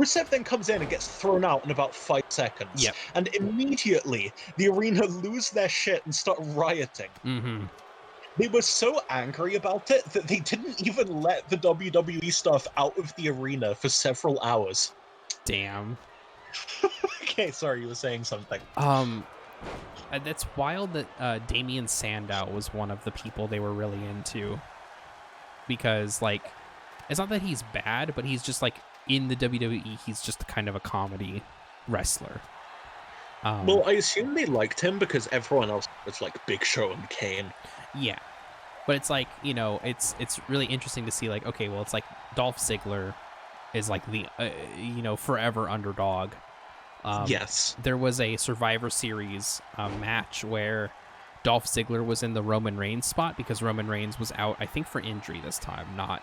Rusev then comes in and gets thrown out in about 5 seconds. Yep. And immediately, the arena lose their shit and start rioting. Mm-hmm. They were so angry about it that they didn't even let the WWE stuff out of the arena for several hours. Damn. Okay, sorry, you were saying something. That's wild that Damien Sandow was one of the people they were really into. Because, like, it's not that he's bad, but he's just, like, in the WWE, he's just kind of a comedy wrestler. Well, I assume they liked him because everyone else was, like, Big Show and Kane. Yeah. But it's like, you know, it's really interesting to see, like, okay, well, it's like Dolph Ziggler is, like, the, you know, forever underdog. Yes. There was a Survivor Series match where Dolph Ziggler was in the Roman Reigns spot because Roman Reigns was out, I think, for injury this time, not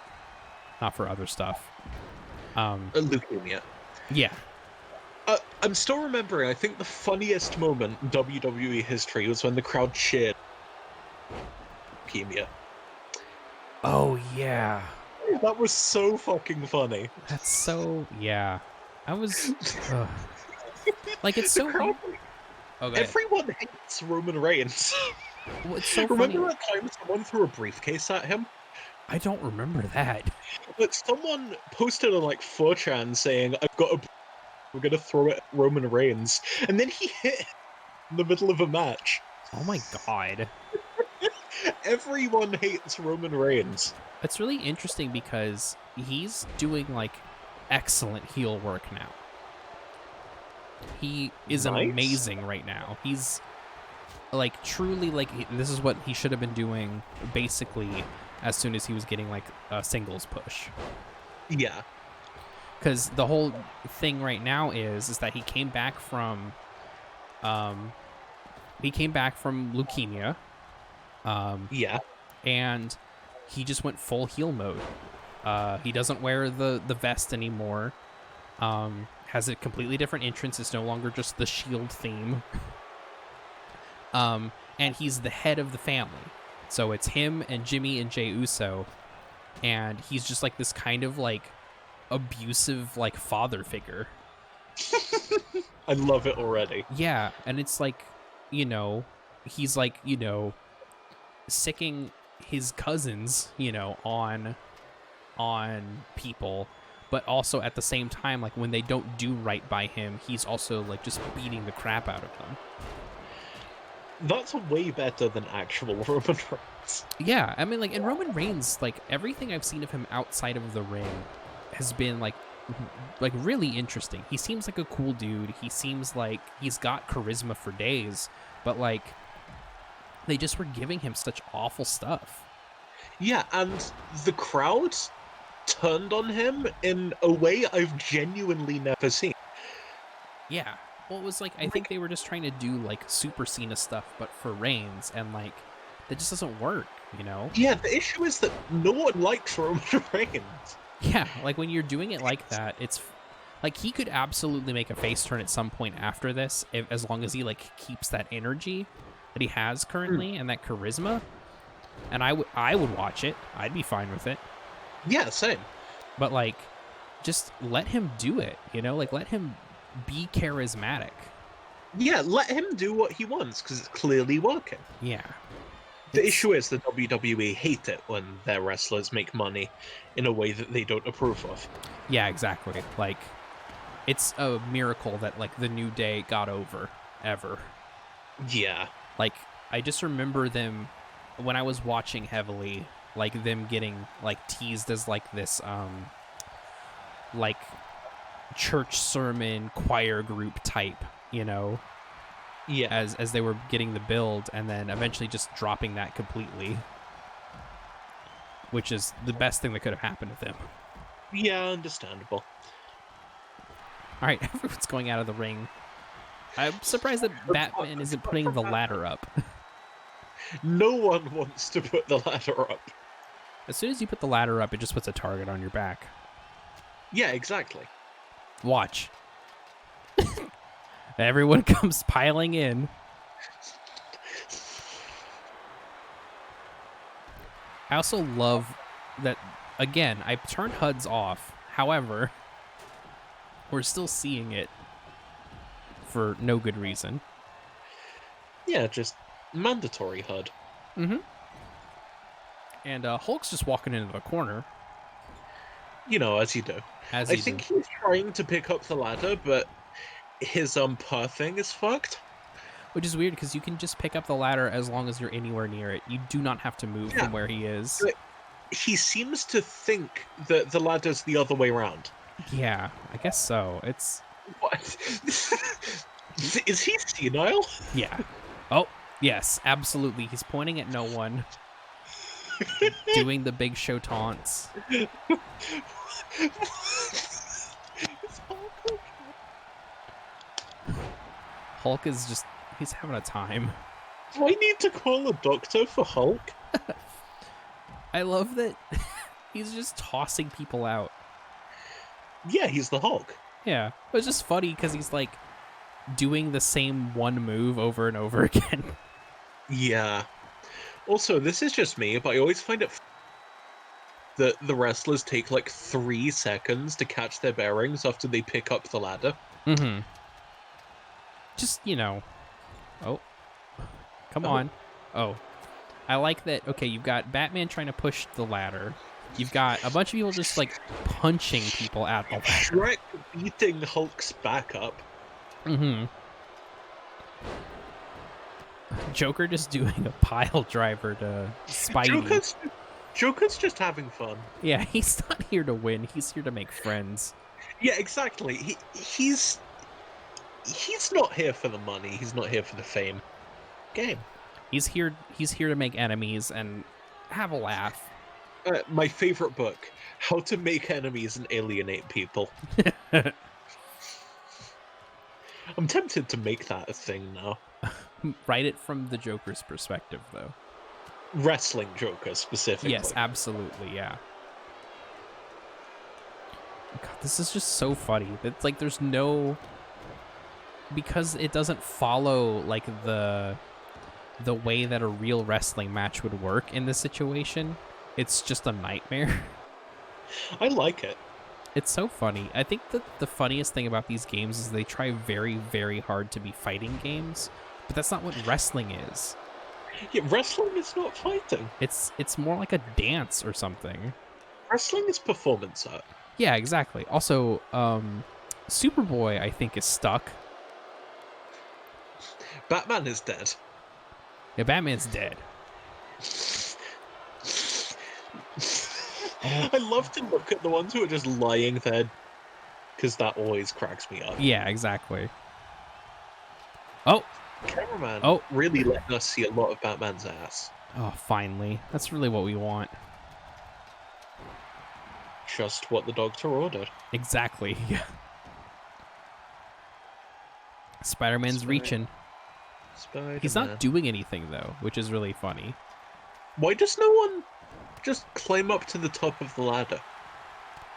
for other stuff. Leukemia. Yeah. I'm still remembering, I think the funniest moment in WWE history was when the crowd cheered leukemia. Oh, yeah. That was so fucking funny. That's so... Yeah. I was... like, it's so... Crowd, okay. everyone hates Roman Reigns. Well, it's so Remember funny. that time someone threw a briefcase at him? I don't remember that. But someone posted on, like, 4chan saying, I've got a... We're gonna throw it at Roman Reigns. And then he hit in the middle of a match. Oh my god. Everyone hates Roman Reigns. It's really interesting because he's doing, like, excellent heel work now. He is Nice. amazing right now. He's, like, truly, like, this is what he should have been doing, basically, as soon as he was getting, like, a singles push. Yeah. Because the whole thing right now is that he came back from leukemia. Yeah. And he just went full heel mode. He doesn't wear the vest anymore. Has a completely different entrance. It's no longer just the Shield theme. And he's the head of the family. So it's him and Jimmy and Jey Uso. And he's just like this kind of like abusive like father figure. I love it already. Yeah, and it's like, you know, he's like, you know, sicking his cousins, you know, on people, but also at the same time, like when they don't do right by him, he's also like just beating the crap out of them. That's way better than actual Roman Reigns. Yeah, I mean, like, in Roman Reigns, like everything I've seen of him outside of the ring has been like really interesting. He seems like a cool dude. He seems like he's got charisma for days, but like they just were giving him such awful stuff. Yeah, and the crowd turned on him in a way I've genuinely never seen. Yeah. Well, it was like, I think they were just trying to do like Super Cena stuff, but for Reigns, and like that just doesn't work, you know? Yeah, the issue is that no one likes Roman Reigns. Yeah, like when you're doing it like that, it's like he could absolutely make a face turn at some point after this, as long as he like keeps that energy that he has currently and that charisma. And I would watch it. I'd be fine with it. Yeah, same. But like, just let him do it, you know? Like, let him be charismatic. Yeah, let him do what he wants, because it's clearly working. Yeah. The issue is the WWE hate it when their wrestlers make money in a way that they don't approve of. Yeah, exactly. Like, it's a miracle that, like, the New Day got over, ever. Yeah. Like, I just remember them, when I was watching heavily, like, them getting, like, teased as, like, this, like, church sermon choir group type, you know? Yeah. As they were getting the build, and then eventually just dropping that completely. which is the best thing that could have happened with him. Yeah, understandable. All right, everyone's going out of the ring. I'm surprised that Batman isn't putting the ladder up. No one wants to put the ladder up. As soon as you put the ladder up, it just puts a target on your back. Yeah, exactly. Watch. Everyone comes piling in. I also love that, again, I turned HUDs off. However, we're still seeing it for no good reason. Yeah, just mandatory HUD. Mm-hmm. And Hulk's just walking into the corner. You know, as you do. I think he's trying to pick up the ladder, but his pathing is fucked. Which is weird, because you can just pick up the ladder as long as you're anywhere near it. You do not have to move from where he is. But he seems to think that the ladder's the other way around. Yeah, I guess so. It's... What? Is he senile? Yeah. Oh, yes, absolutely. He's pointing at no one. Doing the big show taunts. Hulk is just... He's having a time. Do I need to call a doctor for Hulk? I love that he's just tossing people out. Yeah, he's the Hulk. Yeah. It was just funny because he's like doing the same one move over and over again. Yeah. Also, this is just me, but I always find it that the wrestlers take like 3 seconds to catch their bearings after they pick up the ladder. Mm-hmm. Just, you know... Oh. Come on. Oh. I like that, okay, you've got Batman trying to push the ladder. You've got a bunch of people just, like, punching people at the ladder. Shrek beating Hulk's back up. Mm-hmm. Joker just doing a pile driver to Spidey. Joker's just having fun. Yeah, he's not here to win. He's here to make friends. Yeah, exactly. He's not here for the money. He's not here for the fame. Game. He's here to make enemies and have a laugh. My favorite book, How to Make Enemies and Alienate People. I'm tempted to make that a thing now. Write it from the Joker's perspective, though. Wrestling Joker, specifically. Yes, absolutely, yeah. God, this is just so funny. It's like there's no... Because it doesn't follow, like, the way that a real wrestling match would work in this situation, it's just a nightmare. I like it. It's so funny. I think that the funniest thing about these games is they try very, very hard to be fighting games, but that's not what wrestling is. Yeah, wrestling is not fighting. It's more like a dance or something. Wrestling is performance art. Yeah, exactly. Also, Superboy, I think, is stuck. Batman is dead. Yeah, Batman's dead. I love to look at the ones who are just lying there, because that always cracks me up. Yeah, exactly. Oh! Cameraman really letting us see a lot of Batman's ass. Oh, finally. That's really what we want. Just what the doctor ordered. Exactly, yeah. Spider-Man's reaching. Spider-Man. He's not doing anything, though, which is really funny. Why does no one just climb up to the top of the ladder?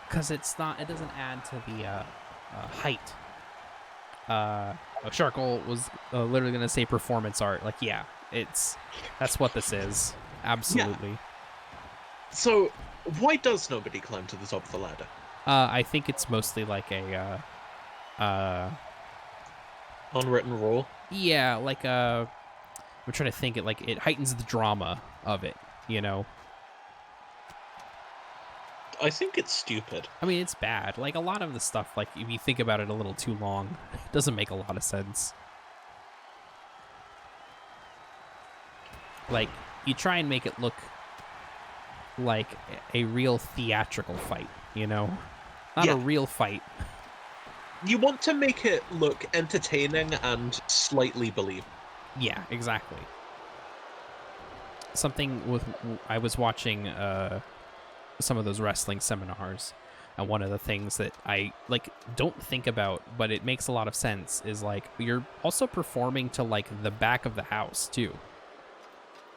Because it doesn't add to the height. Sharkle was literally going to say performance art. Like, yeah, that's what this is. Absolutely. Yeah. So, why does nobody climb to the top of the ladder? I think it's mostly like a... unwritten rule? Yeah, like I'm trying to think it, like, it heightens the drama of it, you know? I think it's stupid. I mean, it's bad. Like, a lot of the stuff, like, if you think about it a little too long, it doesn't make a lot of sense. Like, you try and make it look like a real theatrical fight, you know? Not a real fight. You want to make it look entertaining and slightly believable. Yeah, exactly. Something with... I was watching some of those wrestling seminars, and one of the things that I like don't think about, but it makes a lot of sense, is like you're also performing to like the back of the house too.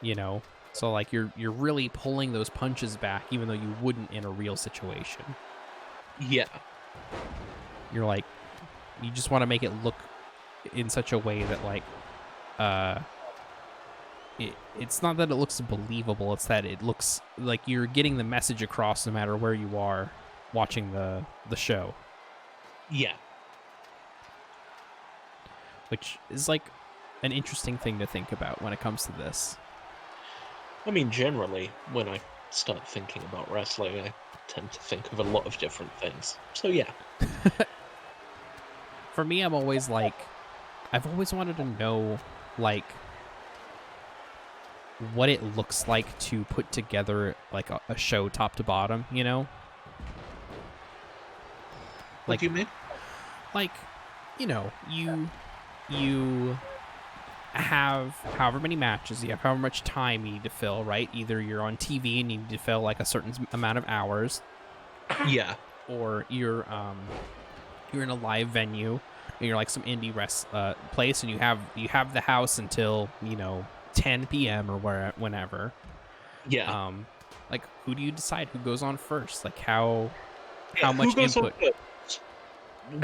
You know, so like you're really pulling those punches back, even though you wouldn't in a real situation. Yeah. You're like, you just want to make it look in such a way that like, it's not that it looks believable, it's that it looks like you're getting the message across no matter where you are watching the show. Yeah. Which is like an interesting thing to think about when it comes to this. I mean, generally, when I start thinking about wrestling, I tend to think of a lot of different things. So yeah. For me, I'm always like, I've always wanted to know, like, what it looks like to put together like a show top to bottom, you know? What do you mean? Like, you know, you have however many matches, you have however much time you need to fill, right? Either you're on TV and you need to fill like a certain amount of hours. Yeah. Or you're in a live venue and you're like some indie place, and you have the house until, you know, 10 p.m. or whenever. Yeah. Like, who do you decide who goes on first? Like, how much who goes input? On first?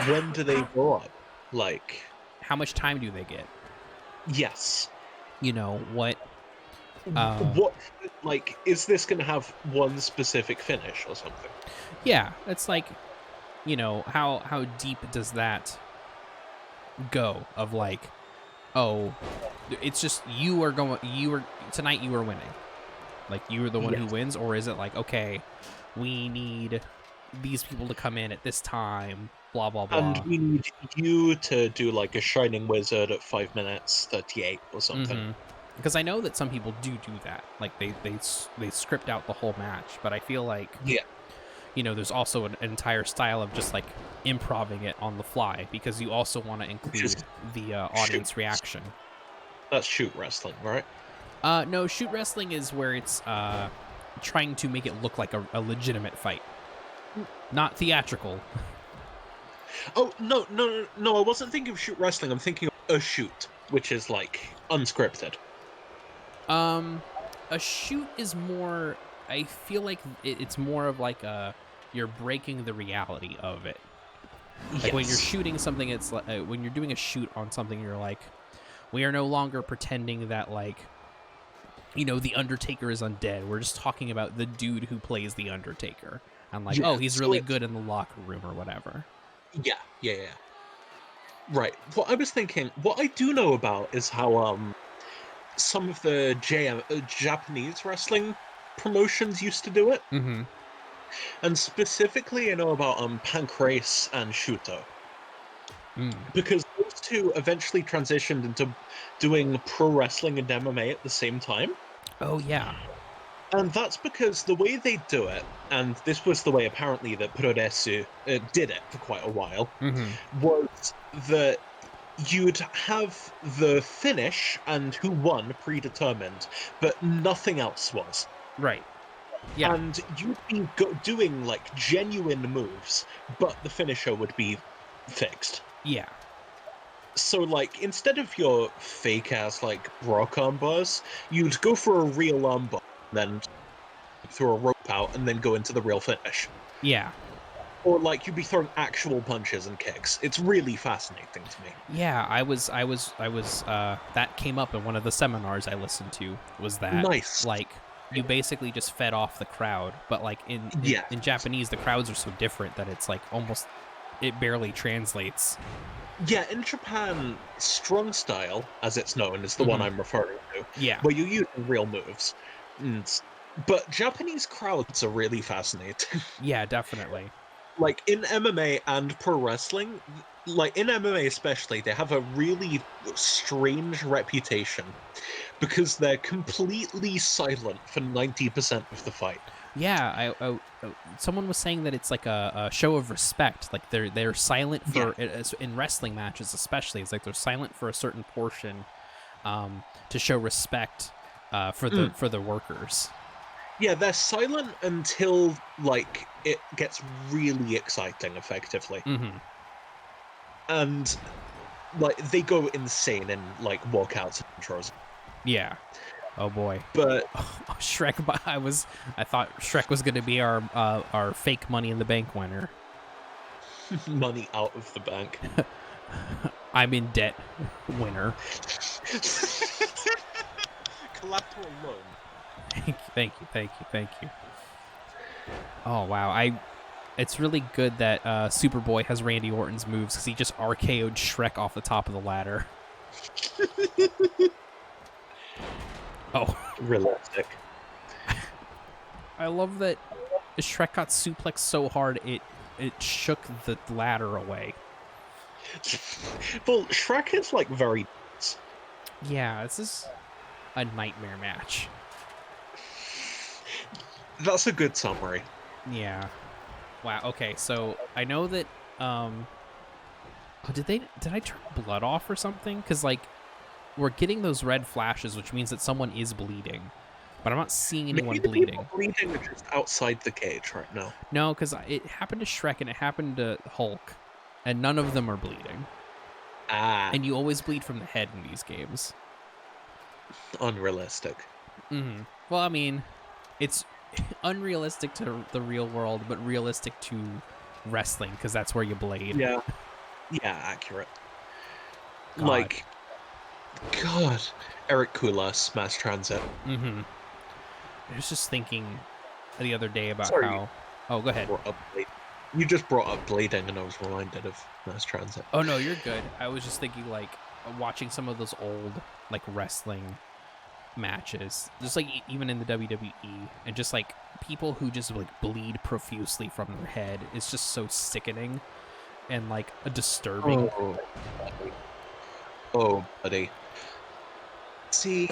When do they go up? Like, how much time do they get? Yes. You know what? What, like, is this going to have one specific finish or something? Yeah, it's like, you know, how deep does that go? Of like, oh, it's just tonight you were winning, like you were the one who wins, or is it like, okay, we need these people to come in at this time, blah blah blah, and we need you to do like a Shining Wizard at 5 minutes 38 or something. Mm-hmm. Because I know that some people do that, like they script out the whole match, but I feel like, you know, there's also an entire style of just like improving it on the fly, because you also want to include the audience reaction. That's shoot wrestling, right? No, shoot wrestling is where it's trying to make it look like a legitimate fight, not theatrical. Oh, no, I wasn't thinking of shoot wrestling. I'm thinking of a shoot, which is like unscripted. A shoot is more, I feel like it's more of like you're breaking the reality of it. Like when you're shooting something, it's like when you're doing a shoot on something, you're like, we are no longer pretending that, like, you know, the Undertaker is undead. We're just talking about the dude who plays the Undertaker. I'm like, oh, he's really good in the locker room or whatever. Yeah. Right. What I was thinking, what I do know about is how some of the Japanese wrestling promotions used to do it. Mm-hmm. And specifically, I know about Pancrase and Shuto. Because those two eventually transitioned into doing pro wrestling and MMA at the same time. Oh, yeah. And that's because the way they do it, and this was the way apparently that Puroresu did it for quite a while, was that you'd have the finish and who won predetermined, but nothing else was. Right. Yeah. And you'd be doing like genuine moves, but the finisher would be fixed. Yeah. So, like, instead of your fake-ass, like, rock armbars, you'd go for a real armbar, then throw a rope out, and then go into the real finish. Yeah. Or, like, you'd be throwing actual punches and kicks. It's really fascinating to me. Yeah, I was, that came up in one of the seminars I listened to, was that, nice. Like, you basically just fed off the crowd, but, like, in Japanese, the crowds are so different that it's, like, almost, it barely translates. Yeah, in Japan, strong style, as it's known, is the one I'm referring to. Yeah. Where you're using real moves. But Japanese crowds are really fascinating. Yeah, definitely. Like, in MMA and pro wrestling, like, in MMA especially, they have a really strange reputation because they're completely silent for 90% of the fight. Yeah, someone was saying that it's like a show of respect. Like they're silent for in wrestling matches, especially. It's like they're silent for a certain portion, to show respect for the workers. Yeah, they're silent until, like, it gets really exciting, effectively. Mm-hmm. And, like, they go insane in, like, walkouts and intros. Yeah. Oh boy. But Shrek. I thought Shrek was going to be our fake Money in the Bank winner. money out of the bank. I'm in debt winner. Collateral loan. Thank you. Oh wow, it's really good that Superboy has Randy Orton's moves because he just RKO'd Shrek off the top of the ladder. Oh, Realistic. I love that Shrek got suplexed so hard it shook the ladder away. Well, Shrek is, like, very... Yeah, this is a nightmare match. That's a good summary. Yeah. Wow. Okay, so I know that. Oh, did I turn blood off or something? Because like, we're getting those red flashes, which means that someone is bleeding, but I'm not seeing anyone Maybe the bleeding. people bleeding are just outside the cage right now. No, because it happened to Shrek and it happened to Hulk, and none of them are bleeding. Ah, And you always bleed from the head in these games. unrealistic. Mm-hmm. Well, I mean, it's unrealistic to the real world, but realistic to wrestling because that's where you blade. Yeah. Yeah, accurate. God. Like, God, Eric Kulas, Mass Transit. Mm-hmm. I was just thinking the other day about Sorry. how... Oh, go ahead. You just brought up bleeding, and I was reminded of Mass Transit. Oh, no, you're good. I was just thinking, like, watching some of those old, like, wrestling matches, just, like, even in the WWE, and just, like, people who just, like, bleed profusely from their head is just so sickening and, like, disturbing. Oh, buddy. See,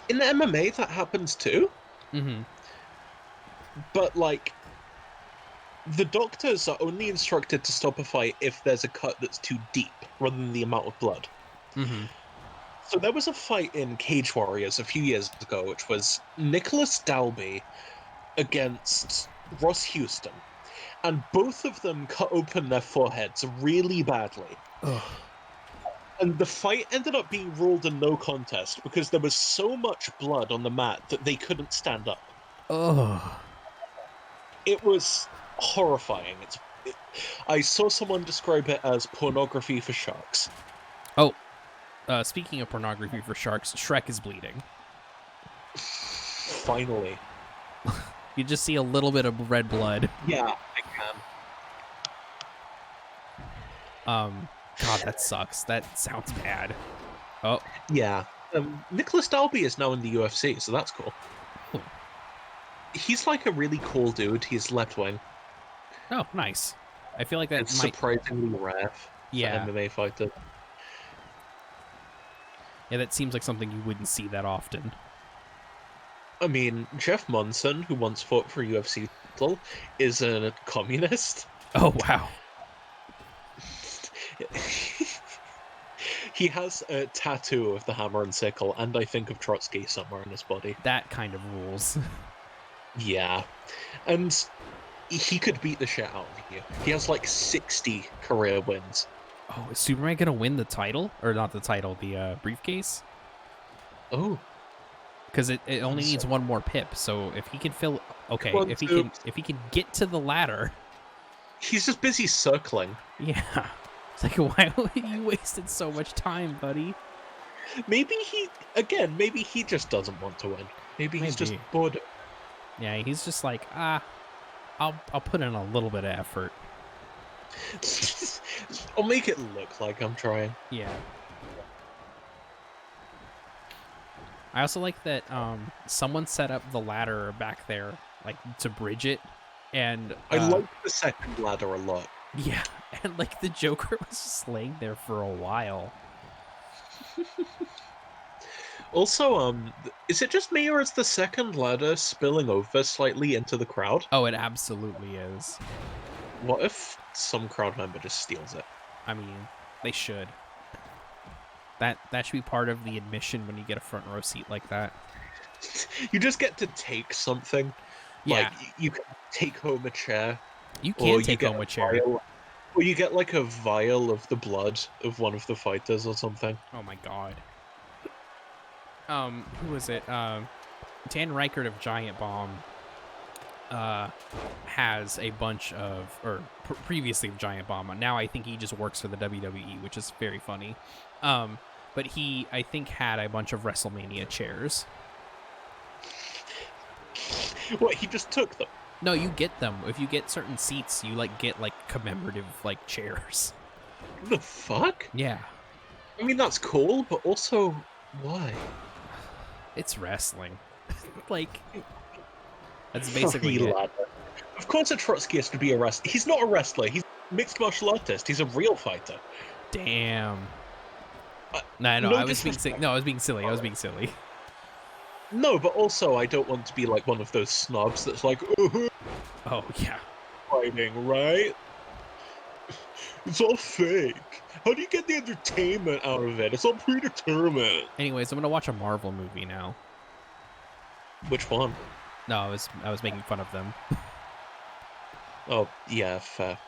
in the MMA, that happens too. Mm-hmm. But, like, the doctors are only instructed to stop a fight if there's a cut that's too deep, rather than the amount of blood. Mm-hmm. So there was a fight in Cage Warriors a few years ago, which was Nicholas Dalby against Ross Houston. And both of them cut open their foreheads really badly. Ugh. And the fight ended up being ruled a no contest because there was so much blood on the mat that they couldn't stand up. Ugh. It was horrifying. I saw someone describe it as pornography for sharks. Oh, speaking of pornography for sharks, Shrek is bleeding. Finally. You just see a little bit of red blood. Yeah, I can. God, that sucks. That sounds bad. Oh. Yeah. Nicholas Dalby is now in the UFC, so that's cool. Cool. He's like a really cool dude. He's left wing. Oh, nice. I feel like that It's might... surprisingly rare for MMA fighter. Yeah, that seems like something you wouldn't see that often. I mean, Jeff Monson, who once fought for UFC title, is a communist. Oh, wow. He has a tattoo of the hammer and sickle, and I think of Trotsky somewhere in his body. That kind of rules. Yeah. And he could beat the shit out of you. He has like 60 career wins. Oh, is Superman gonna win the title? Or not the title, the briefcase? Oh. Because it only needs one more pip, so if he can fill... Okay, One, if he two. can get to the ladder... He's just busy circling. Yeah. It's like, why you wasted so much time, buddy? Maybe he just doesn't want to win. Maybe he's just bored. Yeah, he's just like, I'll put in a little bit of effort. I'll make it look like I'm trying. Yeah. I also like that someone set up the ladder back there, like, to bridge it, and... I like the second ladder a lot. Yeah, and, like, the Joker was just laying there for a while. Also, is it just me, or is the second ladder spilling over slightly into the crowd? Oh, it absolutely is. What if some crowd member just steals it? I mean, they should. That should be part of the admission when you get a front row seat like that. You just get to take something. Yeah, Like, you can take home a chair, you or can you take get home a a chair. vial, or you get, like, a vial of the blood of one of the fighters or something. Oh my god. Who was it? Dan Reichert of Giant Bomb has a bunch of, or previously of Giant Bomb. Now I think he just works for the WWE, which is very funny. But he, I think, had a bunch of WrestleMania chairs. What, he just took them? No, you get them. If you get certain seats, you like get like commemorative like chairs. The fuck? Yeah, I mean, that's cool, but also, why? it's wrestling. Like, that's basically it. Lad. Of course a Trotsky has to be a wrestler. He's not a wrestler, he's a mixed martial artist. He's a real fighter. Damn. No, no I was being disrespect. no, I was being silly. I was being silly. No, but also I don't want to be like one of those snobs that's like, Oh yeah. fighting, right? It's all fake. How do you get the entertainment out of it? It's all predetermined. Anyways, I'm gonna watch a Marvel movie now. Which one? No, I was making fun of them. Oh, yeah, fair.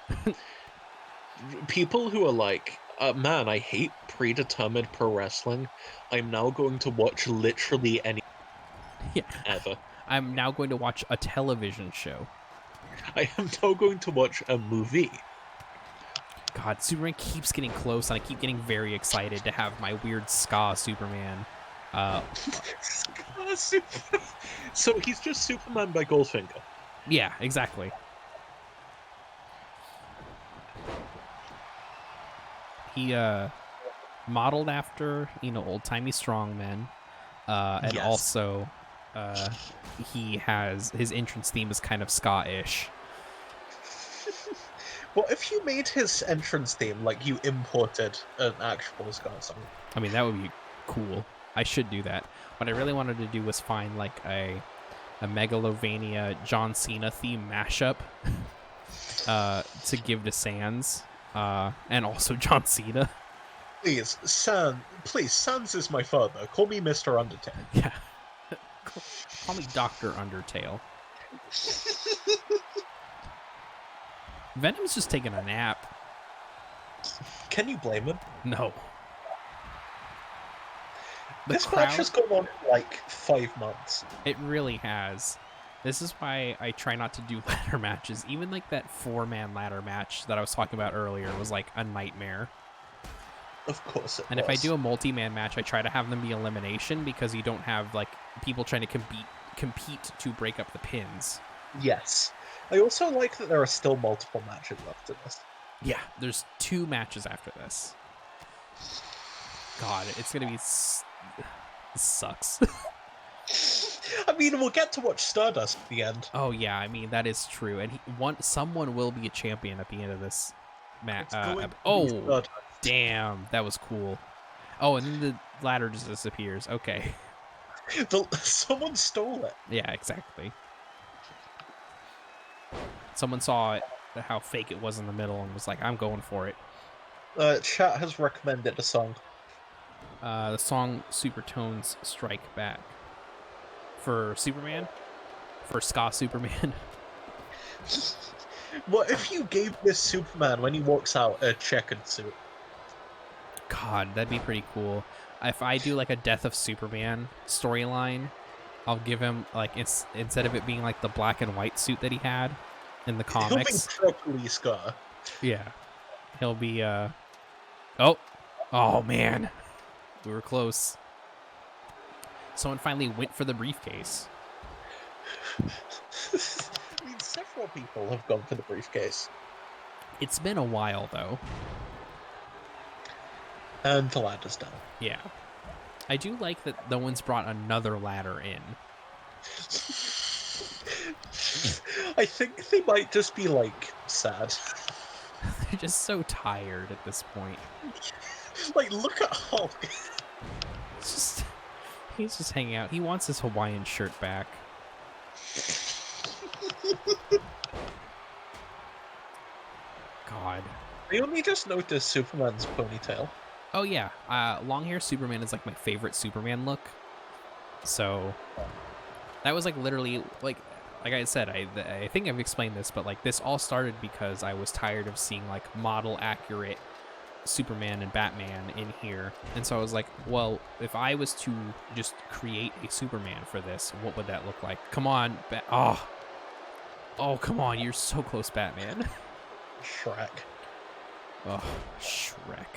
People who are like, man, I hate predetermined pro wrestling. I'm now going to watch literally any Yeah. ever. I'm now going to watch a television show. I am now going to watch a movie. God, Superman keeps getting close, and I keep getting very excited to have my weird ska Superman. So he's just Superman by Goldfinger. Yeah, exactly. He modeled after, old-timey strongmen, and Yes. also he has his entrance theme is kind of ska-ish. What if you made his entrance theme like you imported an actual ska song? I mean, that would be cool. I should do that. What I really wanted to do was find like a Megalovania John Cena theme mashup to give to Sans, and also John Cena. Please, Sans is my father. Call me Mr. Undertale. Yeah. Call me Dr. Undertale. Venom's just taking a nap. Can you blame him? No. This match has gone on for like 5 months. It really has. This is why I try not to do ladder matches. Even like that 4-man ladder match that I was talking about earlier was like a nightmare. Of course it And was. if I do a multi-man match, I try to have them be elimination because you don't have like people trying to compete to break up the pins. Yes. I also like that there are still multiple matches left in this. Yeah, there's 2 matches after this. God, it's gonna be... This sucks. I mean, we'll get to watch Stardust at the end. Oh yeah, I mean, that is true. And someone will be a champion at the end of this match. Stardust. Damn, that was cool. Oh, and then the ladder just disappears. Okay. Someone stole it. Yeah, exactly. Someone saw it, how fake it was in the middle and was like, I'm going for it. Chat has recommended a song. The song Supertones Strike Back. For Superman? For Ska Superman? What if you gave this Superman, when he walks out, a checkered suit? God, that'd be pretty cool. If I do like a Death of Superman storyline, I'll give him like instead of it being like the black and white suit that he had in the comics. He'll be properly Scar. Yeah, he'll be. Oh man, we were close. Someone finally went for the briefcase. I mean, several people have gone for the briefcase. It's been a while though. And the ladder's down. Yeah. I do like that no one's brought another ladder in. I think they might just be, like, sad. They're just so tired at this point. Like, look at Hulk. He's just hanging out. He wants his Hawaiian shirt back. God. I only just noticed Superman's ponytail. Oh yeah, long hair Superman is like my favorite Superman look. So that was like literally like I said, I think I've explained this, but like this all started because I was tired of seeing like model accurate Superman and Batman in here, and so I was like, well, if I was to just create a Superman for this, what would that look like? Come on, oh, come on, you're so close, Batman. Shrek. Oh, Shrek.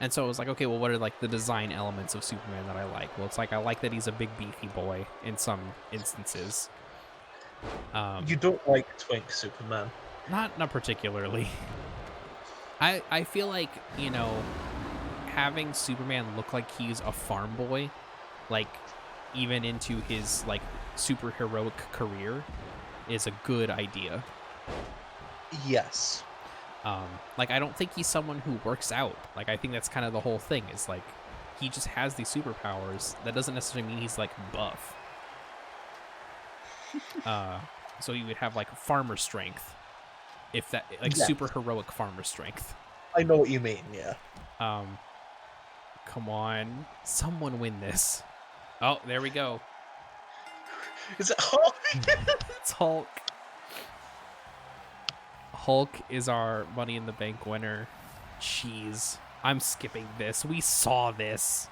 And so I was like, okay, well, what are like the design elements of Superman that I like? Well, it's like I like that he's a big beefy boy in some instances. You don't like Twink Superman? Not particularly. I feel like, you know, having Superman look like he's a farm boy, like even into his like super heroic career, is a good idea. Yes. Like I don't think he's someone who works out. Like I think that's kind of the whole thing, is like he just has these superpowers. That doesn't necessarily mean he's like buff. So he would have like farmer strength, if that like super heroic farmer strength. I know what you mean, yeah. Come on, someone win this. Oh, there we go. Is it Hulk? It's Hulk. Hulk is our Money in the Bank winner. Jeez, I'm skipping this. We saw this.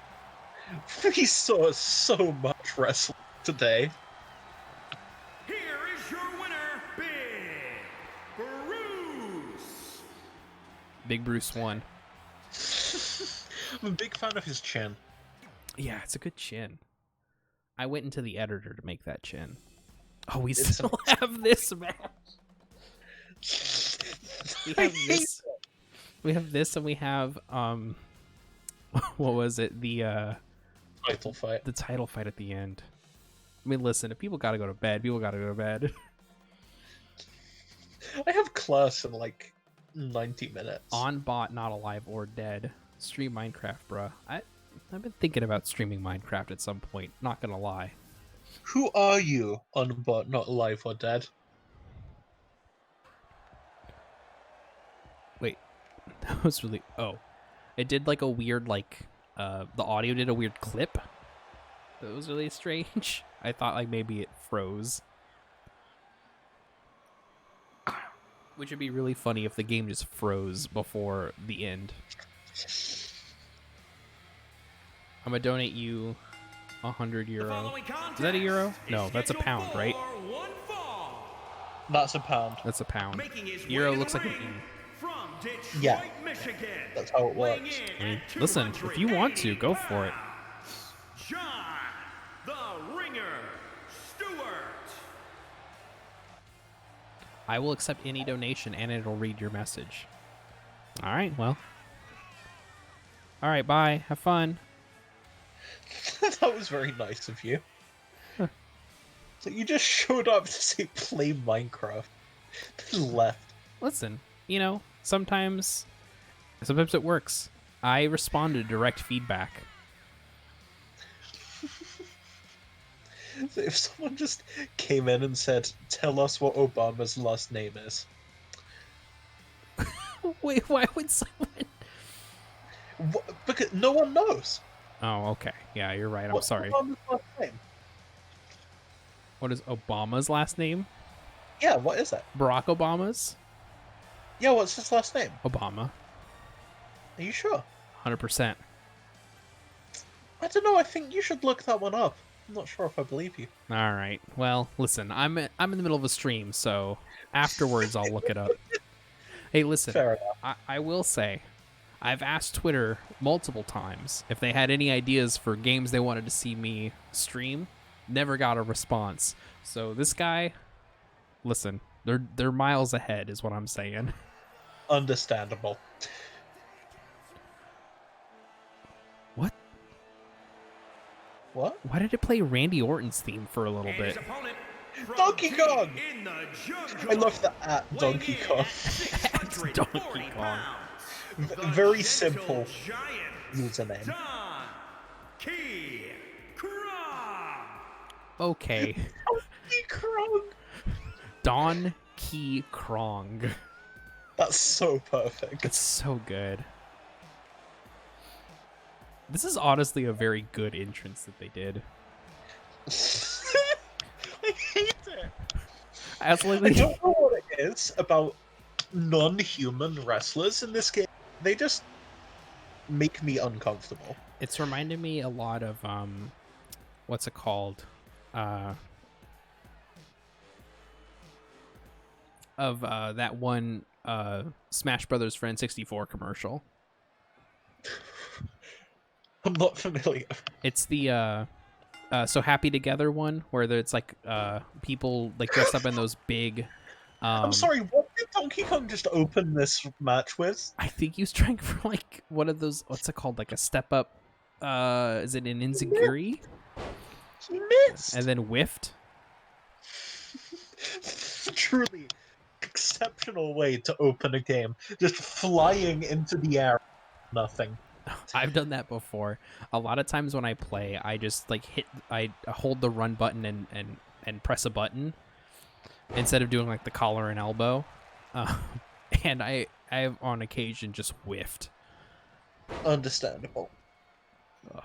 We saw so much wrestling today. Here is your winner, Big Bruce. Big Bruce won. I'm a big fan of his chin. Yeah, it's a good chin. I went into the editor to make that chin. Oh, we still have this match. We have this. We have this, and we have what was it? The title fight. The title fight at the end. I mean, listen, if people gotta go to bed, people gotta go to bed. I have class in like 90 minutes. On bot, not alive or dead. Stream Minecraft, bruh. I've been thinking about streaming Minecraft at some point. Not gonna lie. Who are you, on bot, not alive or dead? Wait, that was really... Oh. It did like a weird, like... the audio did a weird clip. That was really strange. I thought like maybe it froze. Which would be really funny if the game just froze before the end. I'm gonna donate you €100. Is that a euro? No, that's a pound, right? That's a pound. That's a pound. Euro looks like an E. Yeah, that's how it works. I mean, listen, if you want to, go for it. John, the Ringer Stewart. I will accept any donation, and it'll read your message. All right, well. All right, bye. Have fun. That was very nice of you. Huh. So you just showed up to say play Minecraft, then left. Listen, you know, sometimes it works. I respond to direct feedback. So if someone just came in and said, "Tell us what Obama's last name is," wait, why would someone? Because no one knows. Oh, okay. Yeah, you're right. I'm sorry. Obama's last name? What is Obama's last name? Yeah, what is it? Barack Obama's? Yeah, what's his last name? Obama. Are you sure? 100%. I don't know. I think you should look that one up. I'm not sure if I believe you. All right. Well, listen, I'm in the middle of a stream, so afterwards I'll look it up. Hey, listen. Fair enough. I will say, I've asked Twitter multiple times if they had any ideas for games they wanted to see me stream. Never got a response. So this guy, listen, they're miles ahead, is what I'm saying. Understandable. What? What? Why did it play Randy Orton's theme for a little bit? Donkey Kong! I love the at Donkey Kong. At Donkey Kong. Very simple username. Okay. Donkey Kong. Don Key Krong. That's so perfect. It's so good. This is honestly a very good entrance that they did. I hate it. I also like I don't know what it is about non-human wrestlers in this game. They just make me uncomfortable. It's reminded me a lot of what's it called? That one Smash Brothers for N64 commercial. I'm not familiar. It's the So Happy Together one where it's like people like dressed up in those big I'm sorry, what did Donkey Kong just open this match with? I think he was trying for like one of those, what's it called, like a step up, is it an Inzaguri? He missed! And then whiffed. Truly exceptional way to open a game. Just flying into the air. Nothing. I've done that before. A lot of times when I play, I just like I hold the run button and press a button instead of doing like the collar and elbow. And I've on occasion just whiffed. Understandable. Ugh.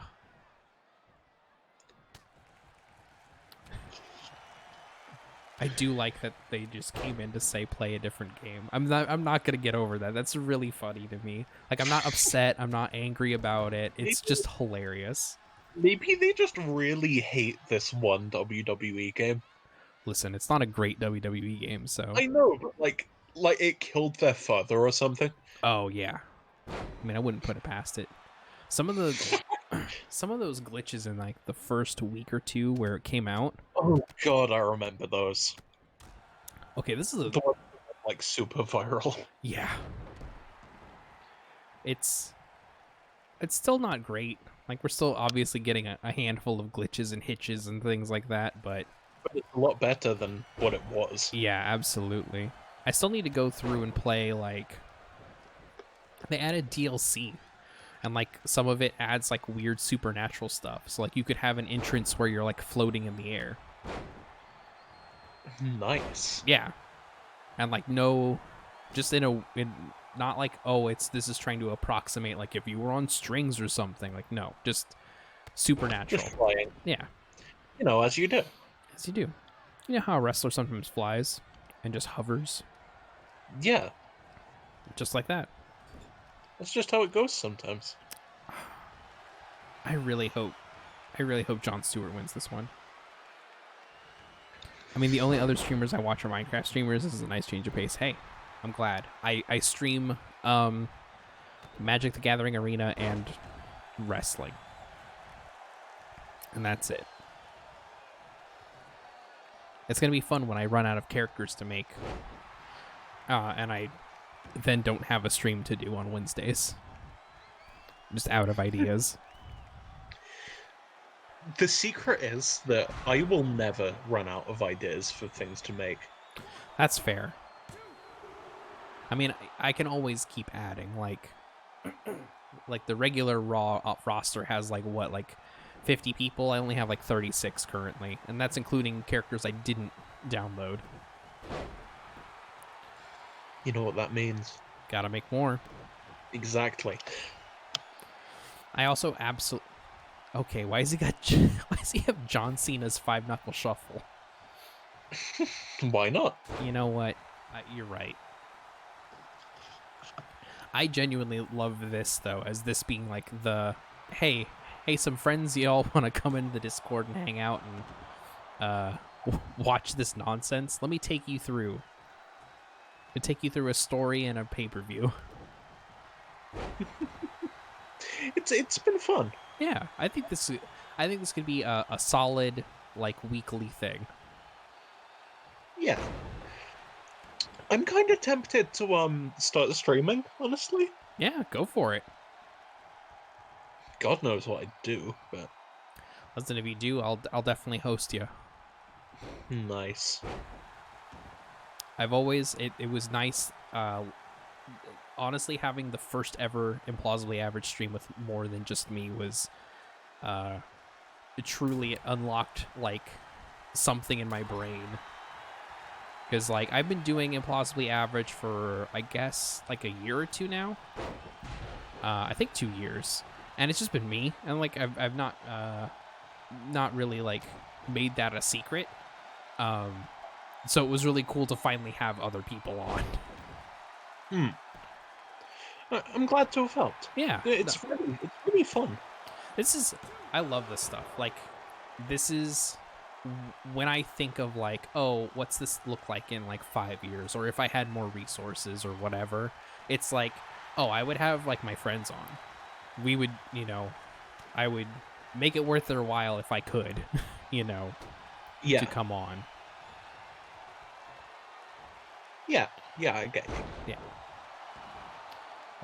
I do like that they just came in to say play a different game. I'm not gonna get over that. That's really funny to me. Like, I'm not upset. I'm not angry about it. It's just hilarious. Maybe they just really hate this one WWE game. Listen, it's not a great WWE game, so. I know, but like it killed their father or something. Oh yeah. I mean, I wouldn't put it past it. Some of those glitches in like the first week or two where it came out. Oh god, I remember those. Okay, this is The one like super viral. Yeah. It's still not great. Like, we're still obviously getting a handful of glitches and hitches and things like that, but It's a lot better than what it was. yeah, absolutely. I still need to go through and play, like, they added DLC, and like some of it adds like weird supernatural stuff. So like you could have an entrance where you're like floating in the air. Nice. Yeah. And like no, just in not like, oh, this is trying to approximate like if you were on strings or something. Like, no, just supernatural. Just flying. Yeah. You know, as you do. As you do. You know how a wrestler sometimes flies and just hovers? Yeah. Just like that. That's just how it goes sometimes. I really hope Jon Stewart wins this one. I mean, the only other streamers I watch are Minecraft streamers. This is a nice change of pace. Hey, I'm glad. I stream Magic the Gathering Arena and wrestling. And that's it. It's going to be fun when I run out of characters to make. And I then don't have a stream to do on Wednesdays. I'm just out of ideas. The secret is that I will never run out of ideas for things to make. That's fair. I mean, I can always keep adding, like the regular Raw roster has like 50 people. I only have like 36 currently, and that's including characters I didn't download. You know what that means. Gotta make more. Exactly. I also absolutely... Okay, why does he have John Cena's 5-knuckle shuffle? Why not? You know what? You're right. I genuinely love this, though, as this being like the, hey, some friends, y'all want to come into the Discord and hang out and watch this nonsense? Let me take you through. A story and a pay-per-view. It's been fun. Yeah, I think this could be a solid like weekly thing. Yeah. I'm kind of tempted to start streaming, honestly. Yeah, go for it. God knows what I'd do, but Listen, if you do, I'll definitely host you. nice. I've always it was nice. Honestly, having the first ever Implausibly Average stream with more than just me was it truly unlocked like something in my brain. Because like I've been doing Implausibly Average for I guess like a year or two now. I think 2 years. and it's just been me, and like I've not really like made that a secret. So it was really cool to finally have other people on. I'm glad to have helped. Yeah, It's really fun. I love this stuff. Like, this is when I think of like, oh, what's this look like in like 5 years, or if I had more resources or whatever. It's like, oh, I would have like my friends on. We would, I would make it worth their while if I could, to come on. Yeah, I get you. Yeah.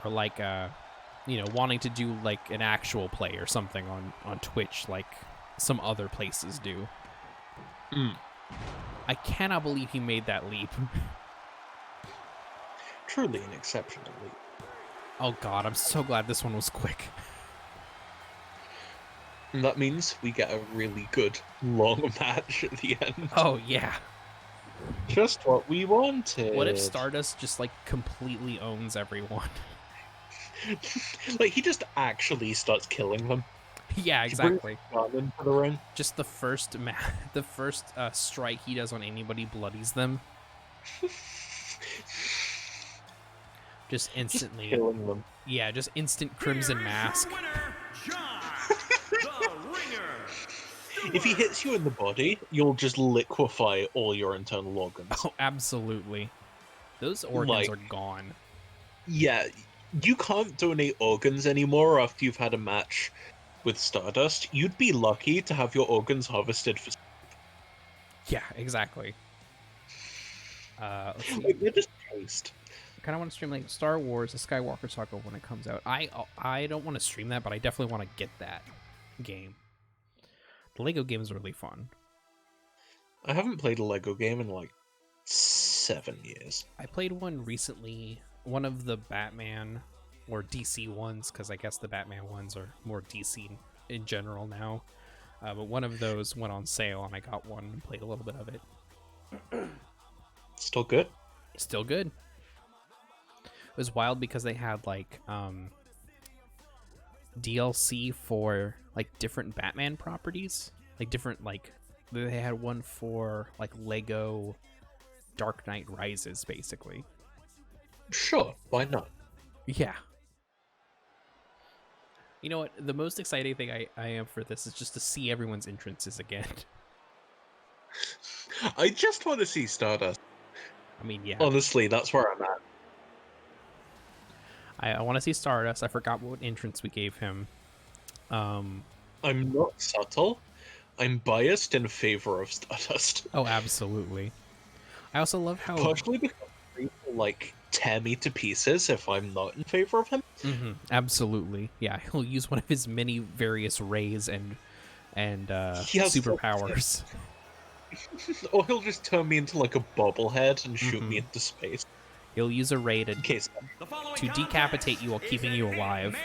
Or like, wanting to do like an actual play or something on Twitch, like some other places do. I cannot believe he made that leap. Truly an exceptional leap. Oh god, I'm so glad this one was quick. And that means we get a really good long match at the end. Oh yeah. Just what we wanted. What if Stardust just like completely owns everyone? Like, he just actually starts killing them. Yeah, exactly. Into the ring. Just the first strike he does on anybody bloodies them. Just instantly. Just killing them. Yeah, just instant Crimson Mask. If he hits you in the body, you'll just liquefy all your internal organs. Oh, absolutely. Those organs are gone. Yeah, you can't donate organs anymore after you've had a match with Stardust. You'd be lucky to have your organs harvested for... Yeah, exactly. Let's see. They're just taste. I kind of want to stream like Star Wars, The Skywalker Saga when it comes out. I don't want to stream that, but I definitely want to get that game. The Lego game is really fun. I haven't played a Lego game in like 7 years. I played one recently, one of the Batman or DC ones, because I guess the Batman ones are more DC in general now. But one of those went on sale, and I got one and played a little bit of it. Still good? Still good. It was wild because they had like DLC for like different Batman properties, like different like they had one for like Lego Dark Knight Rises, basically. Sure, why not? Yeah. You know what? The most exciting thing I am for this is just to see everyone's entrances again. I just want to see Stardust. I mean, yeah. Honestly, that's where I'm at. I want to see Stardust. I forgot what entrance we gave him. I'm not subtle. I'm biased in favor of Stardust. Oh, absolutely. I also love how... Partially because people, like, tear me to pieces if I'm not in favor of him. Mm-hmm. Absolutely. Yeah, he'll use one of his many various rays and superpowers. Or he'll just turn me into, like, a bobblehead and shoot me into space. He'll use a ray to decapitate you while keeping you alive.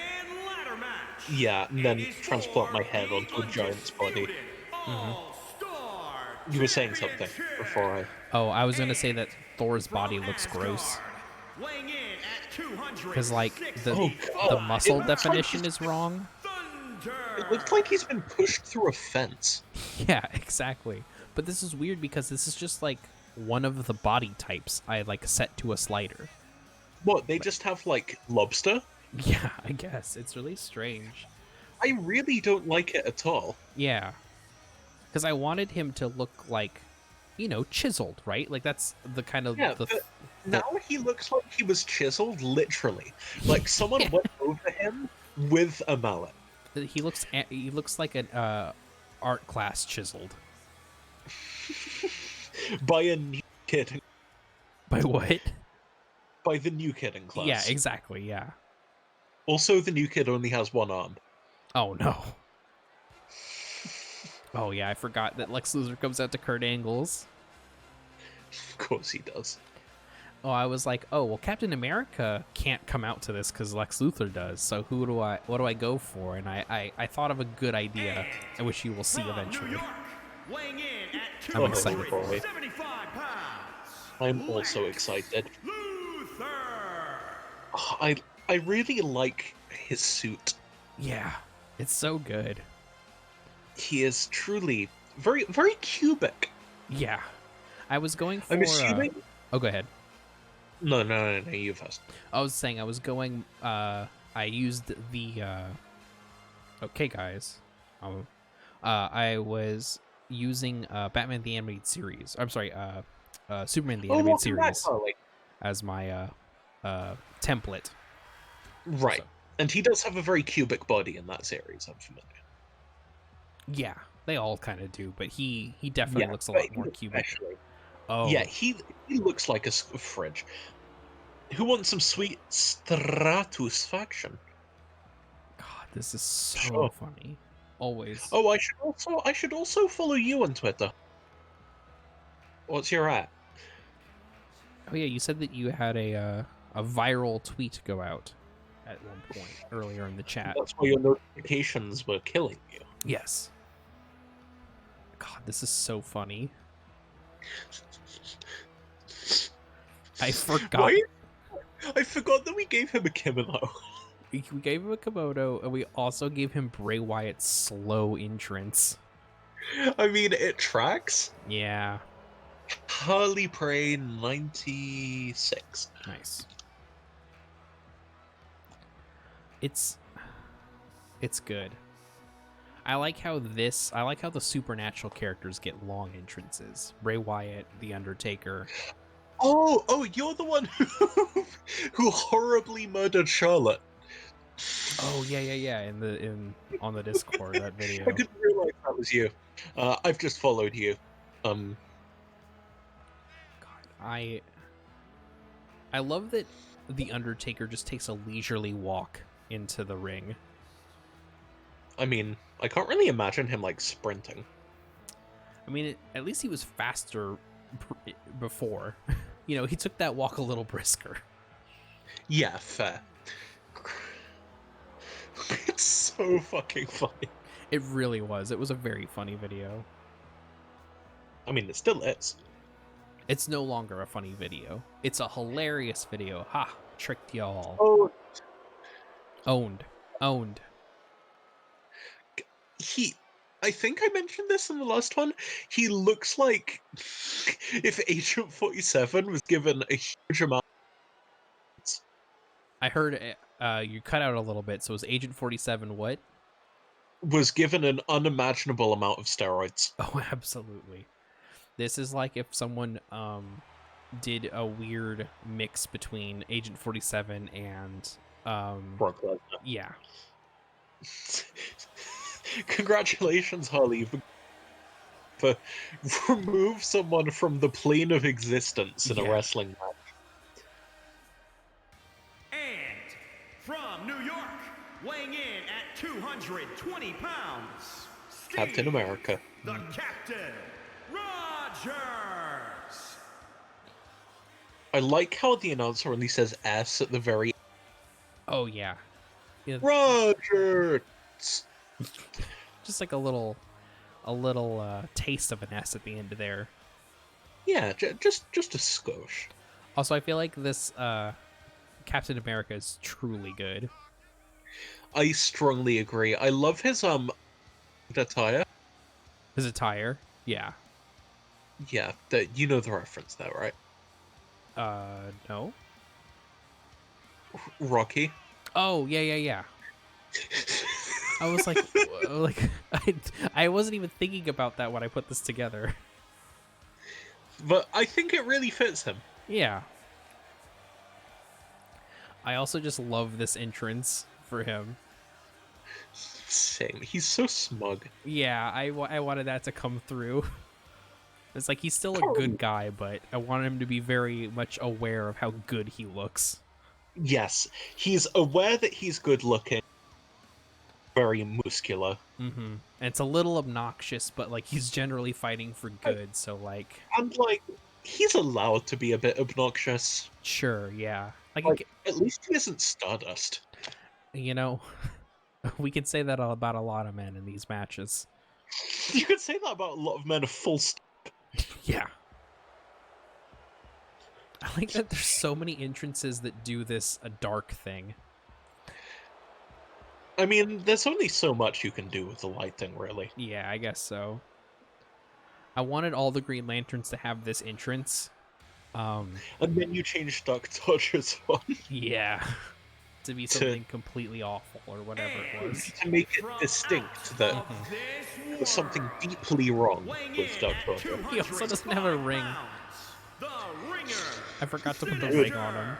Yeah, and then transplant my head onto a giant's body. You were saying something before I... Oh, I was going to say that Thor's body looks gross. Because, like, the muscle definition is wrong. It looks like he's been pushed through a fence. Yeah, exactly. But this is weird because this is just, like, one of the body types I, like, set to a slider. What, they just have, like, lobster? Yeah, I guess. It's really strange. I really don't like it at all. Yeah. Because I wanted him to look like, chiseled, right? Like, that's the kind of... Yeah, now he looks like he was chiseled, literally. Like, someone went over him with a mallet. He looks like an art class chiseled. By a new kid. By what? By the new kid in class. Yeah, exactly, yeah. Also, the new kid only has one arm. Oh, no. Oh, yeah, I forgot that Lex Luthor comes out to Kurt Angle's. Of course he does. Oh, I was like, oh, well, Captain America can't come out to this because Lex Luthor does, so what do I go for? And I thought of a good idea, which you will see eventually. I'm excited for it. I'm also excited. I really like his suit. Yeah, it's so good. He is truly very, very cubic. Yeah. I was going for... I'm assuming... Oh, go ahead. No, you first. I was saying I was going... I used the... Okay, guys. I was using Batman the Animated Series. I'm sorry, Superman the Animated welcome back, Series Harley. as my template. Right. So, And he does have a very cubic body in that series, I'm familiar. yeah, they all kind of do, but he definitely Yeah, looks a but lot more cubic. especially. Oh, Yeah, he looks like a fridge. Who wants some sweet stratusfaction? God, this is so Sure. funny. Always. Oh, I should also follow you on Twitter. What's your at? Oh yeah, you said that you had a viral tweet go out at one point earlier in the chat. That's why your notifications were killing you. Yes. God, this is so funny. I forgot. Why? I forgot that we gave him a kimono. We gave him a kimono, and we also gave him Bray Wyatt's slow entrance. I mean, it tracks. Yeah. Harley Prey 96. Nice. It's good. I like how the supernatural characters get long entrances. Bray Wyatt, The Undertaker. Oh, you're the one who horribly murdered Charlotte. Oh yeah. On the Discord, that video. I didn't realize that was you. I've just followed you. God, I love that The Undertaker just takes a leisurely walk into the ring. I mean, I can't really imagine him like sprinting. I mean, at least he was faster before. You know, he took that walk a little brisker. Yeah, fair. It's so fucking funny. It really was. It was a very funny video. I mean, it still is. It's no longer a funny video. It's a hilarious video. Ha! Tricked y'all. Oh, Owned. I think I mentioned this in the last one. He looks like if Agent 47 was given a huge amount. I heard you cut out a little bit, so it was Agent 47 what? Was given an unimaginable amount of steroids. Oh, absolutely. This is like if someone did a weird mix between Agent 47 and Brock Lesnar. yeah. Congratulations, Harley, for remove someone from the plane of existence in a wrestling match. And from New York, weighing in at 220 pounds, Captain America. the Captain, Rogers. I like how the announcer only says S at the very Oh yeah. Rogers. Just like a little taste of an S at the end of there. Yeah, just a skosh. Also, I feel like this Captain America is truly good. I strongly agree. I love his attire. His attire, yeah. Yeah, you know the reference there, right? No. Rocky. Oh yeah. I was like, I wasn't even thinking about that when I put this together. But I think it really fits him. Yeah. I also just love this entrance for him. Same. He's so smug. Yeah, I wanted that to come through. It's like he's still a good guy, but I want him to be very much aware of how good he looks. Yes, he's aware that he's good looking. Very muscular. Mm-hmm. And it's a little obnoxious, but like he's generally fighting for good, so like... And like, he's allowed to be a bit obnoxious. Sure, yeah. Like, at least he isn't Stardust. You know, we can say that about a lot of men in these matches. You could say that about a lot of men of full Yeah. I like that there's so many entrances that do this a dark thing. I mean, there's only so much you can do with the lighting, really. Yeah, I guess so. I wanted all the Green Lanterns to have this entrance. And then you change Duck Dodger's one Yeah. To be to something completely awful or whatever it was. make it From distinct that out of this there was something world, deeply wrong weighing with in Duck at Dodger. He also doesn't have a 205 ring. pounds, the ringer. I forgot to put the Finisher. ring on him.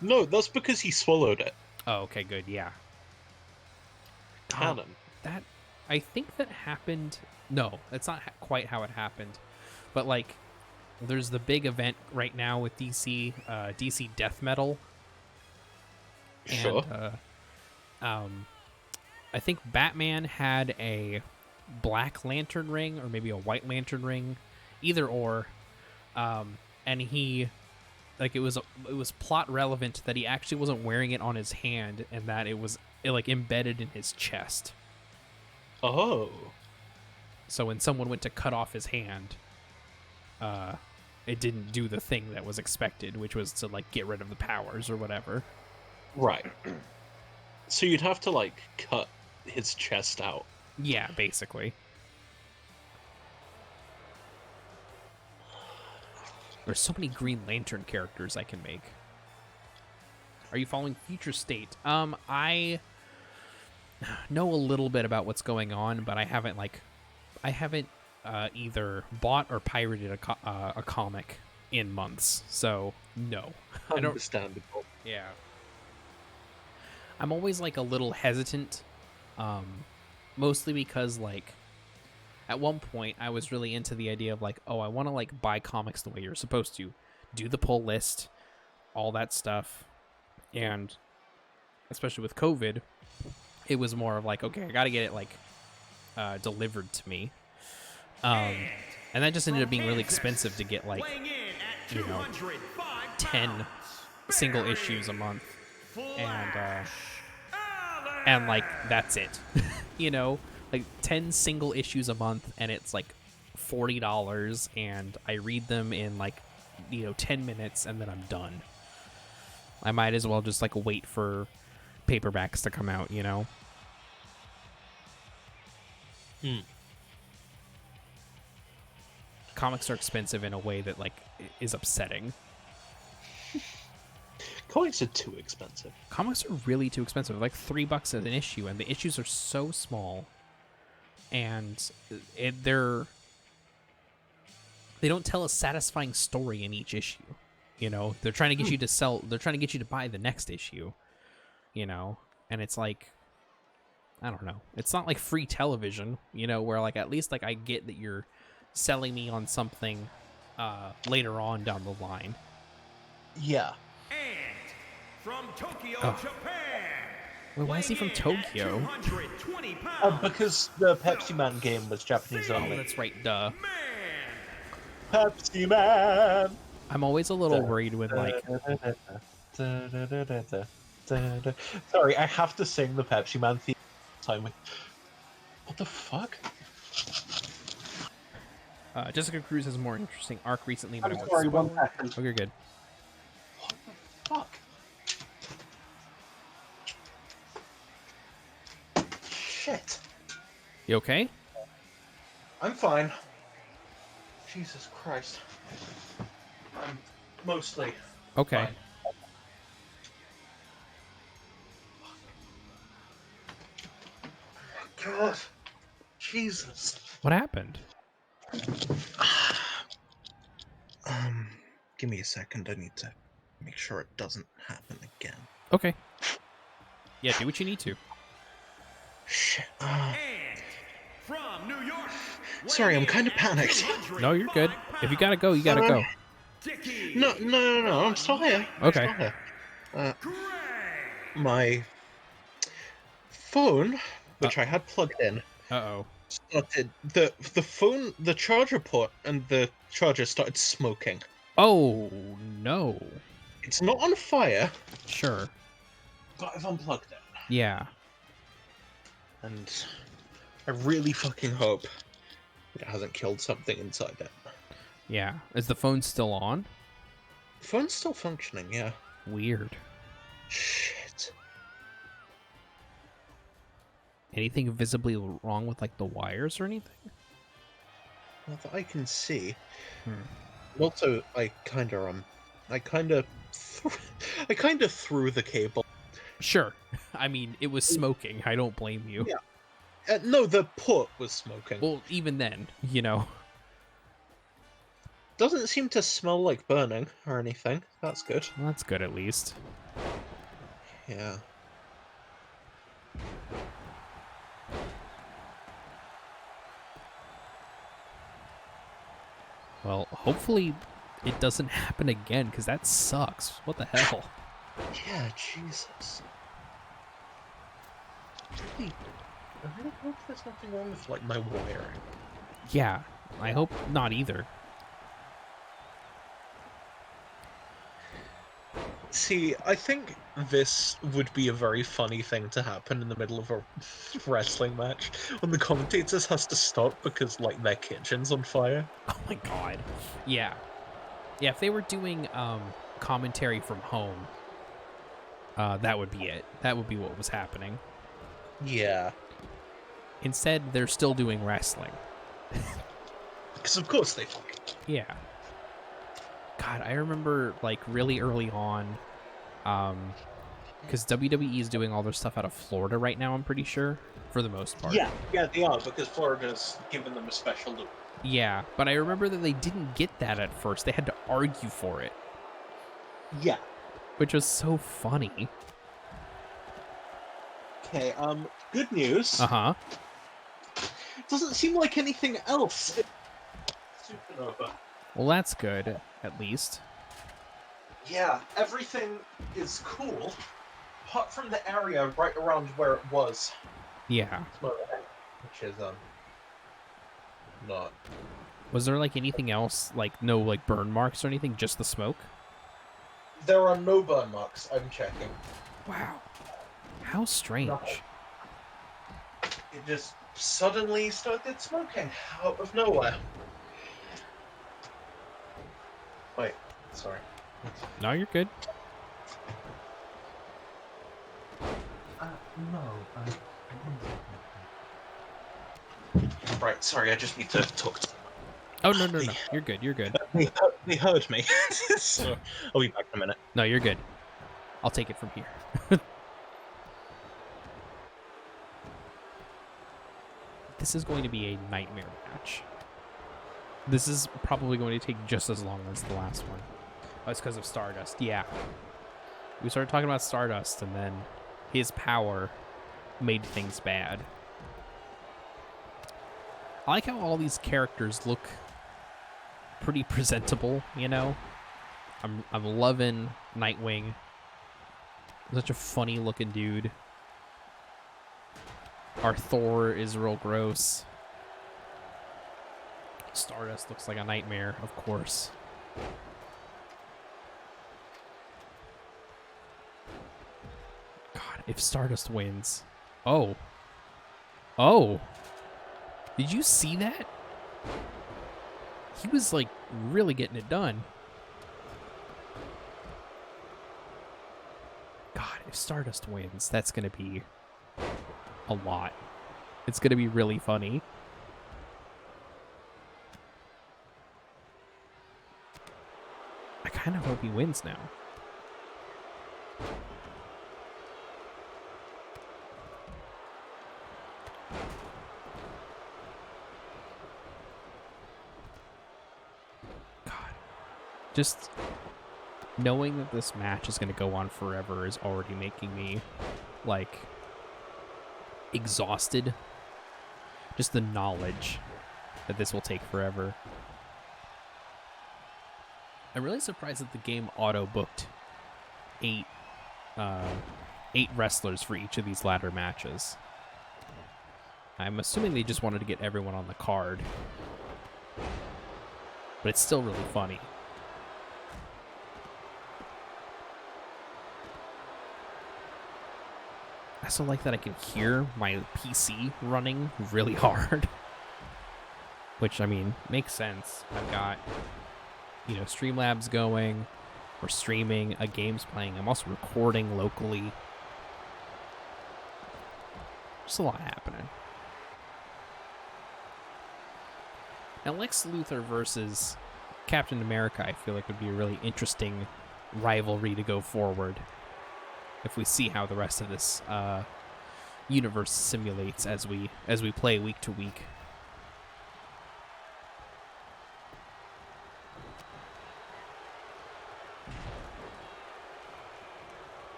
No, that's because he swallowed it. Oh, okay, good, yeah. Canon. That I think that happened. No, that's not quite how it happened. But like, there's the big event right now with DC Death Metal. Sure. And I think Batman had a Black Lantern ring or maybe a White Lantern ring, either or. And he, like, it was plot relevant that he actually wasn't wearing it on his hand, and that it like embedded in his chest. Oh. So when someone went to cut off his hand, it didn't do the thing that was expected, which was to like get rid of the powers or whatever. Right. So you'd have to, like, cut his chest out. Yeah, basically. There's so many Green Lantern characters I can make. Are you following Future State? I know a little bit about what's going on, but I haven't either bought or pirated a comic in months. So no, I don't. Understandable. Yeah. I'm always like a little hesitant, mostly because like at one point I was really into the idea of like, oh, I want to like buy comics the way you're supposed to, do the pull list, all that stuff, and especially with COVID, it was more of like, okay, I got to get it like delivered to me, and that just ended up being really expensive to get like, you know, 10 single issues a month. And like that's it. You know, like 10 single issues a month, and it's like $40, and I read them in like, 10 minutes, and then I'm done. I might as well just like wait for paperbacks to come out, Comics are expensive in a way that like is upsetting. Comics are too expensive. Comics are really too expensive. Like $3 an issue, and the issues are so small, and they don't tell a satisfying story in each issue. They're trying to get you to sell. They're trying to get you to buy the next issue. And it's like, I don't know. It's not like free television. Where like at least like I get that you're selling me on something later on down the line. Yeah. And from Tokyo, Japan. Wait, why is he from Tokyo? 220 pounds. Because the Pepsi Man game was Japanese Oh, only. that's right. Duh. Pepsi Man! I'm always a little worried with like. Sorry, I have to sing the Pepsi Man theme time. What the fuck? Jessica Cruz has a more interesting arc recently, but I'm I won't sorry, spoil one it. second. Oh, you're good. What the fuck? Shit. You okay? I'm fine. Jesus Christ. I'm mostly Okay. fine. Oh my God. Jesus. What happened? Give me a second. I need to make sure it doesn't happen again. Okay. Yeah, do what you need to. Shit. And from New York. Sorry, I'm kind of panicked. No, you're good. If you gotta go, you gotta go. No. I'm still here. Okay. I'm still here. My phone, which I had plugged in, Uh-oh. started the charger port and the charger started smoking. Oh, no. It's not on fire, Sure. but I've unplugged it. Yeah. And I really fucking hope that it hasn't killed something inside it. Yeah. Is the phone still on? The phone's still functioning, yeah. Weird. Shit. Anything visibly wrong with like the wires or anything? Not that I can see. Hmm. Also, I kind of I kind of threw the cable. Sure. I mean, it was smoking. I don't blame you. Yeah. No, the port was smoking. Well, even then, you know. Doesn't seem to smell like burning or anything. That's good. Well, that's good at least. Yeah. Well, hopefully it doesn't happen again, because that sucks. What the hell? Yeah, Jesus. I really hope there's nothing wrong with, like, my wiring. Yeah, I hope not either. See, I think this would be a very funny thing to happen in the middle of a wrestling match when the commentators has to stop because, like, their kitchen's on fire. Oh my god. Yeah. Yeah, if they were doing commentary from home, that would be it. That would be what was happening. Yeah. Instead, they're still doing wrestling. Because of course they fucking... Yeah. God, I remember, like, really early on, because WWE is doing all their stuff out of Florida right now, I'm pretty sure, for the most part. Yeah, they are, because Florida's given them a special look. Yeah, but I remember that they didn't get that at first. They had to argue for it. Yeah. Which was so funny. Okay, good news. Uh-huh. Doesn't seem like anything else. Supernova. Well, that's good, at least. Yeah, everything is cool, apart from the area right around where it was. Yeah. Which is, not. Was there, like, anything else? Like, no, like, burn marks or anything? Just the smoke? There are no burn marks, I'm checking. Wow. How strange. No. It just suddenly started smoking out of nowhere. Wait, sorry. No, you're good. No, Right, sorry, I just need to talk to them. Oh, no. You're good, you're good. They heard me, so I'll be back in a minute. No, you're good. I'll take it from here. This is going to be a nightmare match. This is probably going to take just as long as the last one. Oh, it's because of Stardust. Yeah. We started talking about Stardust, and then his power made things bad. I like how all these characters look pretty presentable, you know? I'm loving Nightwing. Such a funny looking dude. Our Thor is real gross. Stardust looks like a nightmare, of course. God, if Stardust wins. Oh. Oh. Did you see that? He was, like, really getting it done. God, if Stardust wins, that's going to be a lot. It's going to be really funny. I kind of hope he wins now. God. Just knowing that this match is going to go on forever is already making me, like, exhausted. Just the knowledge that this will take forever. I'm really surprised that the game auto-booked eight wrestlers for each of these ladder matches. I'm assuming they just wanted to get everyone on the card. But it's still really funny. I also like that I can hear my PC running really hard. Which, I mean, makes sense. I've got, you know, Streamlabs going. We're streaming. A game's playing. I'm also recording locally. Just a lot happening. Now, Lex Luthor versus Captain America, I feel like would be a really interesting rivalry to go forward if we see how the rest of this universe simulates as we play week to week.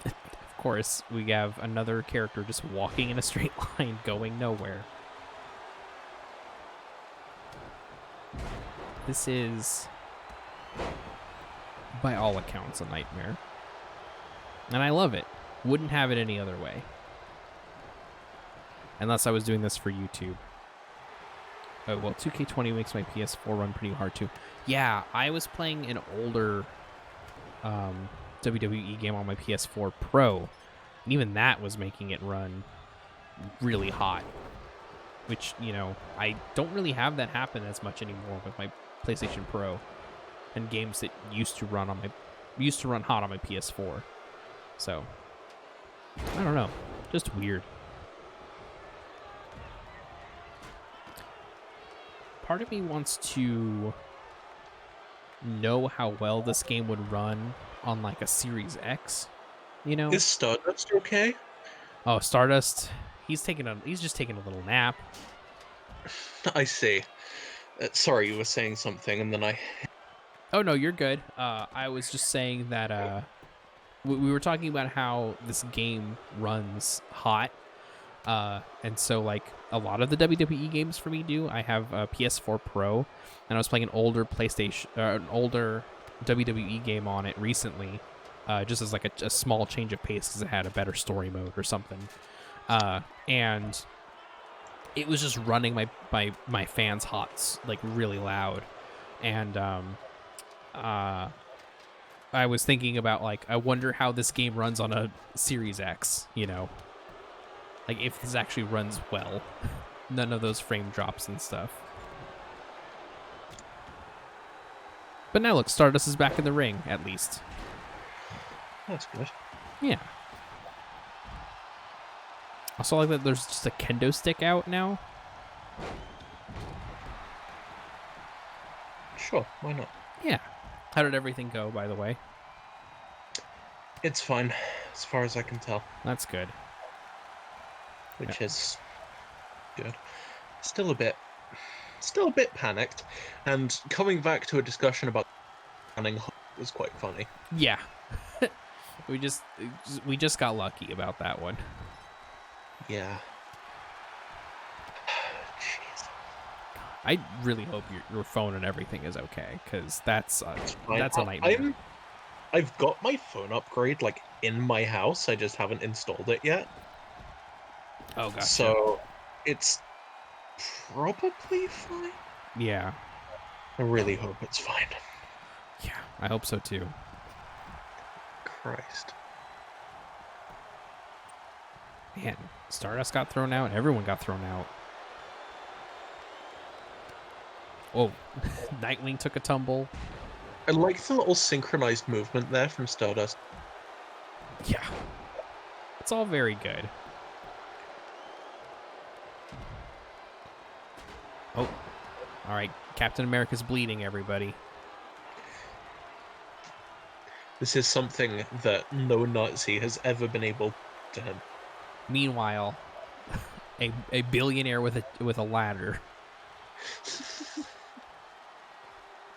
Of course, we have another character just walking in a straight line, going nowhere. This is, by all accounts, a nightmare. And I love it. Wouldn't have it any other way. Unless I was doing this for YouTube. Oh, well, 2K20 makes my PS4 run pretty hard, too. Yeah, I was playing an older WWE game on my PS4 Pro. And even that was making it run really hot. Which, you know, I don't really have that happen as much anymore with my PlayStation Pro and games that used to run hot on my PS4. So, I don't know. Just weird. Part of me wants to know how well this game would run on like a Series X, you know? Is Stardust okay? Oh, Stardust, he's just taking a little nap. I see. Sorry, you were saying something, and then I... Oh, no, you're good. I was just saying that we were talking about how this game runs hot. And so, like, a lot of the WWE games for me do. I have a PS4 Pro, and I was playing an older an older WWE game on it recently, just as, like, a small change of pace because it had a better story mode or something. And it was just running my fans hot, like, really loud. And I was thinking about, like, I wonder how this game runs on a Series X, you know? Like, if this actually runs well. None of those frame drops and stuff. But now, look, Stardust is back in the ring, at least. That's good. Yeah. Also, like that there's just a kendo stick out now. Sure, why not? Yeah. How did everything go, by the way? It's fine, as far as I can tell. That's good. Which is good. Still a bit panicked, and coming back to a discussion about running was quite funny. Yeah. we just got lucky about that one. Yeah. Jeez. I really hope your phone and everything is okay, because that's a nightmare. I've got my phone upgrade like in my house. I just haven't installed it yet. Oh, gotcha. So it's probably fine. Yeah. I really hope it's fine. Yeah, I hope so too. Christ. Man, Stardust got thrown out. Everyone got thrown out. Oh, Nightwing took a tumble. I like the little synchronized movement there from Stardust. Yeah. It's all very good. Oh, all right. Captain America's bleeding, everybody. This is something that no Nazi has ever been able to him. Meanwhile, a billionaire with a ladder.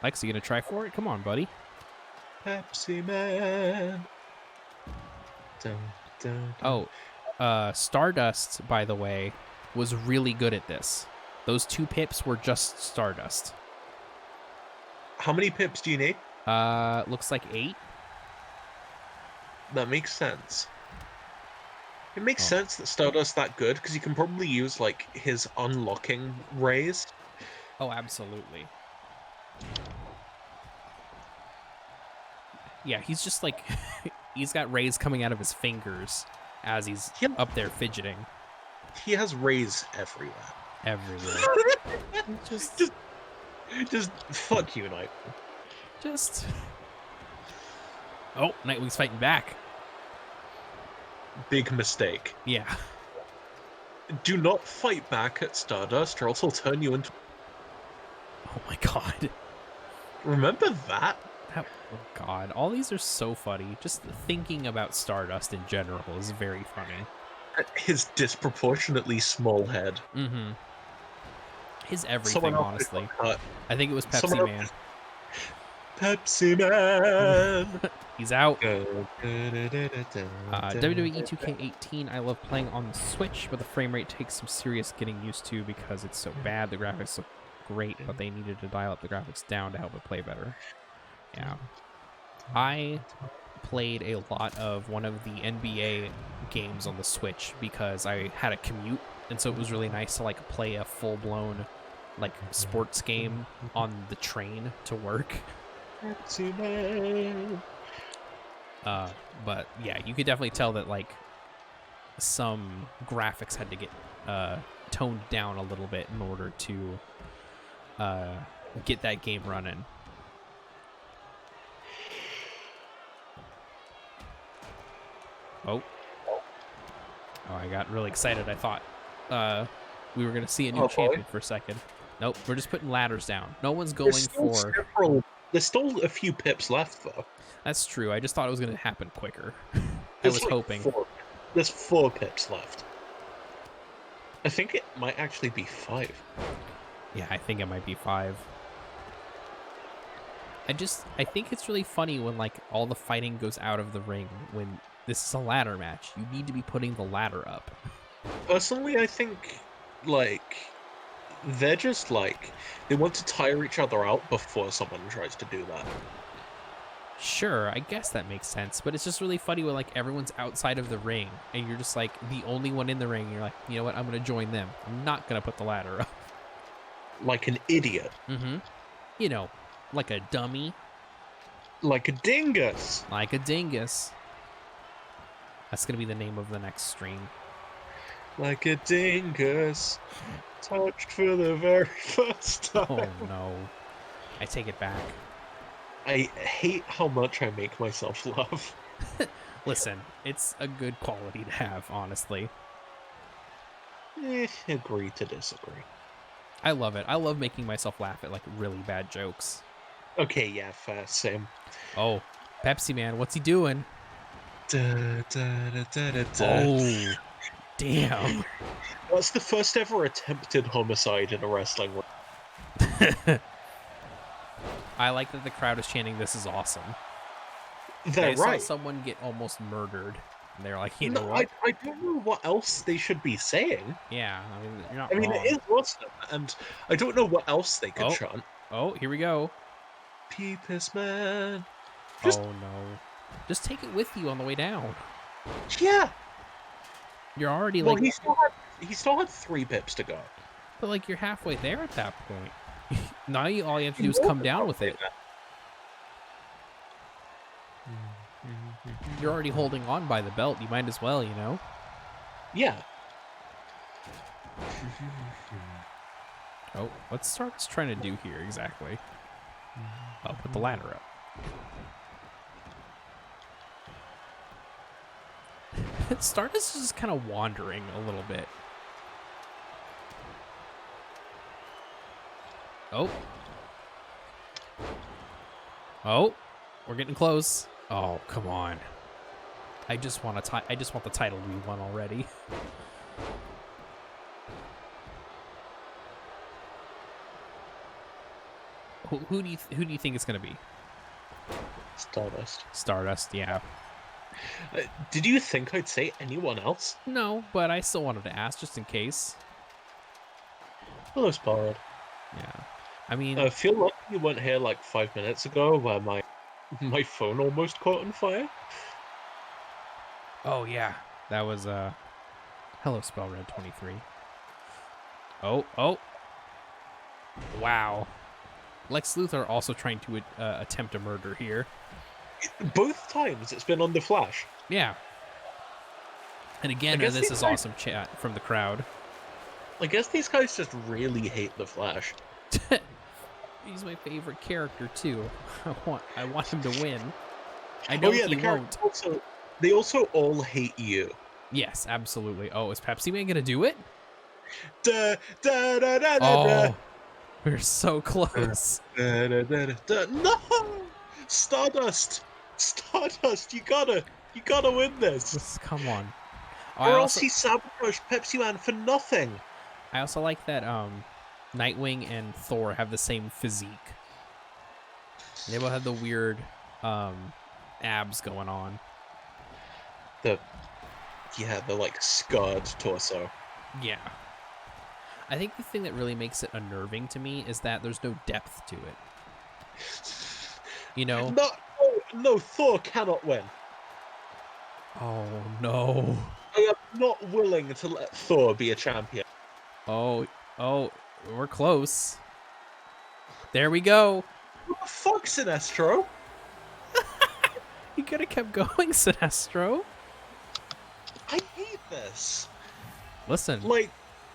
Lex, you gonna try for it? Come on, buddy. Pepsi Man. Dun, dun, dun. Oh, Stardust, by the way, was really good at this. Those 2 pips were just Stardust. How many pips do you need? Looks like 8. That makes sense. It makes sense that Stardust's that good, because you can probably use, like, his unlocking rays. Oh, absolutely. Yeah, he's just like... he's got rays coming out of his fingers as he's up there fidgeting. He has rays everywhere. Everywhere. Just fuck you, Nightwing. Just... Oh, Nightwing's fighting back. big mistake. Yeah. Do not fight back at Stardust, or else he'll turn you into... Oh my god. Remember that? Oh god. All these are so funny. Just thinking about Stardust in general is very funny. His disproportionately small head. Mm-hmm. His everything, honestly. I think it was Pepsi Man. Pepsi Man! He's out. WWE WWE 2K18, I love playing on the Switch, but the frame rate takes some serious getting used to because it's so bad. The graphics look great, but they needed to dial up the graphics down to help it play better. Yeah. I played a lot of one of the NBA games on the Switch because I had a commute, and so it was really nice to like play a full-blown like sports game on the train to work. But yeah, you could definitely tell that like some graphics had to get toned down a little bit in order to get that game running. Oh, I got really excited. I thought we were gonna see a new champion for a second. Nope, we're just putting ladders down. No one's going for... There's still a few pips left, though. That's true. I just thought it was going to happen quicker. I was hoping. There's 4 pips left. I think it might actually be 5. Yeah, I think it might be 5. I think it's really funny when, like, all the fighting goes out of the ring when this is a ladder match. You need to be putting the ladder up. Personally, I think, like... They're just like, they want to tire each other out before someone tries to do that. Sure, I guess that makes sense, but it's just really funny when like everyone's outside of the ring and you're just like the only one in the ring. You're like, you know what? I'm gonna join them. I'm not gonna put the ladder up. Like an idiot. Mm-hmm. You know, like a dummy. Like a dingus. Like a dingus. That's gonna be the name of the next stream. Like a dingus. Touched for the very first time. Oh no. I take it back. I hate how much I make myself laugh. Listen, it's a good quality to have, honestly. Agree to disagree. I love it. I love making myself laugh at like really bad jokes. Okay, yeah, fair, same. Oh, Pepsi Man, what's he doing? Da, da, da, da, da, da. Oh, damn. That's the first ever attempted homicide in a wrestling ring. I like that the crowd is chanting, "This is awesome." They're right. I saw someone get almost murdered, and they're like, you know what? I don't know what else they should be saying. Yeah, I mean, you're not wrong. It is awesome, and I don't know what else they could chant. Oh, here we go. Peepus Man. Oh no. Just take it with you on the way down. Yeah. You're already well, like... he still had 3 pips to go. But like you're halfway there at that point. Now all you have to do is come down with it. You're already holding on by the belt. You might as well, you know? Yeah. Oh, what's Stardust trying to do here exactly? Oh, put the ladder up. Stardust is just kind of wandering a little bit. Oh. Oh, we're getting close. Oh, come on. I just want the title we won already. Who do you think it's gonna be? Stardust. Stardust, yeah. Did you think I'd say anyone else? No, but I still wanted to ask just in case. Hello, Sparrowed. Yeah. I mean, I feel like you weren't here like 5 minutes ago where my phone almost caught on fire. Oh yeah, that was hello Spellred23. Oh. Wow. Lex Luthor also trying to attempt a murder here. Both times it's been on the Flash. Yeah. And again, this is awesome chat from the crowd. I guess these guys just really hate the Flash. He's my favorite character too. I want him to win. I know he won't. They also all hate you. Yes, absolutely. Oh, is Pepsi Man gonna do it? Da, da, da, da, da, da. Oh, we're so close. Da, da, da, da, da. No! Stardust! Stardust, you gotta win this. Come on. Oh, Or else he sabotaged Pepsi Man for nothing. I also like that Nightwing and Thor have the same physique. They both have the weird abs going on. The like scarred torso. Yeah. I think the thing that really makes it unnerving to me is that there's no depth to it. You know? No, Thor cannot win. Oh, no. I am not willing to let Thor be a champion. Oh, we're close. There we go. What the fuck, Sinestro? You could have kept going, Sinestro. I hate this. Listen. Like,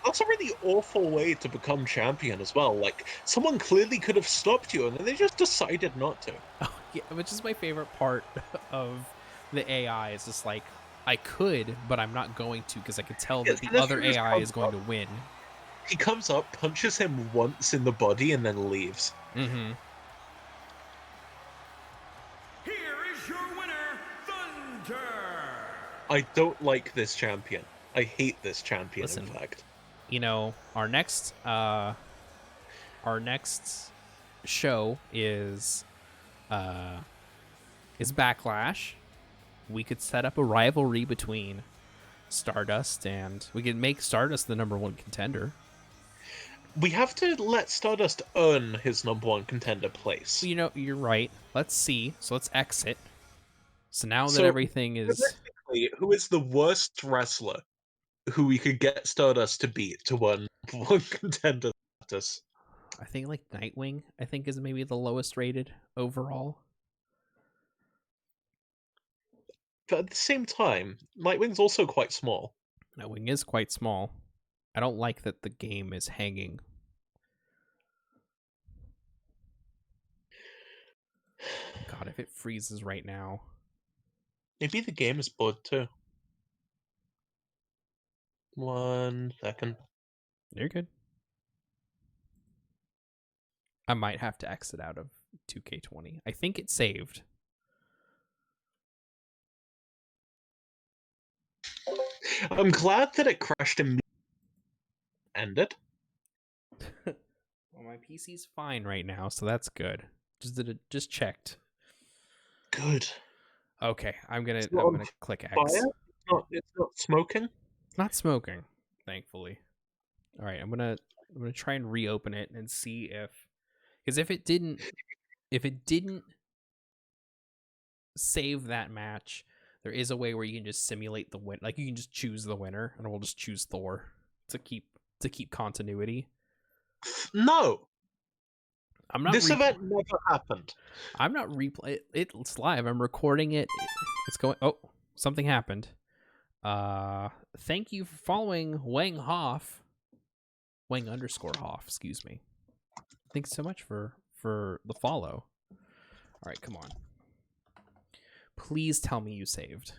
that's a really awful way to become champion as well. Like, someone clearly could have stopped you, and then they just decided not to. Oh, yeah, which is my favorite part of the AI. Is just like, I could, but I'm not going to because I could tell that the other AI is going to win. He comes up, punches him once in the body, and then leaves. Mm-hmm. Here is your winner, Thunder. I don't like this champion. I hate this champion, Listen, in fact. You know, our next show is Backlash. We could set up a rivalry between Stardust, and we could make Stardust the #1 contender. We have to let Stardust earn his #1 contender place. You know, you're right. Let's see. So let's exit. So now that everything is... Who is the worst wrestler who we could get Stardust to beat to win #1 contender status? I think like Nightwing, I think, is maybe the lowest rated overall. But at the same time, Nightwing's also quite small. Nightwing is quite small. I don't like that the game is hanging. God, if it freezes right now. Maybe the game is bugged too. 1 second. You're good. I might have to exit out of 2K20. I think it saved. I'm glad that it crashed and ended. Well, my PC's fine right now, so that's good. Just checked. Good. Okay, I'm gonna click X. Fire? It's not smoking. Not smoking, thankfully. All right, I'm gonna try and reopen it and see because if it didn't save that match, there is a way where you can just simulate the win. Like you can just choose the winner, and we'll just choose Thor to keep continuity. No. This event never happened. I'm not replay. It's live. I'm recording it. It's going. Oh, something happened. Thank you for following Wang Hoff. Wang _ Hoff. Excuse me. Thanks so much for the follow. All right, come on. Please tell me you saved.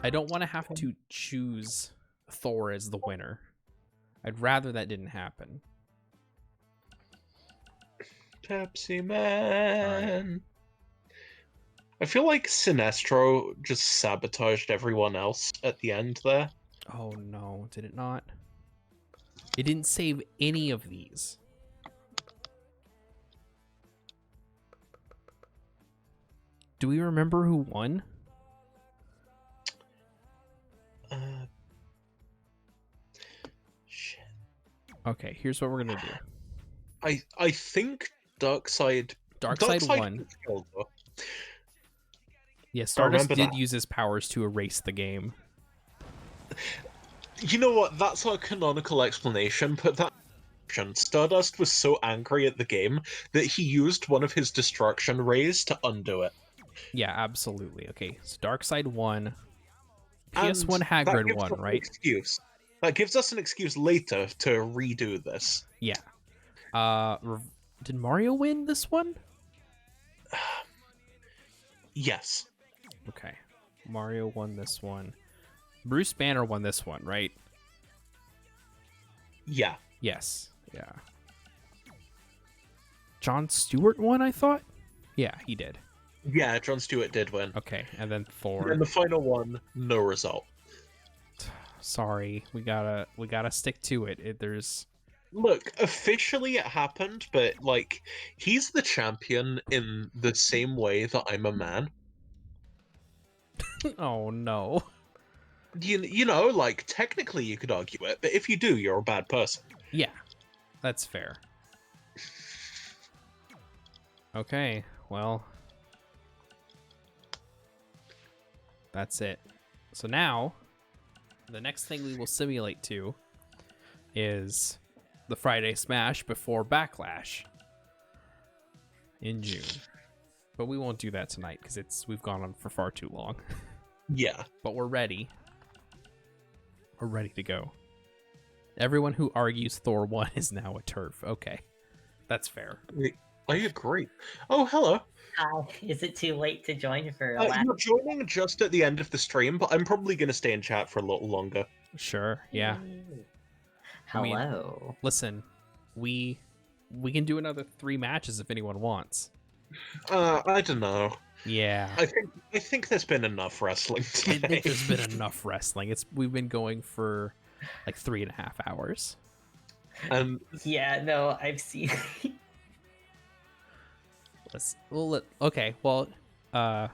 I don't want to have to choose Thor as the winner. I'd rather that didn't happen. Pepsi Man. Right. I feel like Sinestro just sabotaged everyone else at the end there. Oh no, did it not? It didn't save any of these. Do we remember who won? Shit. Okay, here's what we're gonna do. I think Darkseid won. Yeah, Stardust did use his powers to erase the game. You know what? That's our canonical explanation, but that Stardust was so angry at the game that he used one of his destruction rays to undo it. Yeah, absolutely. Okay, so Darkseid won. PS1 Hagrid won, right? Excuse. That gives us an excuse later to redo this. Yeah. Did Mario win this one? Yes. Okay. Mario won this one. Bruce Banner won this one, right? Yeah. Yes. Yeah. Jon Stewart won, I thought? Yeah, he did. Yeah, Jon Stewart did win. Okay, and then Thor. And the final one, no result. Sorry, we gotta stick to it. There's Look, officially it happened, but like he's the champion in the same way that I'm a man. oh no. You know, like technically you could argue it, but if you do, you're a bad person. Yeah, that's fair. Okay, well, that's it. So now, the next thing we will simulate to is the Friday Smash before Backlash in June. But we won't do that tonight because we've gone on for far too long. Yeah. But we're ready. We're ready to go. Everyone who argues Thor 1 is now a TERF. Okay. That's fair. I agree. Oh, hello. Hi. Is it too late to join for a last? You're joining just at the end of the stream, but I'm probably going to stay in chat for a little longer. Sure, yeah. Hello. Listen, we can do another 3 matches if anyone wants. I don't know. Yeah. I think there's been enough wrestling today. I think there's been enough wrestling. We've been going for like 3.5 hours. Yeah, no, I've seen. Okay, well, We Pat,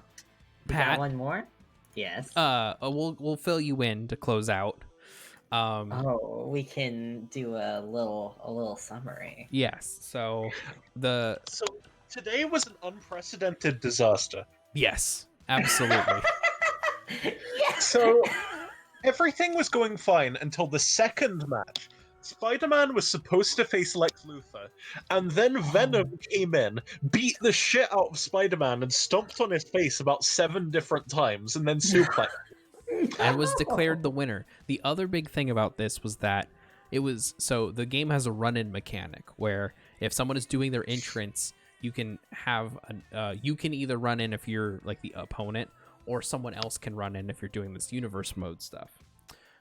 got one more? Yes. we'll fill you in to close out. Oh, we can do a little summary. Yes. So today was an unprecedented disaster. yes, absolutely. Yes. So everything was going fine until the second match. Spider-Man was supposed to face Lex Luthor, and then Venom came in, beat the shit out of Spider-Man, and stomped on his face about 7 different times, and then suplexed. And was declared the winner. The other big thing about this was that the game has a run-in mechanic where if someone is doing their entrance, you can have you can either run in if you're like the opponent, or someone else can run in if you're doing this universe mode stuff.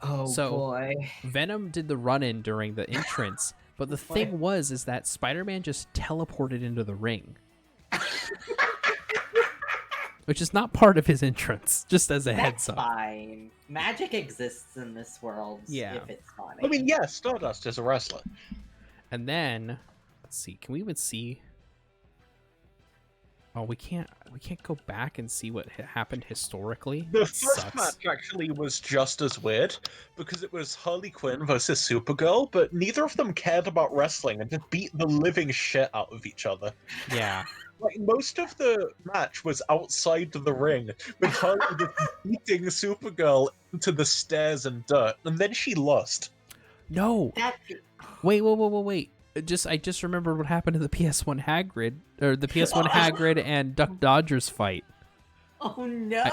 Oh boy. Venom did the run-in during the entrance, but the thing is that Spider-Man just teleported into the ring. Which is not part of his entrance, just as a heads up. Fine. Magic exists in this world. Yeah. If it's funny. I mean, yeah, Stardust is a wrestler. And then, let's see, can we even see? Oh, we can't go back and see what happened historically. The That first sucks. match actually was just as weird, because it was Harley Quinn versus Supergirl, but neither of them cared about wrestling and just beat the living shit out of each other. Yeah. Like, most of the match was outside the ring, with Harley just beating Supergirl into the stairs and dirt, and then she lost. No. That Wait. I just remembered what happened to the PS1 Hagrid, or the PS1 Hagrid and Duck Dodgers fight. Oh no!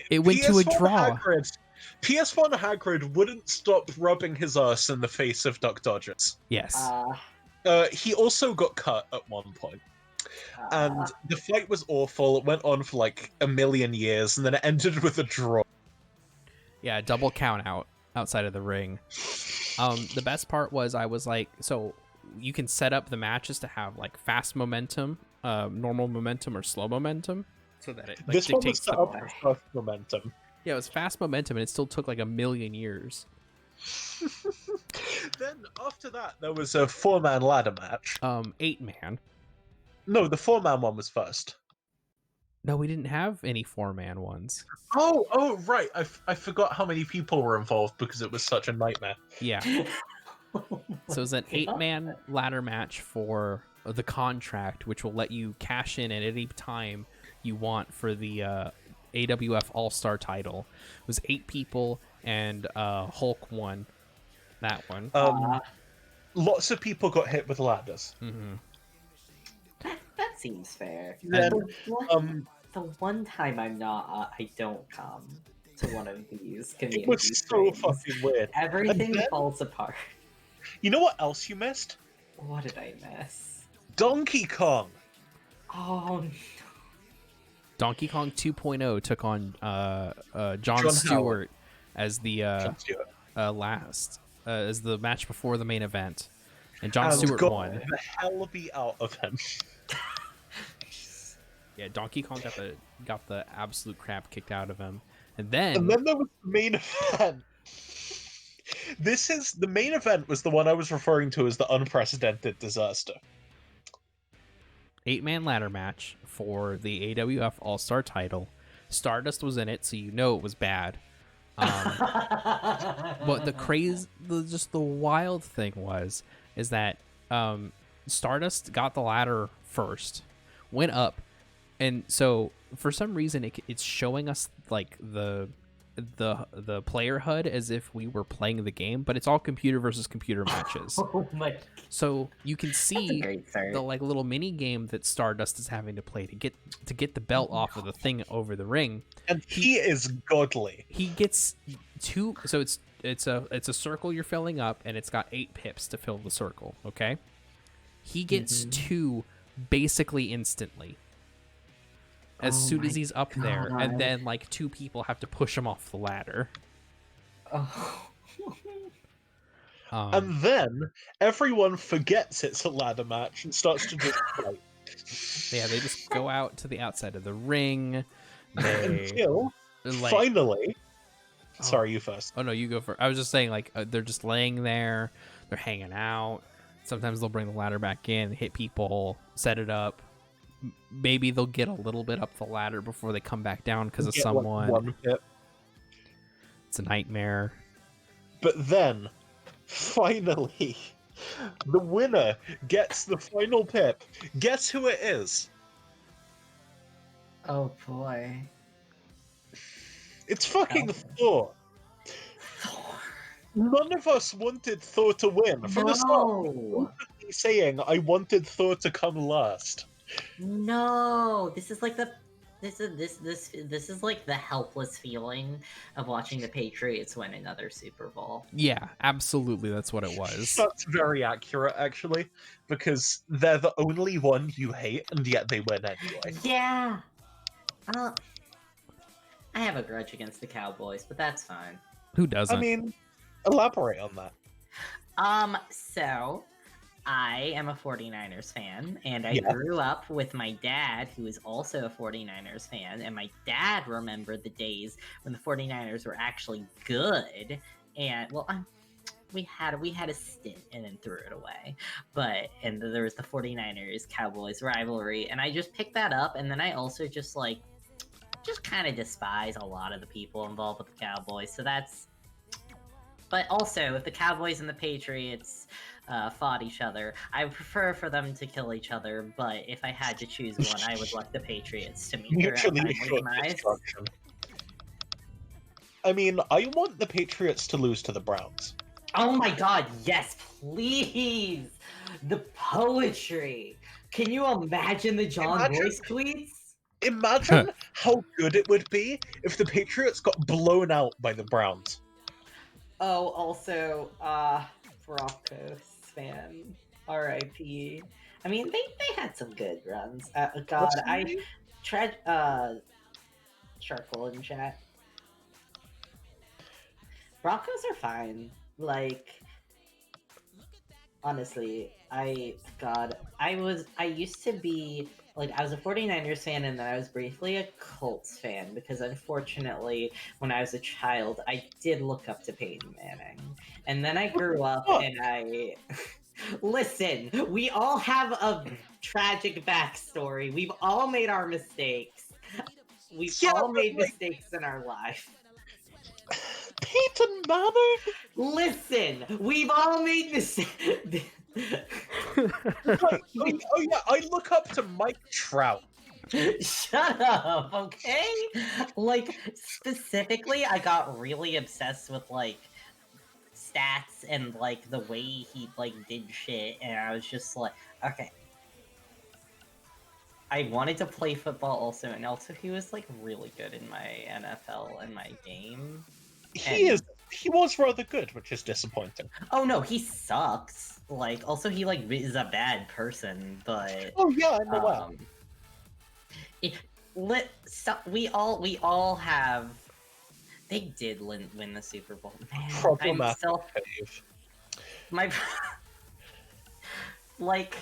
It went to a draw. PS1 Hagrid wouldn't stop rubbing his ass in the face of Duck Dodgers. Yes. He also got cut at one point. And the fight was awful. It went on for like a million years, and then it ended with a draw. Yeah, double count outside of the ring. The best part was I was like, so you can set up the matches to have like fast momentum, normal momentum, or slow momentum, so that it like, This one was dictates set the up for fast momentum. Yeah, it was fast momentum, and it still took like a million years. Then after that, there was a 4-man ladder match. 8-man. No, the 4-man one was first. No, we didn't have any 4-man ones. Oh, right. I forgot how many people were involved because it was such a nightmare. Yeah. Oh So it was an 8-man ladder match for the contract, which will let you cash in at any time you want for the AWF All-Star title. It was 8 people, and Hulk won that one. Lots of people got hit with ladders. Mm-hmm. That seems fair. Then, The one time I don't come to one of these community it was so streams, fucking weird. everything And then- falls apart. You know what else you missed? What did I miss? Donkey Kong. Oh, Donkey Kong 2.0 took on John John Stewart as the Jon Stewart. as the match before the main event, and John And Stewart got won. the hell beat out of him. Yeah, Donkey Kong got the absolute crap kicked out of him, and then there was the main event. The main event was the one I was referring to as the unprecedented disaster. 8-man ladder match for the AWF All-Star title. Stardust was in it, so you know it was bad. But the wild thing is that Stardust got the ladder first, went up, and so for some reason it's showing us like the player HUD as if we were playing the game, but it's all computer versus computer matches. Oh my! So you can see great start. the like little mini game that Stardust is having to play to get the belt off of the thing over the ring. And he is godly. He gets 2. So it's a circle you're filling up, and it's got 8 pips to fill the circle. Okay. He gets 2 basically instantly. As soon as he's up there, and then like 2 people have to push him off the ladder. Oh. And then everyone forgets it's a ladder match and starts to just fight. Yeah, they just go out to the outside of the ring. They Until finally. Sorry, you first. Oh no, you go first. I was just saying, like they're just laying there, they're hanging out. Sometimes they'll bring the ladder back in, hit people, set it up. Maybe they'll get a little bit up the ladder before they come back down because of someone. One pip. It's a nightmare. But then, finally, the winner gets the final pip. Guess who it is? Oh boy. It's fucking Thor. None of us wanted Thor to win. From the start, saying I wanted Thor to come last. No, this is like this is like the helpless feeling of watching the Patriots win another Super Bowl. Yeah, absolutely, that's what it was. That's very accurate, actually, because they're the only one you hate, and yet they win anyway. Yeah. I have a grudge against the Cowboys, but that's fine. Who doesn't? I mean, elaborate on that. So I am a 49ers fan, and I grew up with my dad, who is also a 49ers fan, and my dad remembered the days when the 49ers were actually good, and, well, we had a stint and then threw it away, and there was the 49ers-Cowboys rivalry, and I just picked that up, and then I also just kind of despise a lot of the people involved with the Cowboys, so that's... But also, if the Cowboys and the Patriots fought each other, I would prefer for them to kill each other, but if I had to choose one, I would like the Patriots to meet their demise. I mean, I want the Patriots to lose to the Browns. Oh my god, yes, please! The poetry! Can you imagine the John Boyce tweets? Imagine how good it would be if the Patriots got blown out by the Browns. Oh, also, Broncos fan, R.I.P. I mean, they had some good runs. God, I tried, Charcoal in chat. Broncos are fine. Like, honestly, I used to be, like, I was a 49ers fan, and then I was briefly a Colts fan, because unfortunately, when I was a child, I did look up to Peyton Manning. And then I grew up, and I... Listen, we all have a tragic backstory. We've all made our mistakes. We've all made mistakes in our life. Peyton Manning? Listen, we've all made mistakes. Oh yeah, I look up to Mike Trout. Shut up, okay? Like, specifically, I got really obsessed with, like, stats and, like, the way he, like, did shit, and I was just like, okay. I wanted to play football also, and also he was, like, really good in my NFL and my game. He was rather good, which is disappointing. Oh no, he sucks. Like, also he, like, is a bad person, but... Oh yeah, I know we all have. They did win the Super Bowl. Man, Problematic I'm cave. my like,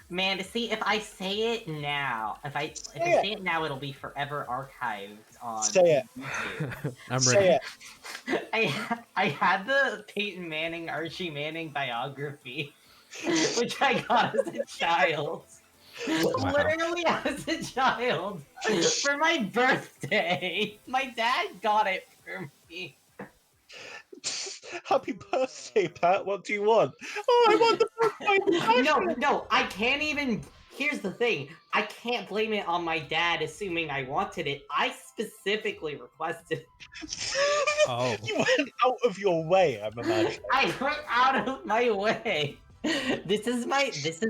man. To see if I say it now, if I say it now, it'll be forever archived on YouTube. I'm ready. I had the Peyton Manning, Archie Manning biography, which I got as a child. Wow. Literally as a child for my birthday. My dad got it for me. Happy birthday, Pat. What do you want? Oh, I want the birthday. No, I can't even. Here's the thing. I can't blame it on my dad assuming I wanted it. I specifically requested it. Oh. You went out of your way, I'm imagining. I went out of my way. This is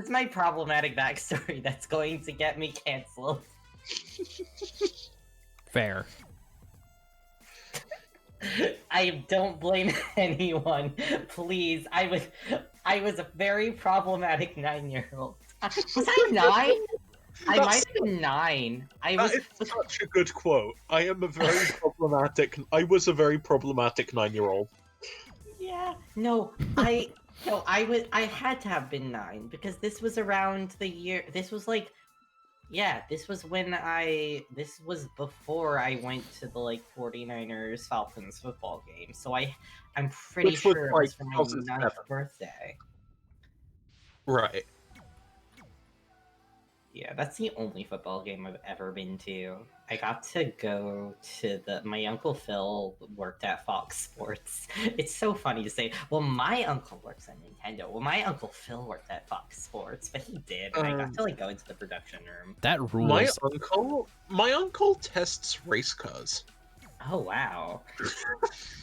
my problematic backstory that's going to get me canceled. Fair. I don't blame anyone. Please, I was a very problematic 9-year-old. Was I 9? I might have been 9. That is such a good quote. I was a very problematic 9-year-old. Yeah. No, I had to have been 9 because this was around the year. This was like, yeah, this was before I went to the 49ers Falcons football game. So I'm pretty Which was, sure it like, was for my 9th birthday. Right. Yeah, that's the only football game I've ever been to. I got to go to my Uncle Phil worked at Fox Sports. It's so funny to say, well, my uncle works at Nintendo. Well, my Uncle Phil worked at Fox Sports, but he did, and I got to go into the production room. That rules. My uncle tests race cars. Oh, wow.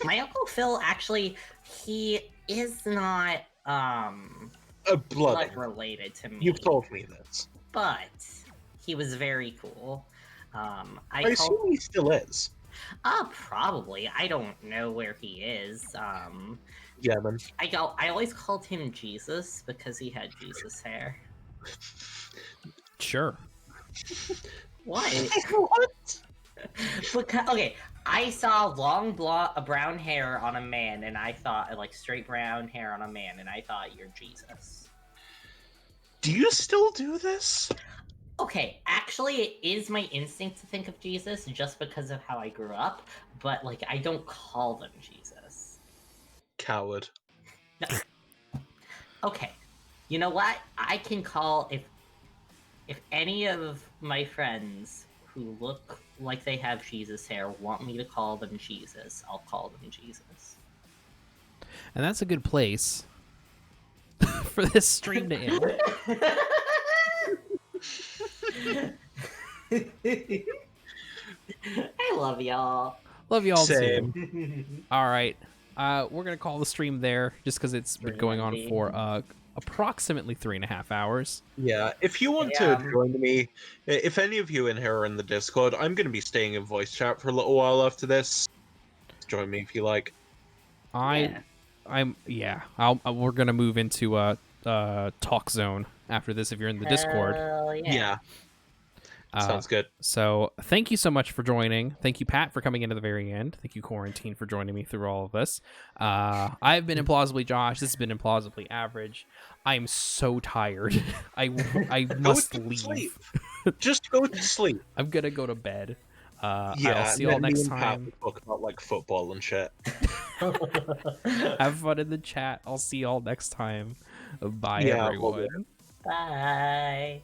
My Uncle Phil, actually, he is not, blood related to me. You've told me this. But he was very cool. I assume he still is. Probably. I don't know where he is. Yeah, man. I always called him Jesus because he had Jesus hair. Sure. What? What? Because, okay, I saw long brown hair on a man, and I thought straight brown hair on a man, and I thought you're Jesus. Do you still do this? Okay, actually, it is my instinct to think of Jesus just because of how I grew up, but I don't call them Jesus. Coward. No. Okay, you know what? I can call if any of my friends who look like they have Jesus hair want me to call them Jesus, I'll call them Jesus. And that's a good place for this stream to end. I love y'all. Love y'all Same. too. All right. We're going to call the stream there just because it's been going on for approximately 3.5 hours. Yeah, if you want to join me, if any of you in here are in the Discord, I'm going to be staying in voice chat for a little while after this. Join me if you like. We're gonna move into talk zone after this if you're in the Discord. Yeah. Sounds good. So thank you so much for joining. Thank you, Pat, for coming into the very end. Thank you, Corentine, for joining me through all of this. I've been Implausibly Josh. This has been Implausibly Average. I'm so tired. I must leave. Sleep. Just go to sleep. I'm gonna go to bed. I'll see you y'all next time. Talk about football and shit. Have fun in the chat. I'll see y'all next time. Bye, everyone. Bye.